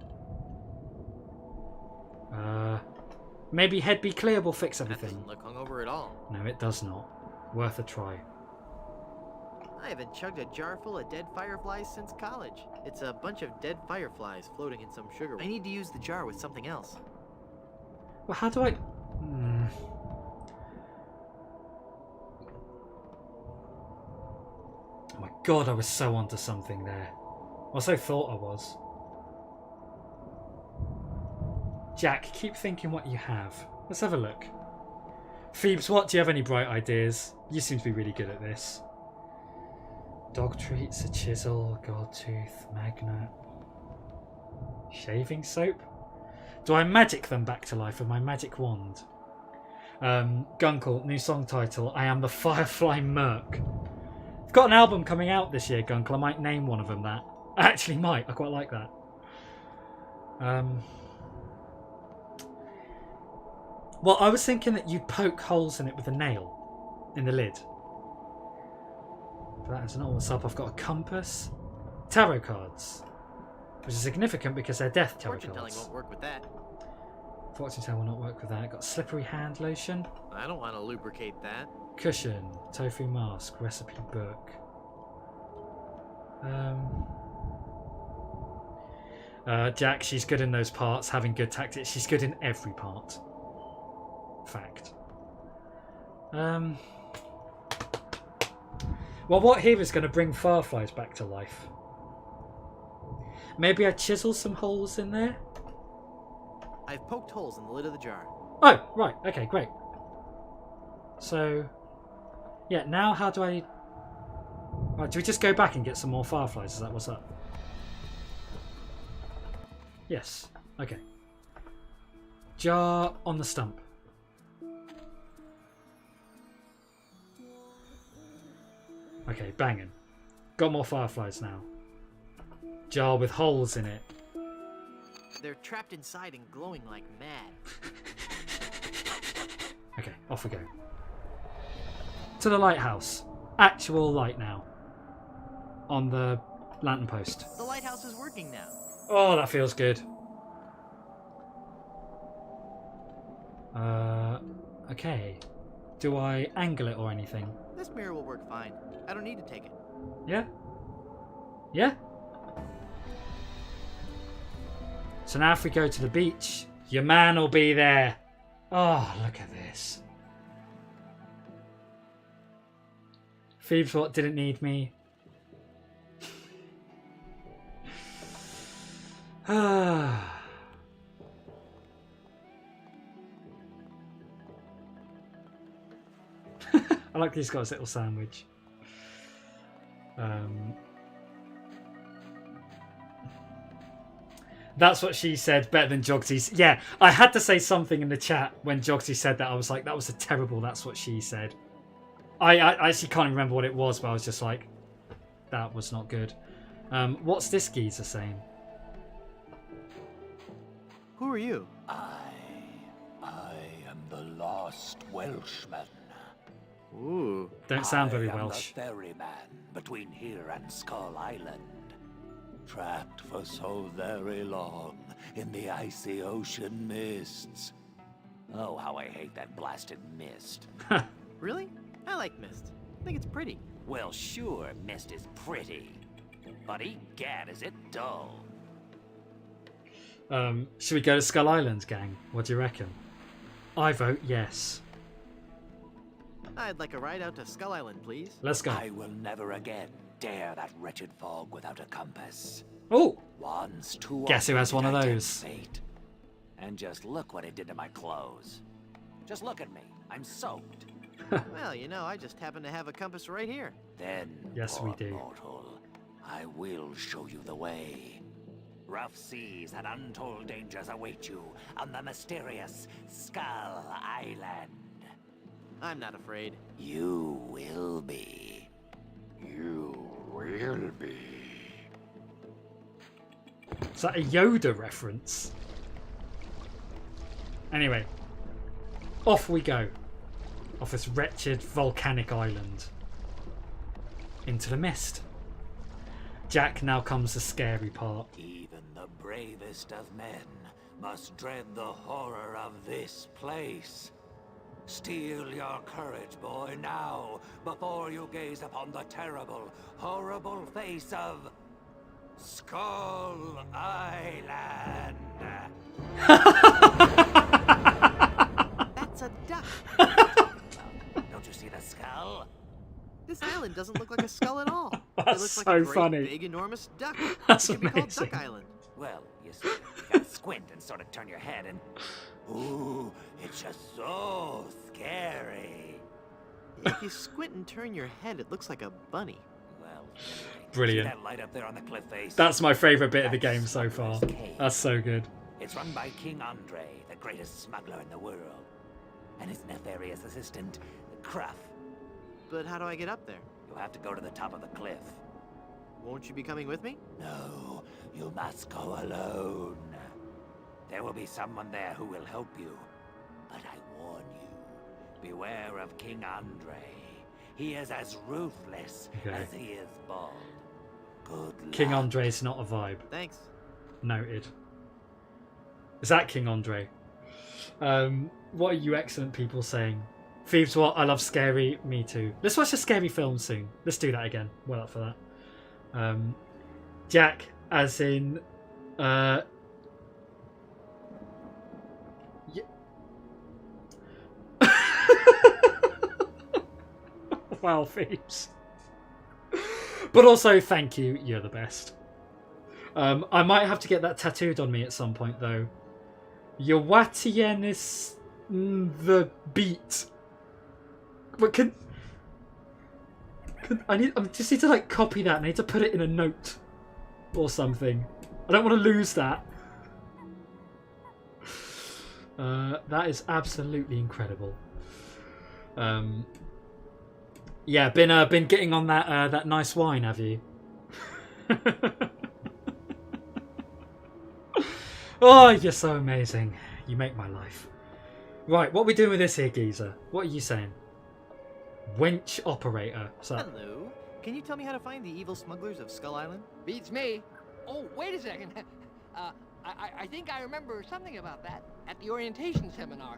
Maybe head be clear will fix That everything. doesn't look hungover at all. No, it does not. Worth a try. I haven't chugged a jar full of dead fireflies since college. It's a bunch of dead fireflies floating in some sugar. I need to use the jar with something else. Well, how do I... Oh my god, I was so onto something there. I so thought I was. Jack, keep thinking what you have. Let's have a look. Phoebes, what? Do you have any bright ideas? You seem to be really good at this. Dog treats, a chisel, gold tooth, magnet. Shaving soap? Do I magic them back to life with my magic wand? Gunkel, new song title, I Am the Firefly Merc. I've got an album coming out this year, Gunkel. I might name one of them that. I actually might. I quite like that. Well, I was thinking that you'd poke holes in it with a nail in the lid. But that is not what's up. I've got a compass, tarot cards, which is significant because they're death tarot Fortune telling cards. won't work with that. Fortune telling will not work with that. Got slippery hand lotion, I don't want to lubricate that. cushion, tofu mask, recipe book. Jack, she's good in those parts, having good tactics. She's good in every part. Fact. Well, what here is going to bring fireflies back to life? Maybe I chisel some holes in there? I've poked holes in the lid of the jar. Oh, right. Okay, great. So, yeah, now how do I... Right, do we just go back and get some more fireflies? Is that what's up? Yes. Okay. Jar on the stump. Okay, banging. Got more fireflies now. Jar with holes in it. They're trapped inside and glowing like mad. Okay, off we go. To the lighthouse. Actual light now. On the lantern post. The lighthouse is working now. Oh, that feels good. Okay. Do I angle it or anything? This mirror will work fine. I don't need to take it. Yeah? Yeah? So now if we go to the beach, your man will be there. Oh, look at this. Phoebes what didn't need me. Ah. I like he's got his little sandwich. That's what she said, better than Jogsy's. Yeah, I had to say something in the chat when Jogsy said that. I was like, that was a terrible that's what she said. I actually can't remember what it was, but I was just like, that was not good. What's this geezer saying? Who are you? I am the lost Welshman. Ooh. Don't sound very I am Welsh. the ferryman between here and Skull Island. Trapped for so very long in the icy ocean mists. Oh, how I hate that blasted mist. Really? I like mist. I think it's pretty. Well, sure, mist is pretty. But egad, is it dull? Should we go to Skull Island, gang? What do you reckon? I vote yes. I'd like a ride out to Skull Island, please. Let's go. I will never again dare that wretched fog without a compass. Oh! Once too Guess who often has one did of I tempt those? fate. And just look what it did to my clothes. Just look at me. I'm soaked. Well, you know, I just happen to have a compass right here. Then, Yes, we poor do. mortal, I will show you the way. Rough seas and untold dangers await you on the mysterious Skull Island. I'm not afraid. You will be. You will be. Is that a Yoda reference? Anyway, off we go. Off this wretched volcanic island. Into the mist. Jack, now comes the scary part. Even the bravest of men must dread the horror of this place. Steel your courage, boy, now, before you gaze upon the terrible, horrible face of Skull Island. That's a duck. Don't you see the skull? This island doesn't look like a skull at all. That's it looks like so a great, funny. big, enormous duck. That's it should be called amazing. Duck Island. Well, you see, you gotta squint and sort of turn your head and... Ooh, it's just so scary. If you squint and turn your head, it looks like a bunny. Well, anyway, Brilliant. see that light up there on the cliff face? That's my favourite bit of the game so far. That's so good. It's run by King Andre, the greatest smuggler in the world. And his nefarious assistant, Cruff. But how do I get up there? You'll have to go to the top of the cliff. Won't you be coming with me? No, you must go alone. There will be someone there who will help you. But I warn you, beware of King Andre. He is as ruthless Okay. as he is bald. Good luck. King Andre's not a vibe. Thanks. Noted. Is that King Andre? What are you excellent people saying? Thieves, what? I love scary. Me too. Let's watch a scary film soon. Let's do that again. Well up for that. Jack, as in... Wow, Thieves. But also, thank you. You're the best. I might have to get that tattooed on me at some point, though. Yawatien is the beat. But I just need to like copy that. And I need to put it in a note or something. I don't want to lose that. That is absolutely incredible. Yeah, been getting on that that nice wine, have you? Oh, you're so amazing. You make my life. Right, what are we doing with this here, geezer? What are you saying? Winch operator. So, Hello. Can you tell me how to find the evil smugglers of Skull Island? Beats me. Oh, wait a second. I think I remember something about that at the orientation seminar.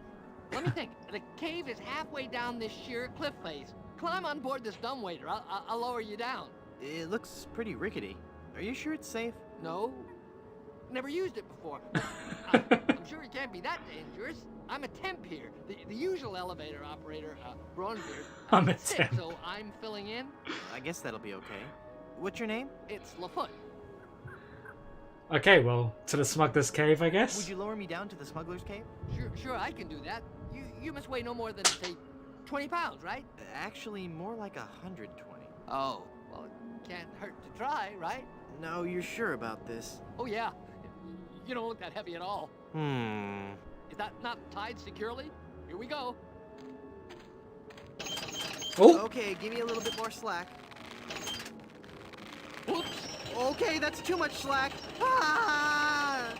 Let me think. The cave is halfway down this sheer cliff face. Climb on board this dumbwaiter. I'll lower you down. It looks pretty rickety. Are you sure it's safe? No. Never used it before. I'm sure it can't be that dangerous. I'm a temp here. The usual elevator operator, Braunbeard. I'm a sick, temp. so I'm filling in. I guess that'll be okay. What's your name? It's Lafoot. okay, well, to the smuggler's cave, I guess. Would you lower me down to the smuggler's cave? Sure, I can do that. You must weigh no more than, say, 20 pounds, right? Actually, more like 120. Oh, well, it can't hurt to try, right? No, you're sure about this? Oh, yeah. You don't look that heavy at all. Is that not tied securely? Here we go. Oh, Okay, give me a little bit more slack. Oops. Okay, that's too much slack. Ah!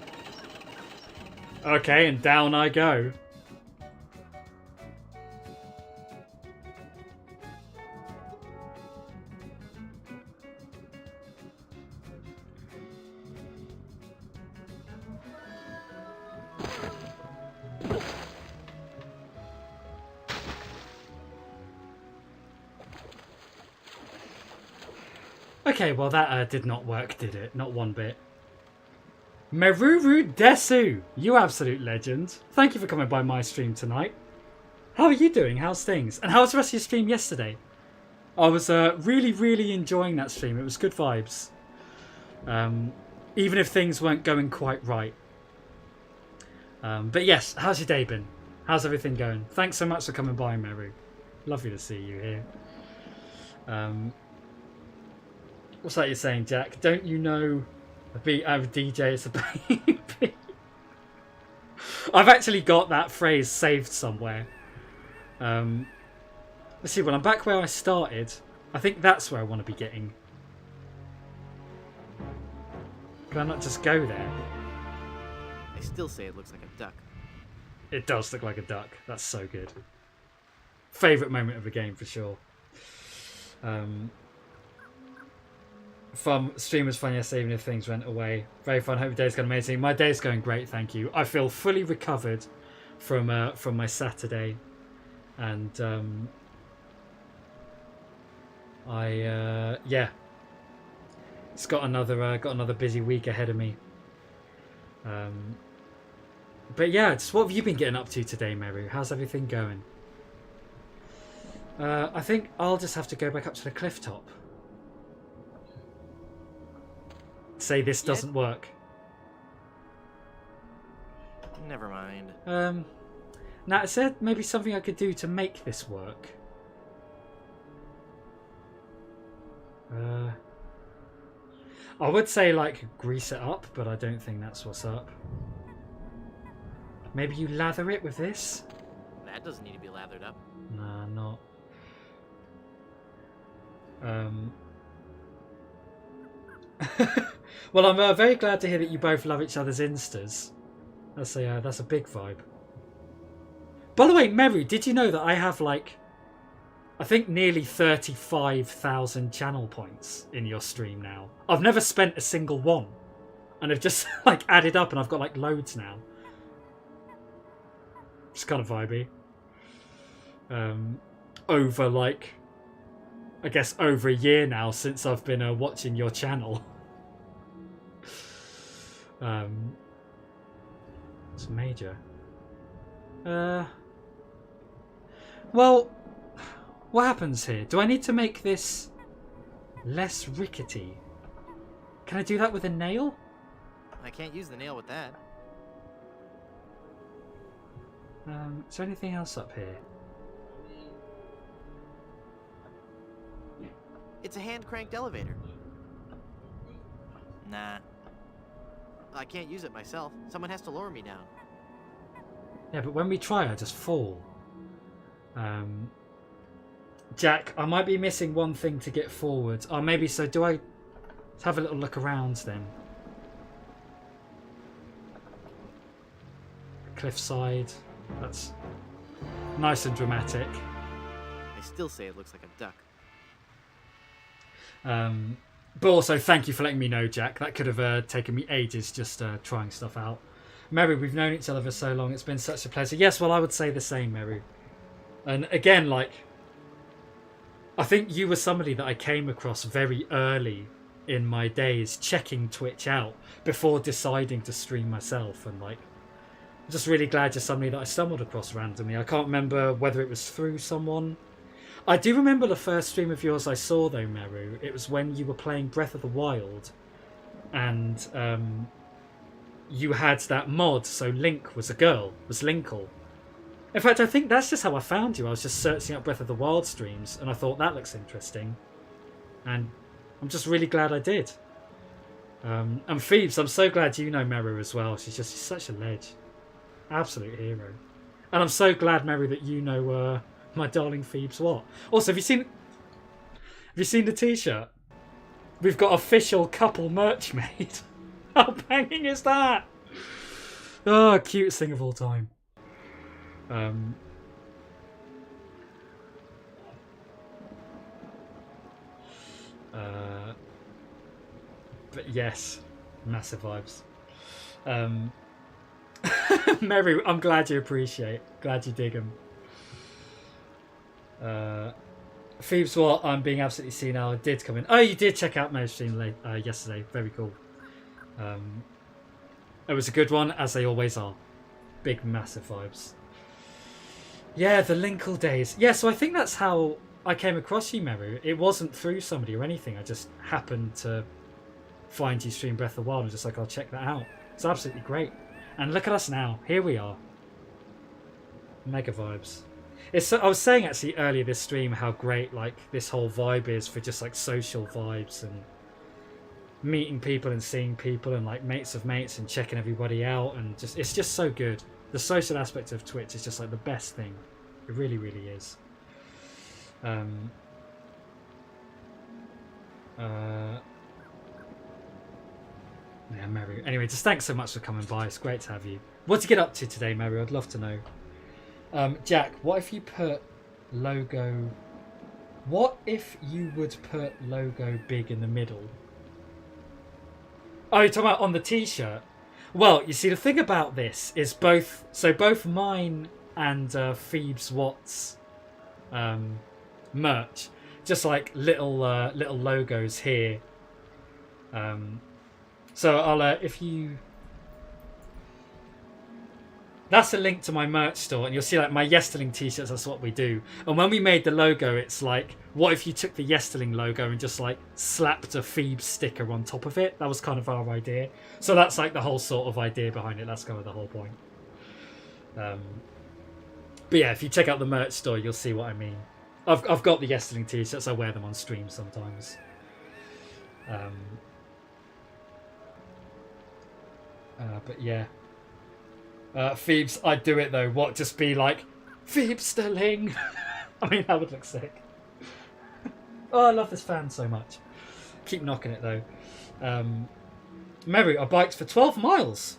okay, and down I go. Okay, well that did not work, did it? Not one bit. Meruru Desu, you absolute legend. Thank you for coming by my stream tonight. How are you doing? How's things? And how was the rest of your stream yesterday? I was really, really enjoying that stream. It was good vibes. Even if things weren't going quite right. But yes, how's your day been? How's everything going? Thanks so much for coming by, Meru. Lovely to see you here. What's that you're saying, Jack? Don't you know a beat out of DJ is a baby? I've actually got that phrase saved somewhere. Let's see, well, I'm back where I started. I think that's where I want to be getting. Can I not just go there? I still say it looks like a duck. It does look like a duck. That's so good. Favourite moment of the game for sure. Fun stream was fun yesterday, even if things went away. Very fun. Hope your day's going amazing. My day's going great, thank you. I feel fully recovered from my Saturday, and yeah, it's got another busy week ahead of me. But yeah, just what have you been getting up to today, Meru? How's everything going? I think I'll just have to go back up to the cliff top. Say this doesn't work. Never mind. Now it said maybe something I could do to make this work. I would say like grease it up, but I don't think that's what's up. Maybe you lather it with this? That doesn't need to be lathered up. Nah, not. Well, I'm very glad to hear that you both love each other's instas. That's a big vibe. By the way, Meru, did you know that I have like, I think nearly 35,000 channel points in your stream now? I've never spent a single one, and I've just like added up, and I've got like loads now. It's kind of vibey. Over like, I guess over a year now since I've been watching your channel. It's major. Well, what happens here? Do I need to make this less rickety? Can I do that with a nail? I can't use the nail with that. Is there anything else up here? It's a hand-cranked elevator. Nah. I can't use it myself. Someone has to lower me down. Yeah, but when we try, I just fall. Jack, I might be missing one thing to get forward. Oh, maybe so. Do I... Let's have a little look around then. cliffside. That's nice and dramatic. I still say it looks like a duck. But also, thank you for letting me know, Jack. That could have taken me ages just trying stuff out. Meru, we've known each other for so long. It's been such a pleasure. Yes, well, I would say the same, Meru. And again, like, I think you were somebody that I came across very early in my days checking Twitch out before deciding to stream myself. And, like, I'm just really glad you're somebody that I stumbled across randomly. I can't remember whether it was through someone. I do remember the first stream of yours I saw, though, Meru. It was when you were playing Breath of the Wild. And you had that mod, so Link was a girl, was Linkle. In fact, I think that's just how I found you. I was just searching up Breath of the Wild streams, and I thought that looks interesting. And I'm just really glad I did. And Phoebes, I'm so glad you know Meru as well. She's such a ledge. Absolute hero. And I'm so glad, Meru, that you know my darling Phoebes what. Also, have you seen the t-shirt? We've got official couple merch made. How banging is that? Oh, cutest thing of all time. But yes, massive vibes. Meru, I'm glad you appreciate. Glad you dig them. Phoebes, what? I'm being absolutely senile. I did come in. Oh, you did check out my stream yesterday. Very cool. It was a good one, as they always are. Big, massive vibes. Yeah, the Linkle days. Yeah, so I think that's how I came across you, Meru. It wasn't through somebody or anything. I just happened to find you stream Breath of the Wild and just like, I'll check that out. It's absolutely great. And look at us now. Here we are. Mega vibes. I was saying actually earlier this stream how great like this whole vibe is for just like social vibes and meeting people and seeing people and like mates of mates and checking everybody out, and just it's just so good. The social aspect of Twitch is just like the best thing. It really, really is. Yeah, Meru. Anyway, just thanks so much for coming by. It's great to have you. What did you get up to today, Meru? I'd love to know. Jack, what if you put logo... What if you would put logo big in the middle? Oh, you're talking about on the t-shirt? Well, you see, the thing about this is both mine and Phoebes Watts merch, just like little logos here. So I'll if you... That's a link to my merch store, and you'll see like my yesterlng t-shirts, that's what we do. And when we made the logo, it's like, what if you took the yesterlng logo and just like slapped a Phoebes sticker on top of it? That was kind of our idea. So that's like the whole sort of idea behind it. That's kind of the whole point. But yeah, if you check out the merch store, you'll see what I mean. I've got the yesterlng t-shirts. I wear them on stream sometimes. But yeah. Phoebes, I'd do it though. What, just be like, Phoebesterling? I mean, that would look sick. Oh, I love this fan so much. Keep knocking it though. Meru, I biked for 12 miles.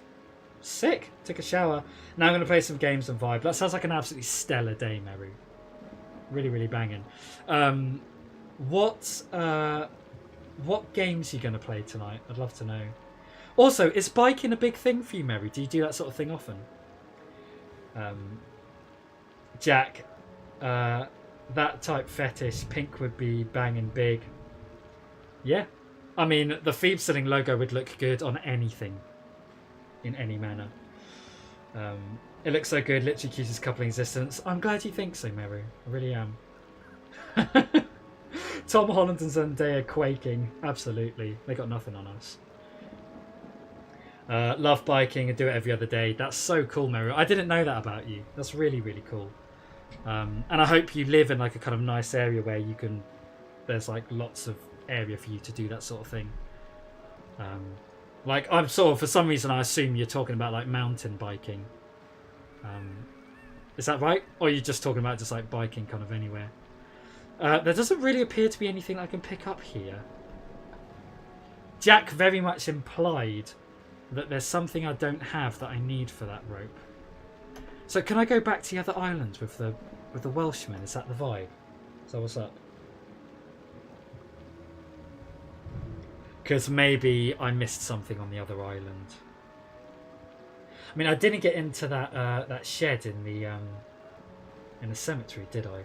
Sick. Took a shower. Now I'm going to play some games and vibe. That sounds like an absolutely stellar day, Meru. Really, really banging. What games are you going to play tonight? I'd love to know. Also, is biking a big thing for you, Meru? Do you do that sort of thing often? Jack, that type fetish, pink would be banging big. Yeah. I mean, the Phoebesterling logo would look good on anything. In any manner. It looks so good, literally cutest couple in existence. I'm glad you think so, Meru. I really am. Tom Holland and Zendaya quaking. Absolutely. They got nothing on us. Love biking and do it every other day. That's so cool, Meru. I didn't know that about you. That's really, really cool. And I hope you live in like a kind of nice area where you can... There's like lots of area for you to do that sort of thing. Like I'm sort of, for some reason I assume you're talking about like mountain biking. Is that right? Or are you just talking about just like biking kind of anywhere? There doesn't really appear to be anything I can pick up here. Jack very much implied that there's something I don't have that I need for that rope. So can I go back to the other island with the Welshman? Is that the vibe? So what's up? Because maybe I missed something on the other island. I mean, I didn't get into that shed in the cemetery, did I?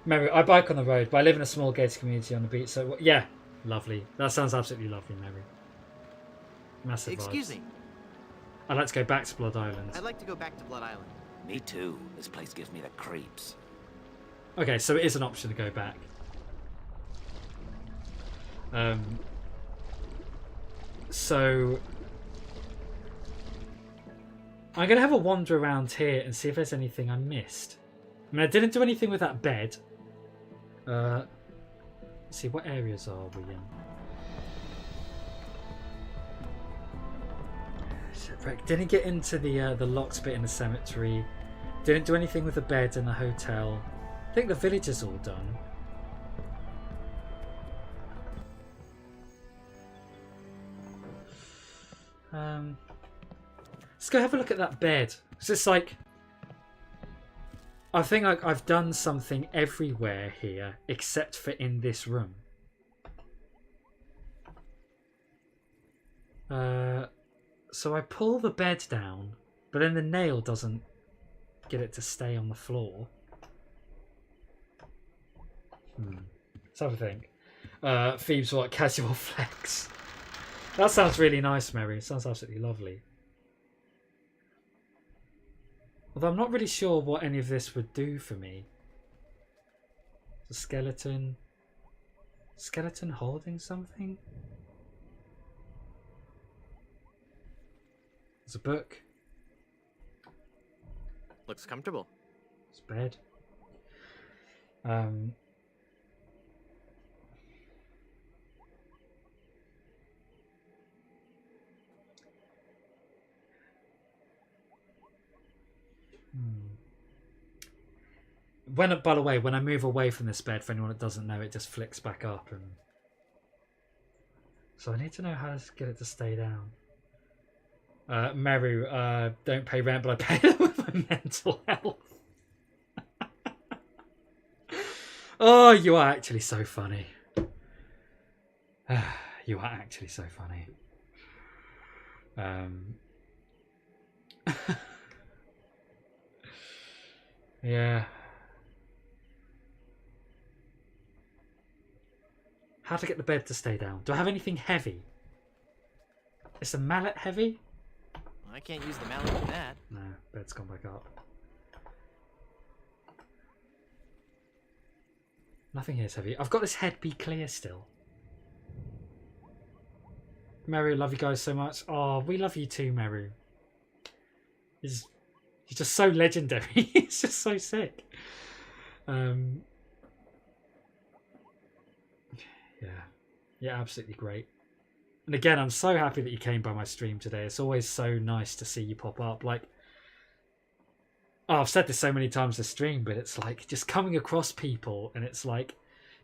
Mary, I bike on the road, but I live in a small gated community on the beach. So yeah, lovely. That sounds absolutely lovely, Mary. Massive Excuse vibes. me. I'd like to go back to Blood Island. I'd like to go back to Blood Island. Me too. This place gives me the creeps. Okay, so it is an option to go back. So I'm going to have a wander around here and see if there's anything I missed. I mean, I didn't do anything with that bed. Let's see, what areas are we in? Shipwreck. Didn't get into the locked bit in the cemetery. Didn't do anything with the bed in the hotel. I think the village is all done. Let's go have a look at that bed. It's just like, I think I've done something everywhere here except for in this room. So I pull the bed down, but then the nail doesn't get it to stay on the floor. Let's have a think. Phoebe's what? Casual flex. That sounds really nice, Mary. It sounds absolutely lovely. Although I'm not really sure what any of this would do for me. The skeleton. Skeleton holding something? There's a book. Looks comfortable. It's a bed. By the way, when I move away from this bed, for anyone that doesn't know, it just flicks back up, and so I need to know how to get it to stay down. Meru, don't pay rent, but I pay them with my mental health. Oh, you are actually so funny. You are actually so funny. Yeah. How to get the bed to stay down? Do I have anything heavy? Is the mallet heavy? I can't use the mallet for that. No, bed's gone back up. Nothing here is heavy. I've got this head be clear still. Meru, love you guys so much. Oh, we love you too, Meru. He's just so legendary. It's just so sick. Yeah, absolutely great. And again, I'm so happy that you came by my stream today. It's always so nice to see you pop up. Like, oh, I've said this so many times this stream, but it's like just coming across people, and it's like,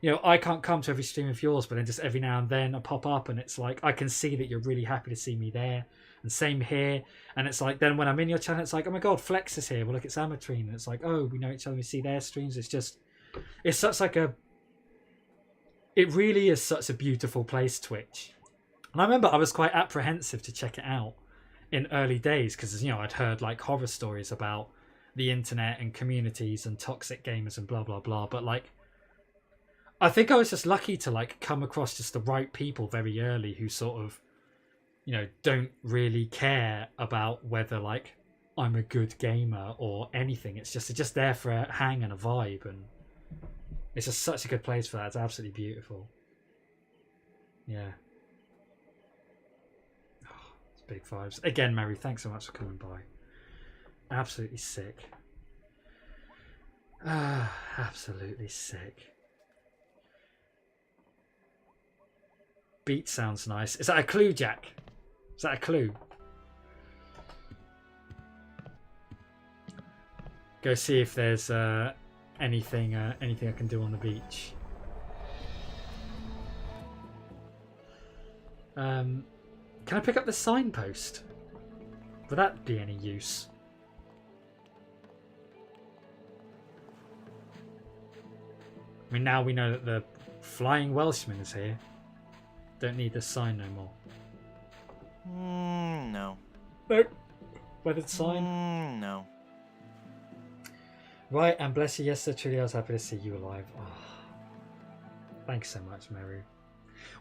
you know, I can't come to every stream of yours, but then just every now and then I pop up, and it's like I can see that you're really happy to see me there, and same here. And it's like then when I'm in your channel, it's like, oh my god, Flex is here. Well, look, it's Amatrine, and it's like, oh, we know each other, we see their streams. It's such like a. It really is such a beautiful place, Twitch. And I remember I was quite apprehensive to check it out in early days because, you know, I'd heard like horror stories about the internet and communities and toxic gamers and blah, blah, blah. But like, I think I was just lucky to like come across just the right people very early who sort of, you know, don't really care about whether like I'm a good gamer or anything. It's just there for a hang and a vibe, and it's just such a good place for that. It's absolutely beautiful. Yeah. Oh, it's big vibes. Again, Mary, thanks so much for coming by. Absolutely sick. Absolutely sick. Beat sounds nice. Is that a clue, Jack? Is that a clue? Go see if there's anything I can do on the beach. Can I pick up the signpost? Would that be any use? I mean, now we know that the Flying Welshman is here. Don't need this sign no more. No. Nope. Weathered sign? No. Right, and bless you, yes, truly I was happy to see you alive. Oh, thanks so much, Meru.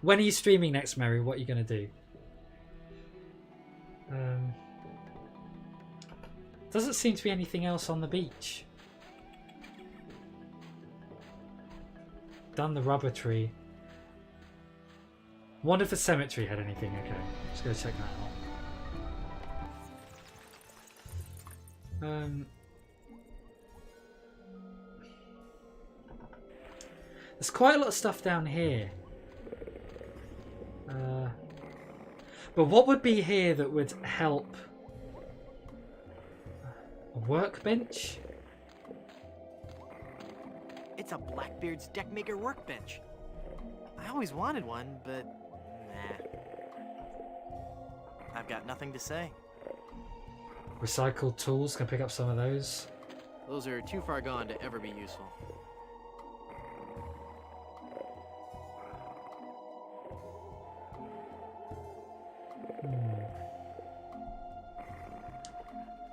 When are you streaming next, Meru? What are you going to do? Doesn't seem to be anything else on the beach. Done the rubber tree. Wonder if the cemetery had anything. Okay, just go check that out. There's quite a lot of stuff down here. But what would be here that would help? A workbench? It's a Blackbeard's Deckmaker workbench. I always wanted one, but nah. I've got nothing to say. Recycled tools, can I pick up some of those? Those are too far gone to ever be useful.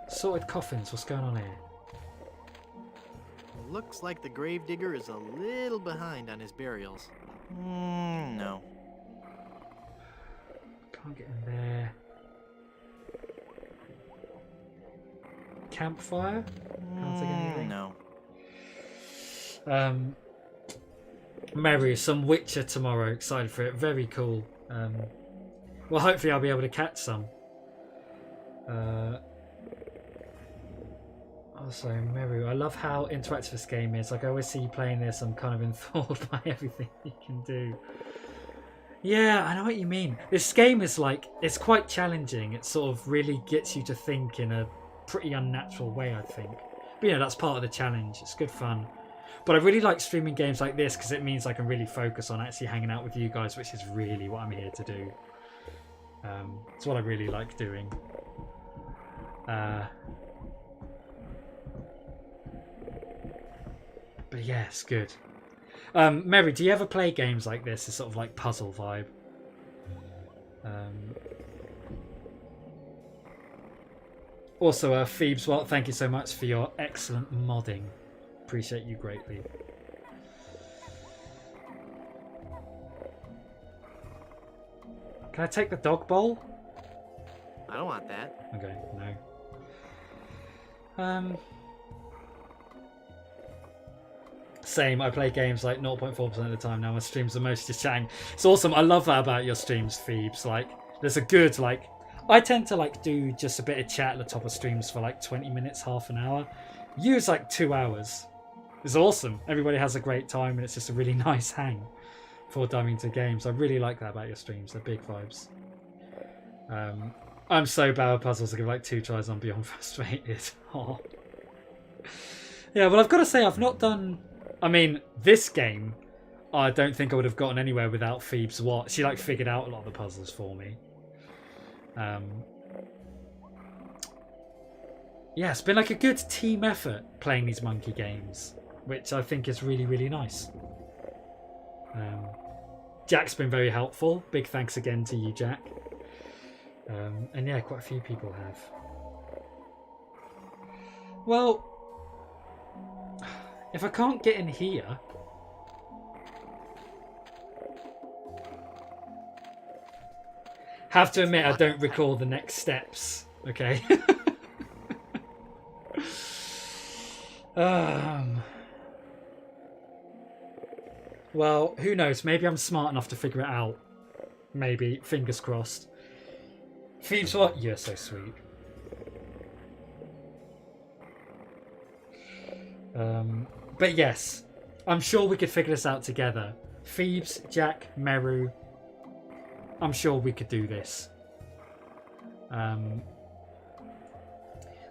Sorted coffins, what's going on here? Looks like the gravedigger is a little behind on his burials. No. Can't get in there. Campfire? Can't take anything. No. Mary, some Witcher tomorrow. Excited for it. Very cool. Well, hopefully I'll be able to catch some. Also, Meru, I love how interactive this game is. Like, I always see you playing this, I'm kind of enthralled by everything you can do. Yeah, I know what you mean. This game is like, it's quite challenging. It sort of really gets you to think in a pretty unnatural way, I think. But, you know, that's part of the challenge. It's good fun. But I really like streaming games like this because it means I can really focus on actually hanging out with you guys, which is really what I'm here to do. It's what I really like doing. But yeah, it's good. Mary, do you ever play games like this? It's sort of like puzzle vibe. Also, Phoebes, well, thank you so much for your excellent modding. Appreciate you greatly. Can I take the dog bowl? I don't want that. Okay, no. Same, I play games like 0.4% of the time now. My streams are mostly just chatting. It's awesome. I love that about your streams, Phoebes. Like, there's a good, like, I tend to like do just a bit of chat at the top of streams for like 20 minutes, half an hour. You use like 2 hours. It's awesome. Everybody has a great time and it's just a really nice hang before diving into games. I really like that about your streams. They're big vibes. I'm so bad with puzzles. I give like 2 tries on Beyond Frustrated. Oh. Yeah, well, I've got to say, I've not done... I mean, this game, I don't think I would have gotten anywhere without Phoebes Watt. She like figured out a lot of the puzzles for me. Yeah, it's been like a good team effort playing these monkey games, which I think is really, really nice. Jack's been very helpful. Big thanks again to you, Jack. And yeah, quite a few people have. Well, if I can't get in here... Have to admit, I don't recall the next steps. Okay. Well, who knows? Maybe I'm smart enough to figure it out. Maybe. Fingers crossed. Phoebes, what? You're so sweet. But yes, I'm sure we could figure this out together. Phoebes, Jack, Meru. I'm sure we could do this.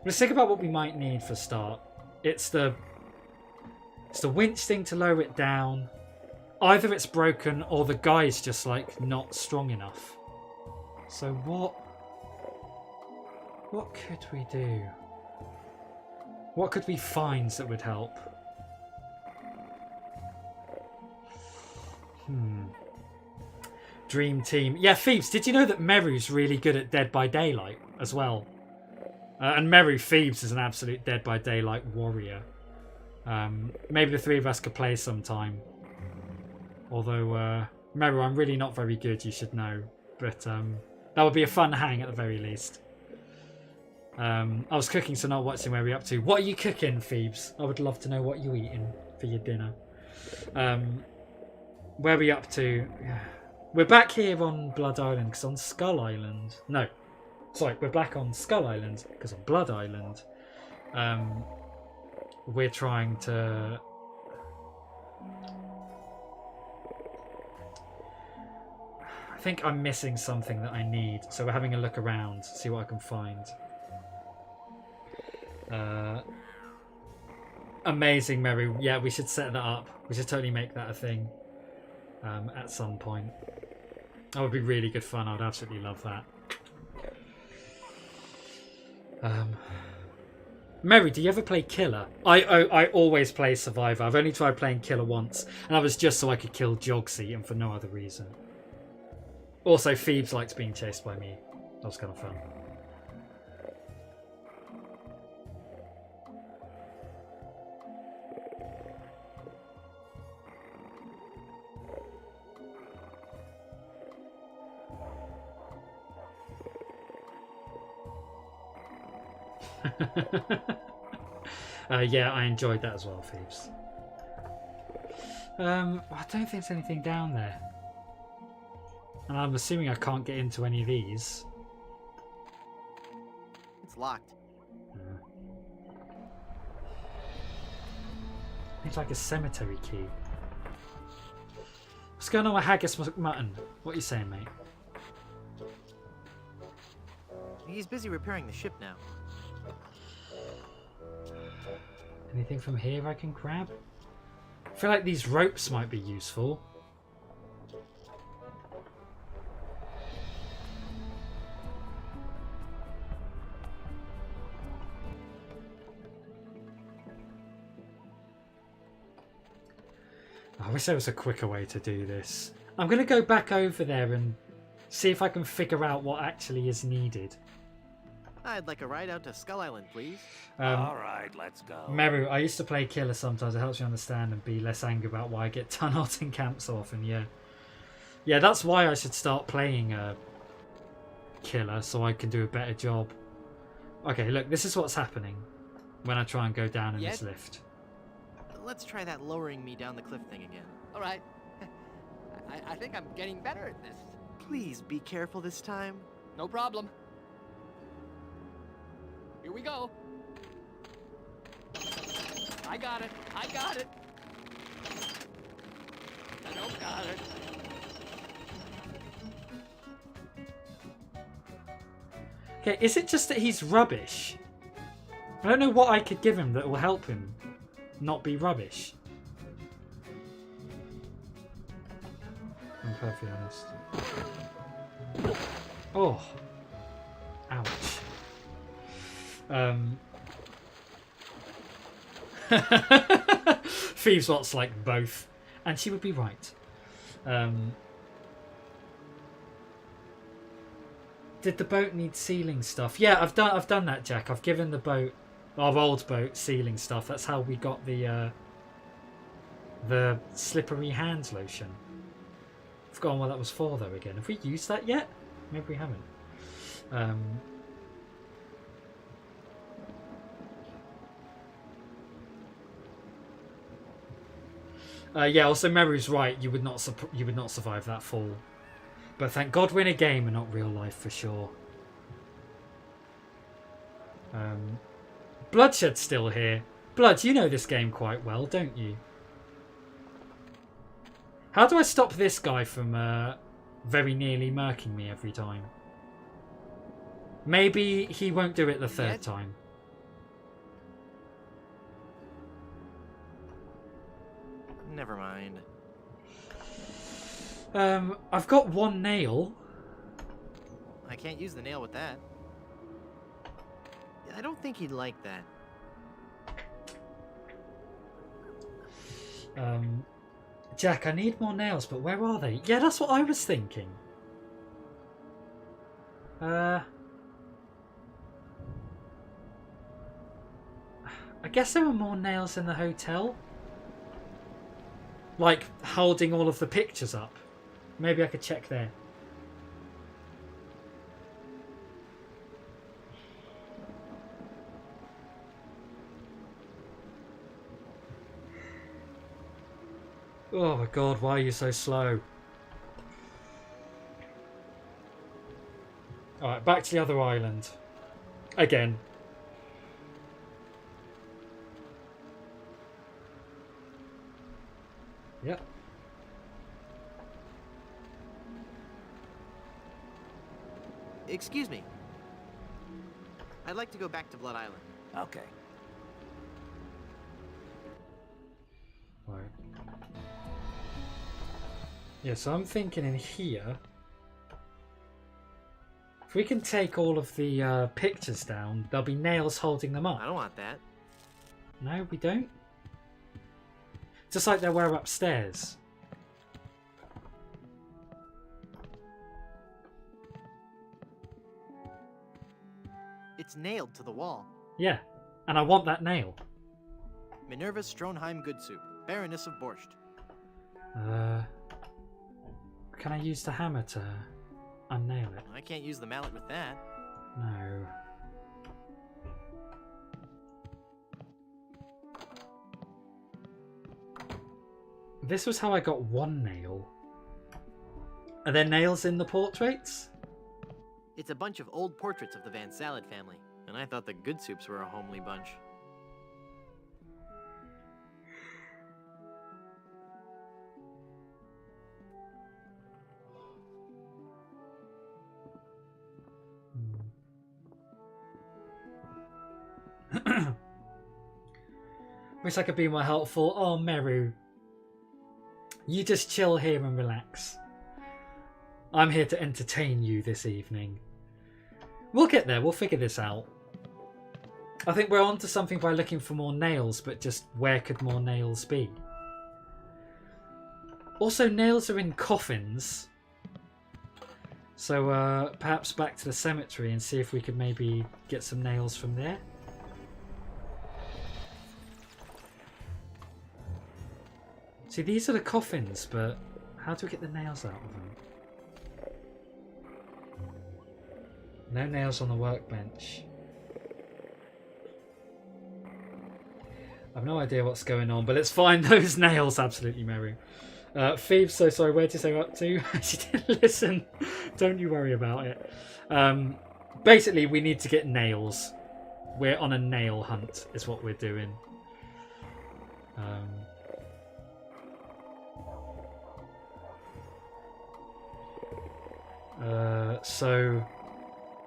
Let's think about what we might need for a start. It's the winch thing to lower it down. Either it's broken or the guy's just like not strong enough. So what could we do? What could we find that would help? Dream team. Yeah, Phoebes, did you know that Meru's really good at Dead by Daylight as well? And Meru Phoebes is an absolute Dead by Daylight warrior. Maybe the three of us could play sometime. Although, Meru, I'm really not very good, you should know. But that would be a fun hang at the very least. I was cooking, so not watching where we're up to. What are you cooking, Phoebes? I would love to know what you're eating for your dinner. Where are we up to? We're back here on Blood Island, because on Skull Island... No. Sorry, we're back on Skull Island, because on Blood Island, we're trying to... I think I'm missing something that I need, so we're having a look around, see what I can find. Amazing, Meru. Yeah, we should set that up. We should totally make that a thing at some point. That would be really good fun. I would absolutely love that. Meru, do you ever play Killer? I always play Survivor. I've only tried playing Killer once, and that was just so I could kill Jogsy and for no other reason. Also, Phoebes likes being chased by me. That was kind of fun. Yeah, I enjoyed that as well, Phoebes. I don't think there's anything down there. And I'm assuming I can't get into any of these. It's locked. It's like a cemetery key. What's going on with Haggis McMutton? What are you saying, mate? He's busy repairing the ship now. Anything from here I can grab? I feel like these ropes might be useful. I wish there was a quicker way to do this. I'm going to go back over there and see if I can figure out what actually is needed. I'd like a ride out to Skull Island, please. All right, let's go. Meru, I used to play Killer sometimes. It helps me understand and be less angry about why I get tunneled in camps often, yeah. Yeah, that's why I should start playing Killer, so I can do a better job. Okay, look, this is what's happening when I try and go down in this lift. Let's try that lowering me down the cliff thing again. All right. I think I'm getting better at this. Please be careful this time. No problem. Here we go. I got it. I got it. I don't got it. Okay, is it just that he's rubbish? I don't know what I could give him that will help him not be rubbish. I'm perfectly honest. Oh. Ouch. Thieves Watts like both, and she would be right. Did the boat need sealing stuff? Yeah, I've done that, Jack. I've given the boat, our old boat, sealing stuff. That's how we got the slippery hands lotion. I've forgotten what that was for though. Again, have we used that yet? Maybe we haven't. Yeah. Also, Meru's right. You would not survive that fall. But thank God we're in a game and not real life for sure. Bloodshed's still here. Blood, you know this game quite well, don't you? How do I stop this guy from very nearly murking me every time? Maybe he won't do it the third time. Never mind. I've got one nail. I can't use the nail with that. I don't think he'd like that. Jack, I need more nails, but where are they? Yeah, that's what I was thinking. I guess there are more nails in the hotel. Like, holding all of the pictures up. Maybe I could check there. Oh my god, why are you so slow? Alright, back to the other island. Again. Yep. Excuse me. I'd like to go back to Blood Island. Okay. Right. Yeah, so I'm thinking in here, if we can take all of the pictures down, there'll be nails holding them up. I don't want that. No, we don't? Just like there were upstairs. It's nailed to the wall. Yeah, and I want that nail. Minerva Stronheim Goodsoup, Baroness of Borscht. Can I use the hammer to unnail it? I can't use the mallet with that. No. This was how I got one nail. Are there nails in the portraits? It's a bunch of old portraits of the Van Salad family, and I thought the Goodsoups were a homely bunch. Wish I could be more helpful. Oh, Meru. You just chill here and relax. I'm here to entertain you this evening. We'll get there. We'll figure this out. I think we're onto something by looking for more nails, but just where could more nails be? Also, nails are in coffins. So perhaps back to the cemetery and see if we could maybe get some nails from there. See, these are the coffins, but how do we get the nails out of them? No nails on the workbench. I've no idea what's going on, but let's find those nails. Absolutely, Mary. Phoebe, so sorry, where'd you say we're up to? She didn't listen. Don't you worry about it. Basically, we need to get nails. We're on a nail hunt, is what we're doing. So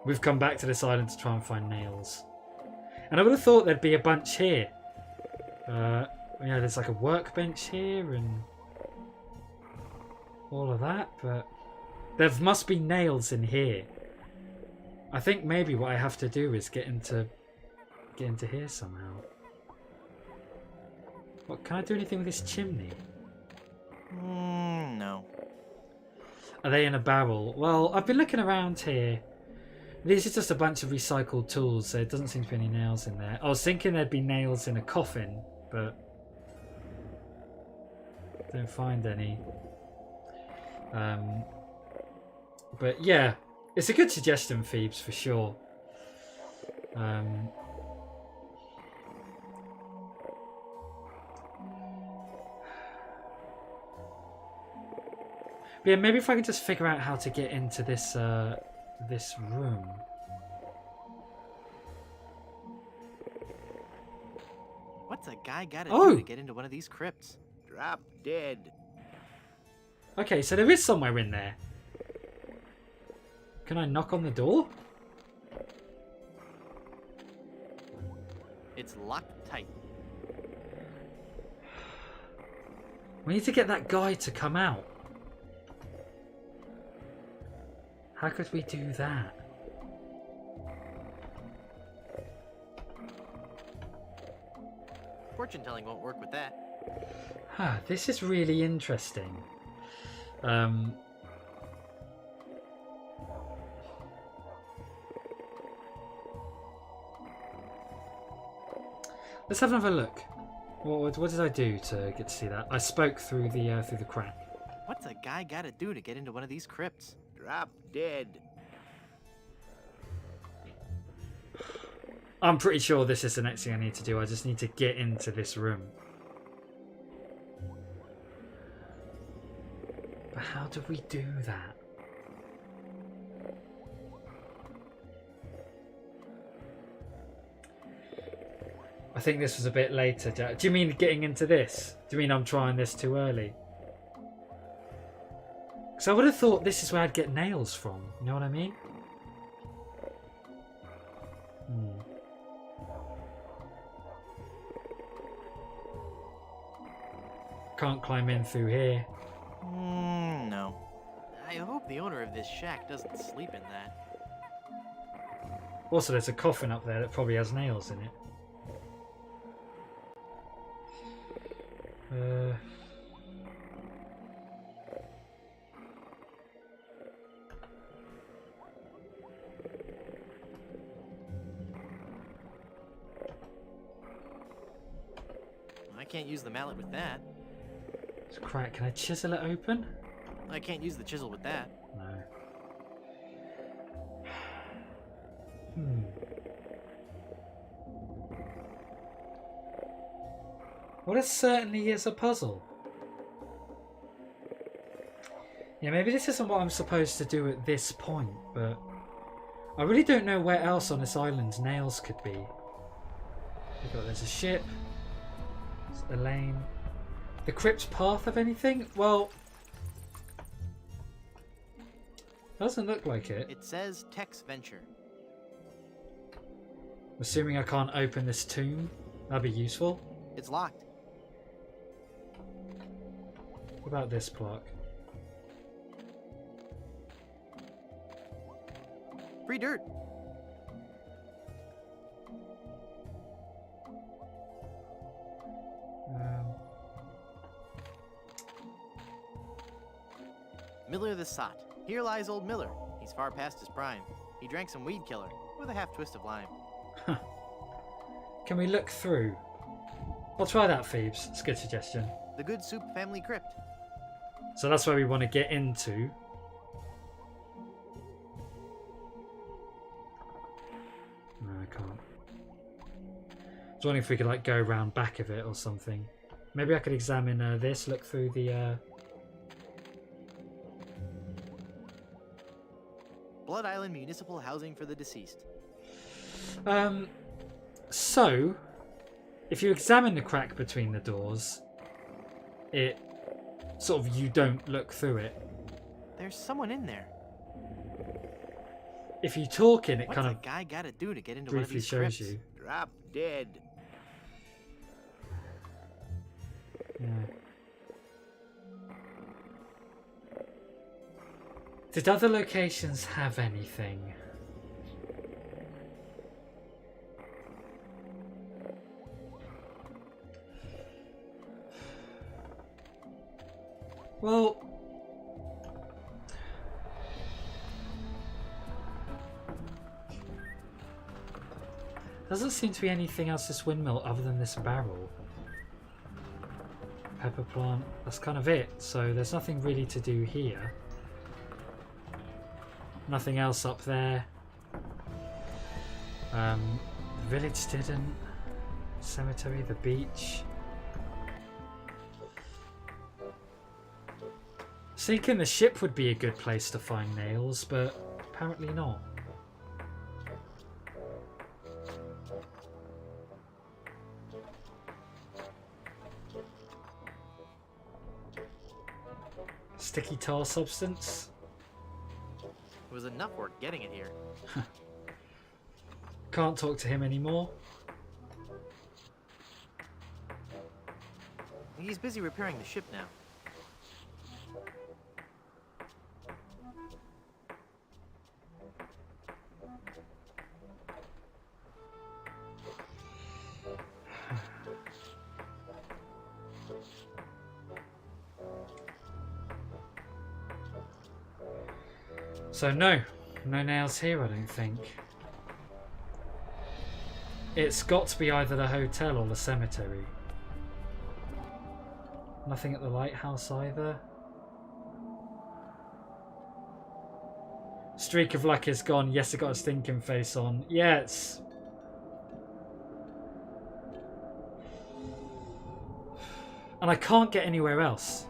we've come back to this island to try and find nails. And I would have thought there'd be a bunch here. There's like a workbench here and all of that, but there must be nails in here. I think maybe what I have to do is get into here somehow. What, can I do anything with this chimney? No. Are they in a barrel? Well, I've been looking around here. These are just a bunch of recycled tools. There doesn't seem to be any nails in there. I was thinking there'd be nails in a coffin, but don't find any. But yeah, it's a good suggestion, Phoebes, for sure. But yeah, maybe if I could just figure out how to get into this this room. What's a guy gotta Oh! do to get into one of these crypts? Drop dead. Okay, so there is somewhere in there. Can I knock on the door? It's locked tight. We need to get that guy to come out. How could we do that? Fortune telling won't work with that. This is really interesting. Let's have another look. What did I do to get to see that? I spoke through the crack. What's a guy gotta do to get into one of these crypts? Drop dead. I'm pretty sure this is the next thing I need to do. I just need to get into this room. But how do we do that? I think this was a bit later, Jack. Do you mean getting into this? Do you mean I'm trying this too early? Because I would have thought this is where I'd get nails from. You know what I mean? Can't climb in through here. No. I hope the owner of this shack doesn't sleep in that. Also, there's a coffin up there that probably has nails in it. I can't use the mallet with that. It's crack. Can I chisel it open? I can't use the chisel with that. No. Well, it certainly is a puzzle. Yeah, maybe this isn't what I'm supposed to do at this point, but I really don't know where else on this island nails could be. There's a ship. There's a lane. The crypt path of anything? Well, doesn't look like it. It says Tex Venture. Assuming I can't open this tomb, that'd be useful. It's locked. What about this plaque? Free dirt. Miller the Sot. Here lies old Miller. He's far past his prime. He drank some weed killer with a half twist of lime. Can we look through? I'll try that, Phoebes. It's a good suggestion. The Good Soup family crypt. So that's where we want to get into. No, I can't. I was wondering if we could like go around back of it or something. Maybe I could examine this, look through the... Blood Island Municipal Housing for the Deceased. So, if you examine the crack between the doors, it sort of, you don't look through it. There's someone in there. If you talk in, it What's kind a of guy gotta do to get into one of briefly these shows crypts? you. Drop dead. Yeah. Did other locations have anything? Well, doesn't seem to be anything else this windmill other than this barrel. Pepper plant, that's kind of it. So there's nothing really to do here. Nothing else up there. The village didn't. Cemetery, the beach. I was thinking the ship would be a good place to find nails, but apparently not. Sticky tar substance. It was enough work getting it here. Can't talk to him anymore. He's busy repairing the ship now. So no nails here, I don't think. It's got to be either the hotel or the cemetery. Nothing at the lighthouse either. Streak of luck is gone. Yes, it got a stinking face on. Yeah, it's... And I can't get anywhere else.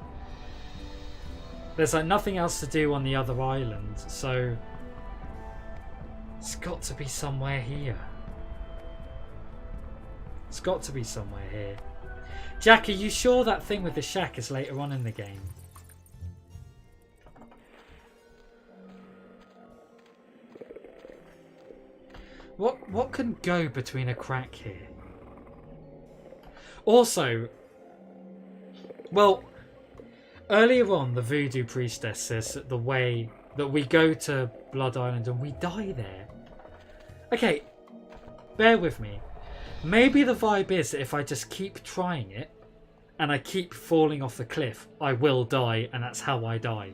There's like nothing else to do on the other island, so... It's got to be somewhere here. It's got to be somewhere here. Jack, are you sure that thing with the shack is later on in the game? What can go between a crack here? Also, well, earlier on the voodoo priestess says that the way that we go to Blood Island and we die there. Okay, bear with me. Maybe the vibe is that if I just keep trying it and I keep falling off the cliff, I will die, and that's how I die.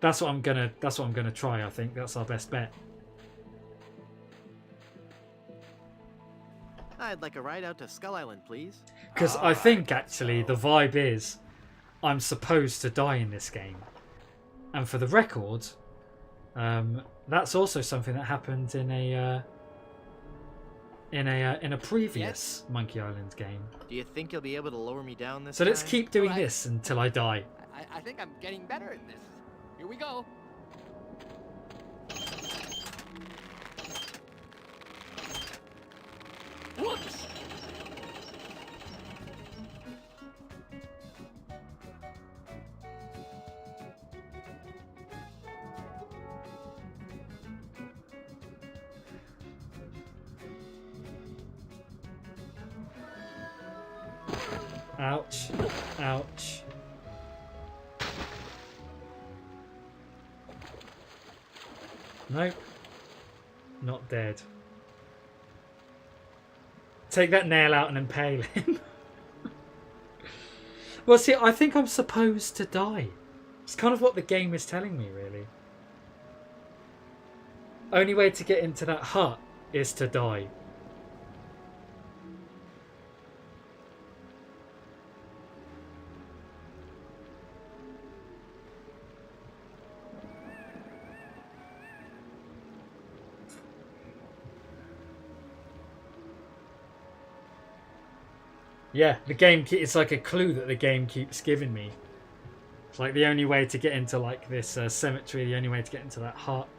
That's what I'm gonna try. I think that's our best bet. I'd like a ride out to Skull Island, please. Because I think actually the vibe is I'm supposed to die in this game, and for the record, that's also something that happened in a previous Monkey Island game. Do you think you'll be able to lower me down this So time? let's keep doing this until I die. I think I'm getting better at this. Here we go. Whoops! Ouch. Ouch. Nope. Not dead. Take that nail out and impale him. Well, see, I think I'm supposed to die. It's kind of what the game is telling me, really. Only way to get into that hut is to die. Yeah, the game, it's like a clue that the game keeps giving me. It's like the only way to get into like this cemetery, the only way to get into that hut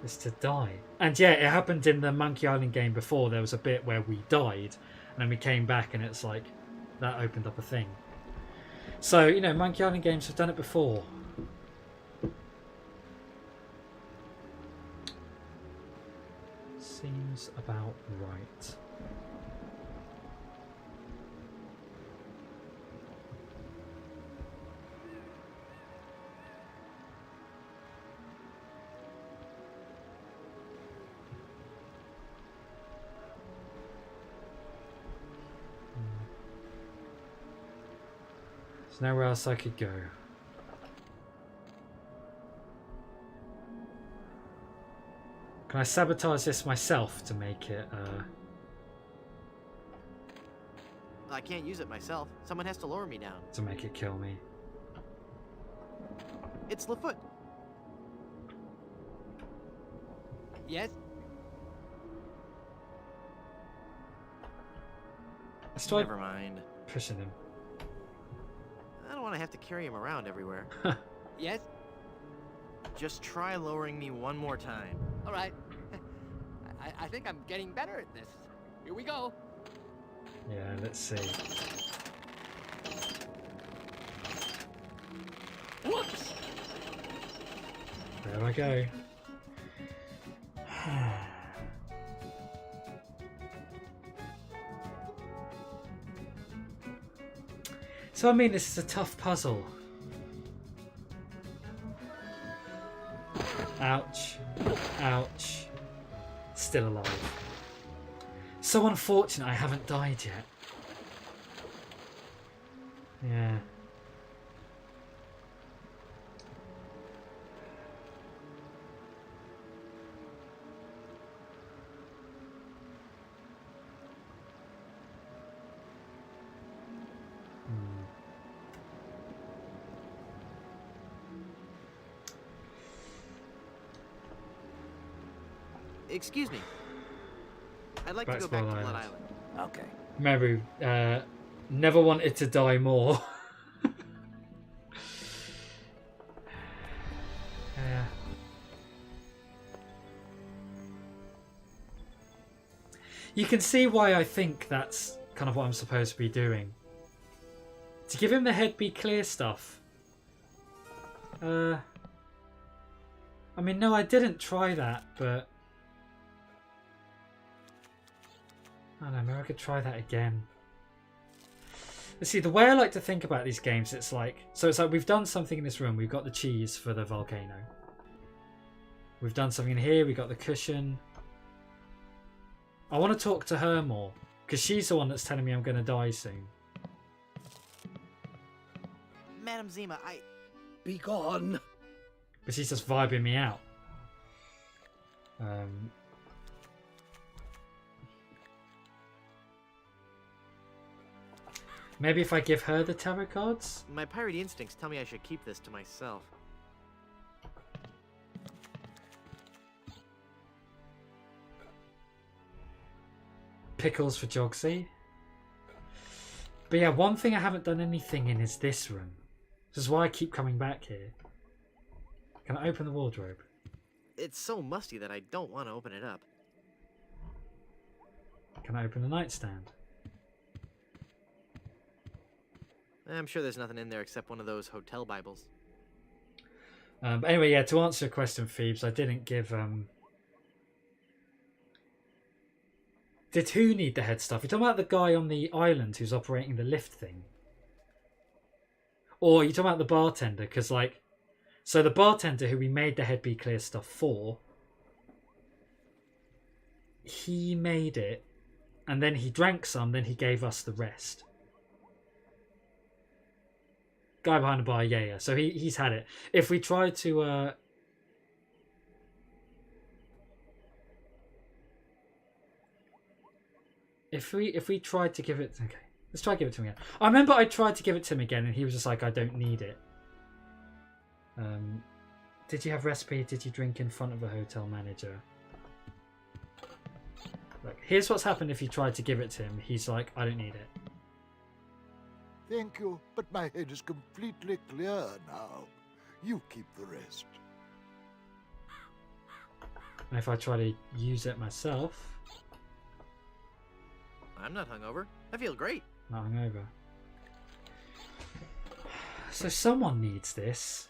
is to die. And yeah, it happened in the Monkey Island game before. There was a bit where we died and then we came back and it's like that opened up a thing. So, you know, Monkey Island games have done it before. Seems about right. There's nowhere else I could go. Can I sabotage this myself to make it, I can't use it myself. Someone has to lower me down. to make it kill me? It's Lafoot. Yes? Let's try Never mind. pushing him. I don't want to have to carry him around everywhere. Yes? Just try lowering me one more time. All right. I think I'm getting better at this. Here we go. Yeah, let's see. Whoops! There I go. So I mean, this is a tough puzzle. Ouch. Ouch. Still alive. So unfortunate I haven't died yet. Yeah. Excuse me. I'd like to go Explore back to the Blood island. Island. Okay. Meru, never wanted to die more. Yeah. You can see why I think that's kind of what I'm supposed to be doing. To give him the head be clear stuff. I mean, no, I didn't try that, but I don't know, maybe I could try that again. Let's see, the way I like to think about these games, it's like we've done something in this room. We've got the cheese for the volcano. We've done something in here. We got the cushion. I want to talk to her more because she's the one that's telling me I'm going to die soon. Madam Zima, Be gone. But she's just vibing me out. Maybe if I give her the tarot cards? my piratey instincts tell me I should keep this to myself. Pickles for Jogsy. But yeah, one thing I haven't done anything in is this room. This is why I keep coming back here. Can I open the wardrobe? It's so musty that I don't want to open it up. Can I open the nightstand? I'm sure there's nothing in there except one of those hotel Bibles. But anyway, yeah, to answer your question, Phoebes, I didn't give... Did who need the head stuff? You're talking about the guy on the island who's operating the lift thing? Or you're talking about the bartender? Because, like... So the bartender who we made the head be clear stuff for... He made it. And then he drank some, then he gave us the rest. Guy behind the bar, yeah. So he's had it. If we try to... If we tried to give it... Okay, let's try to give it to him again. I remember I tried to give it to him again and he was just like, I don't need it. Did you have recipe? Did you drink in front of a hotel manager? Look, here's what's happened if you tried to give it to him. He's like, I don't need it. Thank you, but my head is completely clear now. You keep the rest. And if I try to use it myself... I'm not hungover. I feel great. Not hungover. So someone needs this.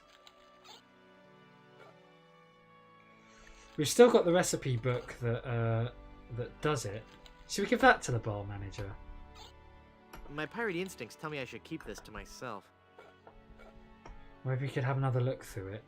We've still got the recipe book that does it. Should we give that to the bar manager? My piratey instincts tell me I should keep this to myself. Maybe we could have another look through it.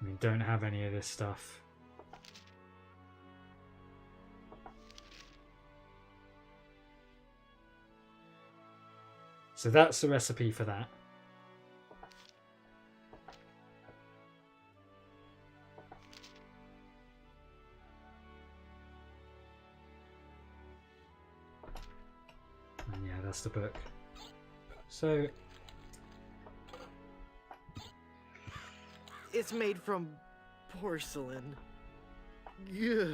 I mean, don't have any of this stuff. So that's the recipe for that. And yeah, that's the book. So It's made from porcelain. Yeah,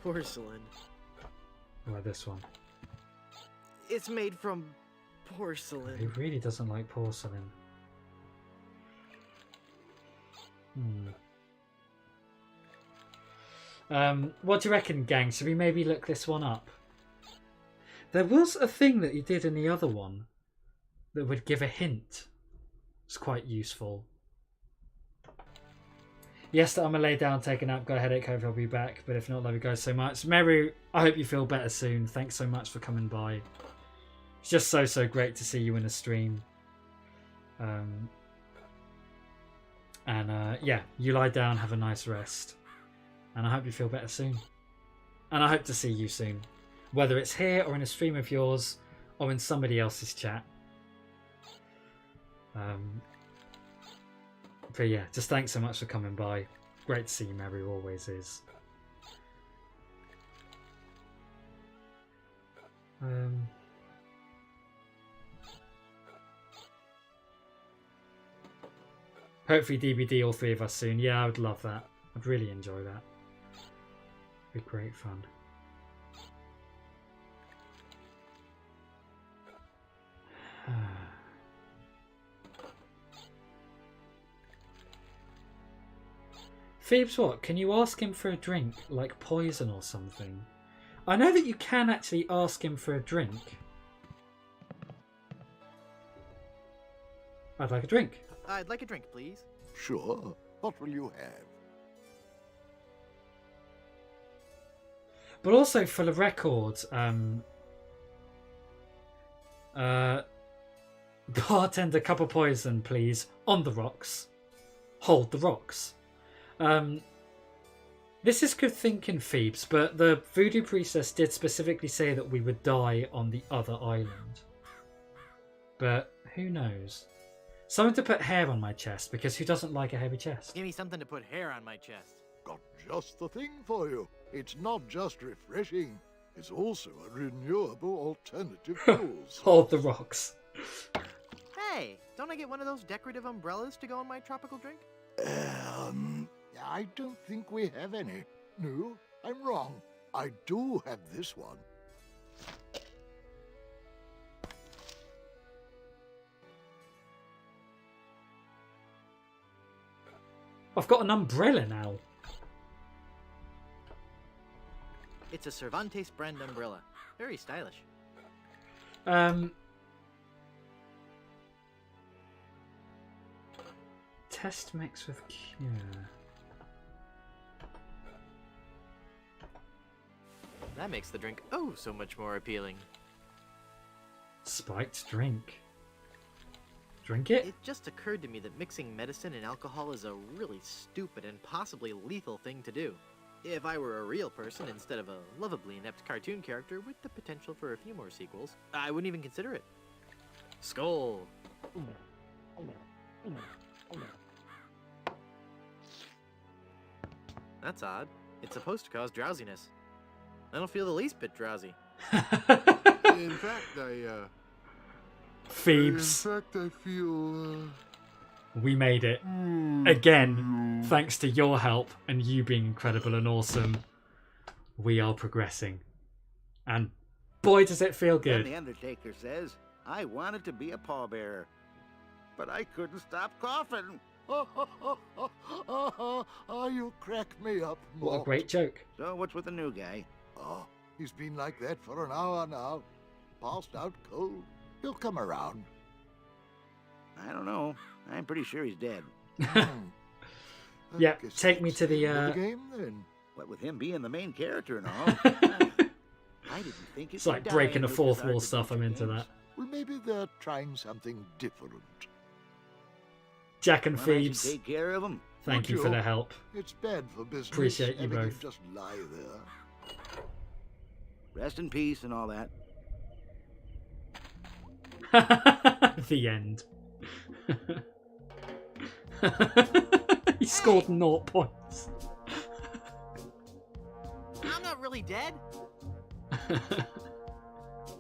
porcelain. well, this one. It's made from porcelain. He really doesn't like porcelain. What do you reckon, gang? Should we maybe look this one up? There was a thing that he did in the other one that would give a hint. It's quite useful. Yes, I'm gonna lay down, take a nap, got a headache, hope I'll be back. But if not, love you guys so much. Meru, I hope you feel better soon. Thanks so much for coming by. It's just so great to see you in a stream. Yeah, you lie down, have a nice rest. And I hope you feel better soon. And I hope to see you soon. Whether it's here or in a stream of yours or in somebody else's chat. But yeah, just thanks so much for coming by. Great to see you, Meru, always is. Hopefully DVD all three of us soon. Yeah, I would love that. I'd really enjoy that. Be great fun. Phoebes, what? Can you ask him for a drink, like poison or something? I know that you can actually ask him for a drink. I'd like a drink. I'd like a drink, please. Sure. What will you have? But also for the record, bartender, cup of poison, please. On the rocks. Hold the rocks. This is good thinking, Phoebes, but the voodoo priestess did specifically say that we would die on the other island. But who knows? Something to put hair on my chest, because who doesn't like a heavy chest? Give me something to put hair on my chest. Got just the thing for you. It's not just refreshing, it's also a renewable alternative fuels. Hold the rocks. Hey, don't I get one of those decorative umbrellas to go in my tropical drink? I don't think we have any. No, I'm wrong. I do have this one. I've got an umbrella now. It's a Cervantes brand umbrella. Very stylish. Test mix with cure. That makes the drink oh so much more appealing. Spiked drink. Drink it? It just occurred to me that mixing medicine and alcohol is a really stupid and possibly lethal thing to do. If I were a real person instead of a lovably inept cartoon character with the potential for a few more sequels, I wouldn't even consider it. Skull! That's odd. It's supposed to cause drowsiness. I don't feel the least bit drowsy. In fact, Phoebes. I feel. We made it. Again, thanks to your help and you being incredible and awesome, we are progressing. And boy, does it feel Then good. the Undertaker says, I wanted to be a pallbearer, but I couldn't stop coughing. You crack me up, What a Mort. great joke. So what's with the new guy? Oh, he's been like that for an hour now. Passed out cold. He'll come around. I don't know. I'm pretty sure he's dead. Yeah, Guess take me that's to the the, end of the game then. What with him being the main character and all. I didn't think It's like breaking the fourth wall stuff. I'm into that. Well, maybe they're trying something different. Jack and Well, I should Phoebes, take care of him. thank you for you? the help. It's bad for business. Appreciate you having him both. just lie there. Rest in peace and all that. The end. He scored 0 points. I'm not really dead.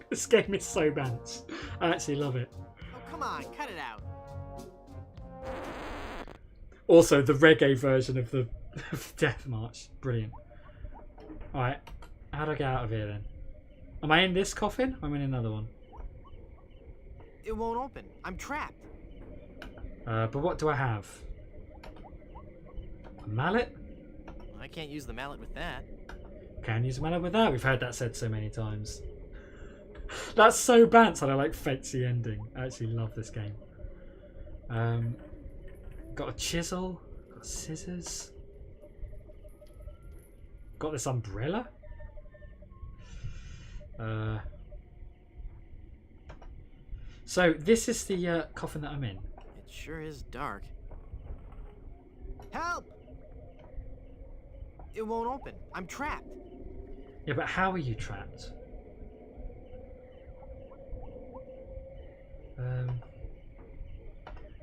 This game is so balanced. I actually love it. Oh, come on, cut it out. Also, the reggae version of the Death March. Brilliant. Alright, how do I get out of here then? Am I in this coffin? Or am I in another one? It won't open. I'm trapped. But what do I have? A mallet? I can't use the mallet with that. Can use a mallet with that. We've heard that said so many times. That's so bad, and I like fancy ending. I actually love this game. Got a chisel. Got scissors. Got this umbrella. So this is the coffin that I'm in. It sure is dark. Help! It won't open. I'm trapped. Yeah, but how are you trapped?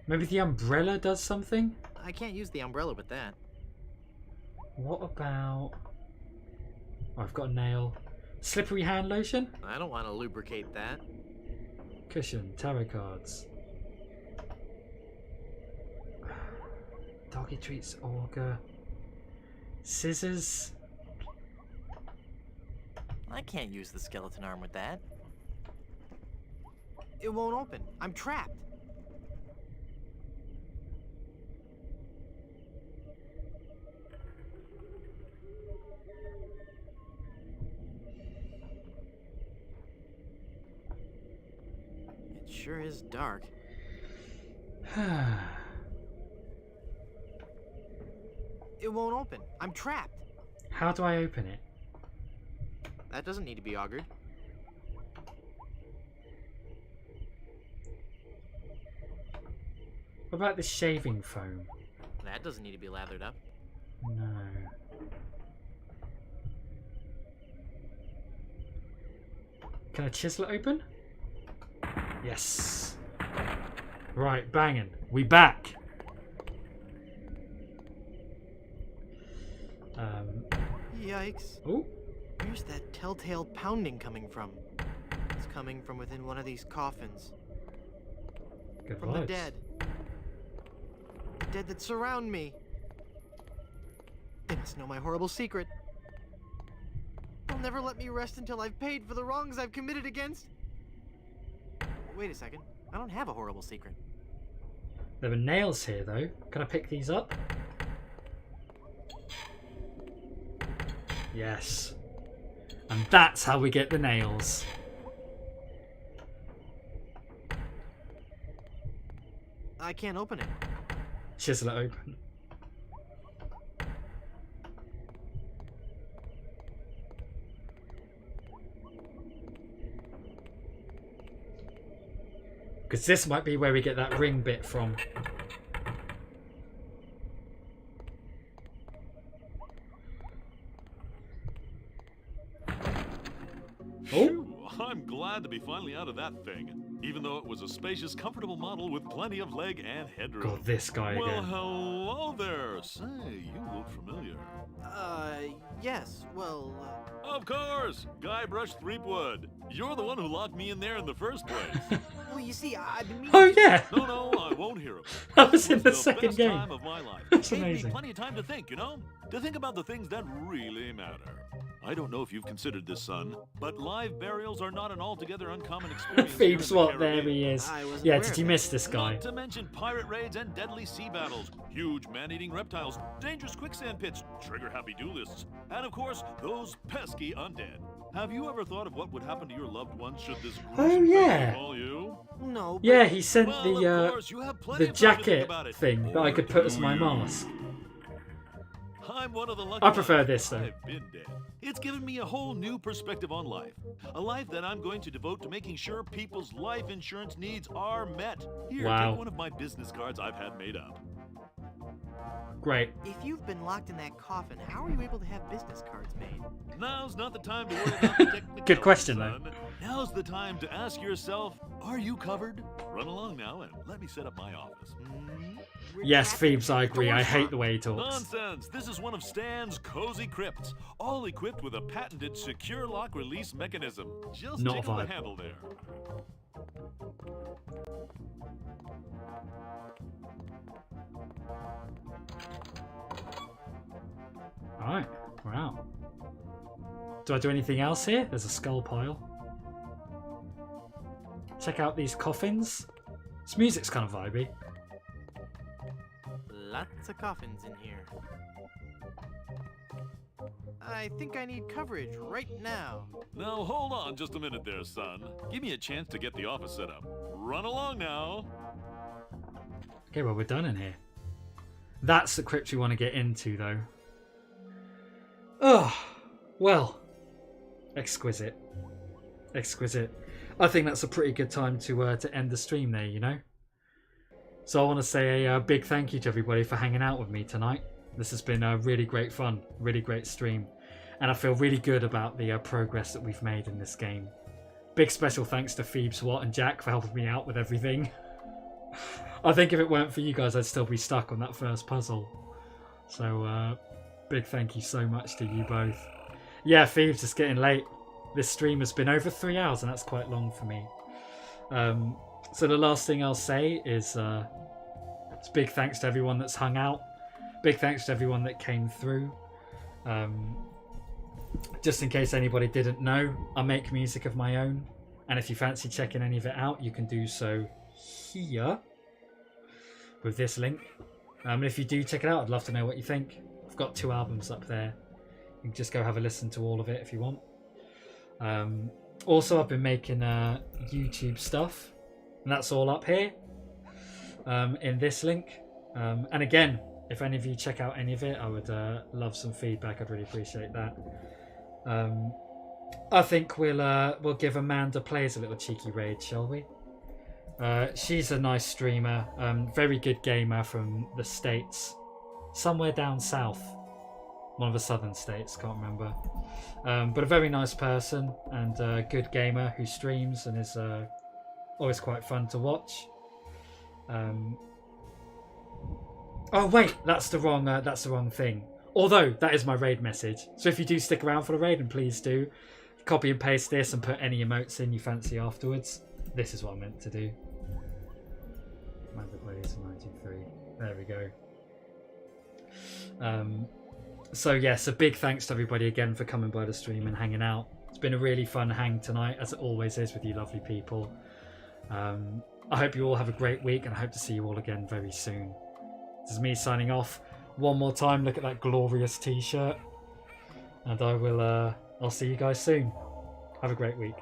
Maybe the umbrella does something? I can't use the umbrella with that. What about... Oh, I've got a nail. Slippery hand lotion? I don't want to lubricate that. Cushion, tarot cards. Doggy treats, auger. Scissors. I can't use the skeleton arm with that. It won't open. I'm trapped. It sure is dark. It won't open. I'm trapped. How do I open it? That doesn't need to be augured. What about the shaving foam? That doesn't need to be lathered up. No. Can I chisel it open? Yes. Right, banging. We back. Yikes. Oh. Where's that telltale pounding coming from? It's coming from within one of these coffins. Good From vibes. the dead. The dead that surround me. They must know my horrible secret. They'll never let me rest until I've paid for the wrongs I've committed against. Wait a second. I don't have a horrible secret. There are nails here, though. Can I pick these up? Yes. And that's how we get the nails. I can't open it. Chisel it open. Because this might be where we get that ring bit from. Phew, I'm glad to be finally out of that thing, even though it was a spacious, comfortable model with plenty of leg and headroom. God, this guy Well, again. hello there. Say, you look familiar. Yes, well, Of course! Guybrush Threepwood. You're the one who locked me in there in the first place. Well, you see, I've been meaning Oh yeah! No, I won't hear about it. That was It in the the second best game. time of my life. That's Gave amazing. me plenty of time to think, you know? To think about the things that really matter. I don't know if you've considered this, son, but live burials are not an altogether uncommon experience. here in Phoebes, the what? There Caribbean. he is. I wasn't Yeah, aware did of you that. miss this guy? Not to mention pirate raids and deadly sea battles, huge man-eating reptiles, dangerous quicksand pits, trigger-happy duelists, and of course, those pesky undead. Have you ever thought of what would happen to your loved ones should this gruesome thing yeah. befall you? No, but Yeah, he sent Well, the of course, you have plenty the of time to think jacket about it. thing that I Or could put as do my you? mask. I'm one of the lucky I prefer ones. this, though. I've been dead. It's given me a whole new perspective on life. A life that I'm going to devote to making sure people's life insurance needs are met. Here, Wow. take one of my business cards I've had made up. Great. if you've been locked in that coffin, how are you able to have business cards made? Now's not the time to worry about the technicalities, Good question, though. son. Now's the time to ask yourself, are you covered? Run along now and let me set up my office. We're Yes, trapped Phoebes, in I a agree. I door hate shop. the way he talks. Nonsense! This is one of Stan's cozy crypts, all equipped with a patented secure lock release mechanism. Just Not a tickle the vibe. handle there. Alright, we're out. Do I do anything else here? There's a skull pile. Check out these coffins. This music's kind of vibey. Lots of coffins in here. I think I need coverage right now. Now hold on just a minute there, son. Give me a chance to get the office set up. Run along now. Okay, well, we're done in here. That's the crypt we want to get into, though. Oh, well. Exquisite. Exquisite. I think that's a pretty good time to end the stream there, you know? So I want to say a big thank you to everybody for hanging out with me tonight. This has been really great fun, really great stream. And I feel really good about the progress that we've made in this game. Big special thanks to Phoebes, Watt and Jack for helping me out with everything. I think if it weren't for you guys, I'd still be stuck on that first puzzle. So big thank you so much to you both. Yeah, Phoebes, it's getting late. This stream has been over 3 hours, and that's quite long for me. So the last thing I'll say is it's big thanks to everyone that's hung out. Big thanks to everyone that came through. Just in case anybody didn't know, I make music of my own. And if you fancy checking any of it out, you can do so here with this link. And if you do check it out, I'd love to know what you think. I've got 2 albums up there. You can just go have a listen to all of it if you want. Also, I've been making YouTube stuff, and that's all up here in this link. And again, if any of you check out any of it, I would love some feedback. I'd really appreciate that. I think we'll give Amanda Plays a little cheeky raid, shall we? She's a nice streamer, very good gamer from the States, somewhere down south, one of the southern states, can't remember. But a very nice person and a good gamer who streams and is always quite fun to watch. Oh wait, that's the wrong thing. Although that is my raid message. So if you do stick around for the raid, and please do, copy and paste this and put any emotes in you fancy afterwards. This is what I meant to do. Amanda Blaze 93. There we go. So yes, a big thanks to everybody again for coming by the stream and hanging out. It's been a really fun hang tonight, as it always is with you lovely people. I hope you all have a great week, and I hope to see you all again very soon. This is me signing off. One more time, look at that glorious t-shirt. And I'll see you guys soon. Have a great week.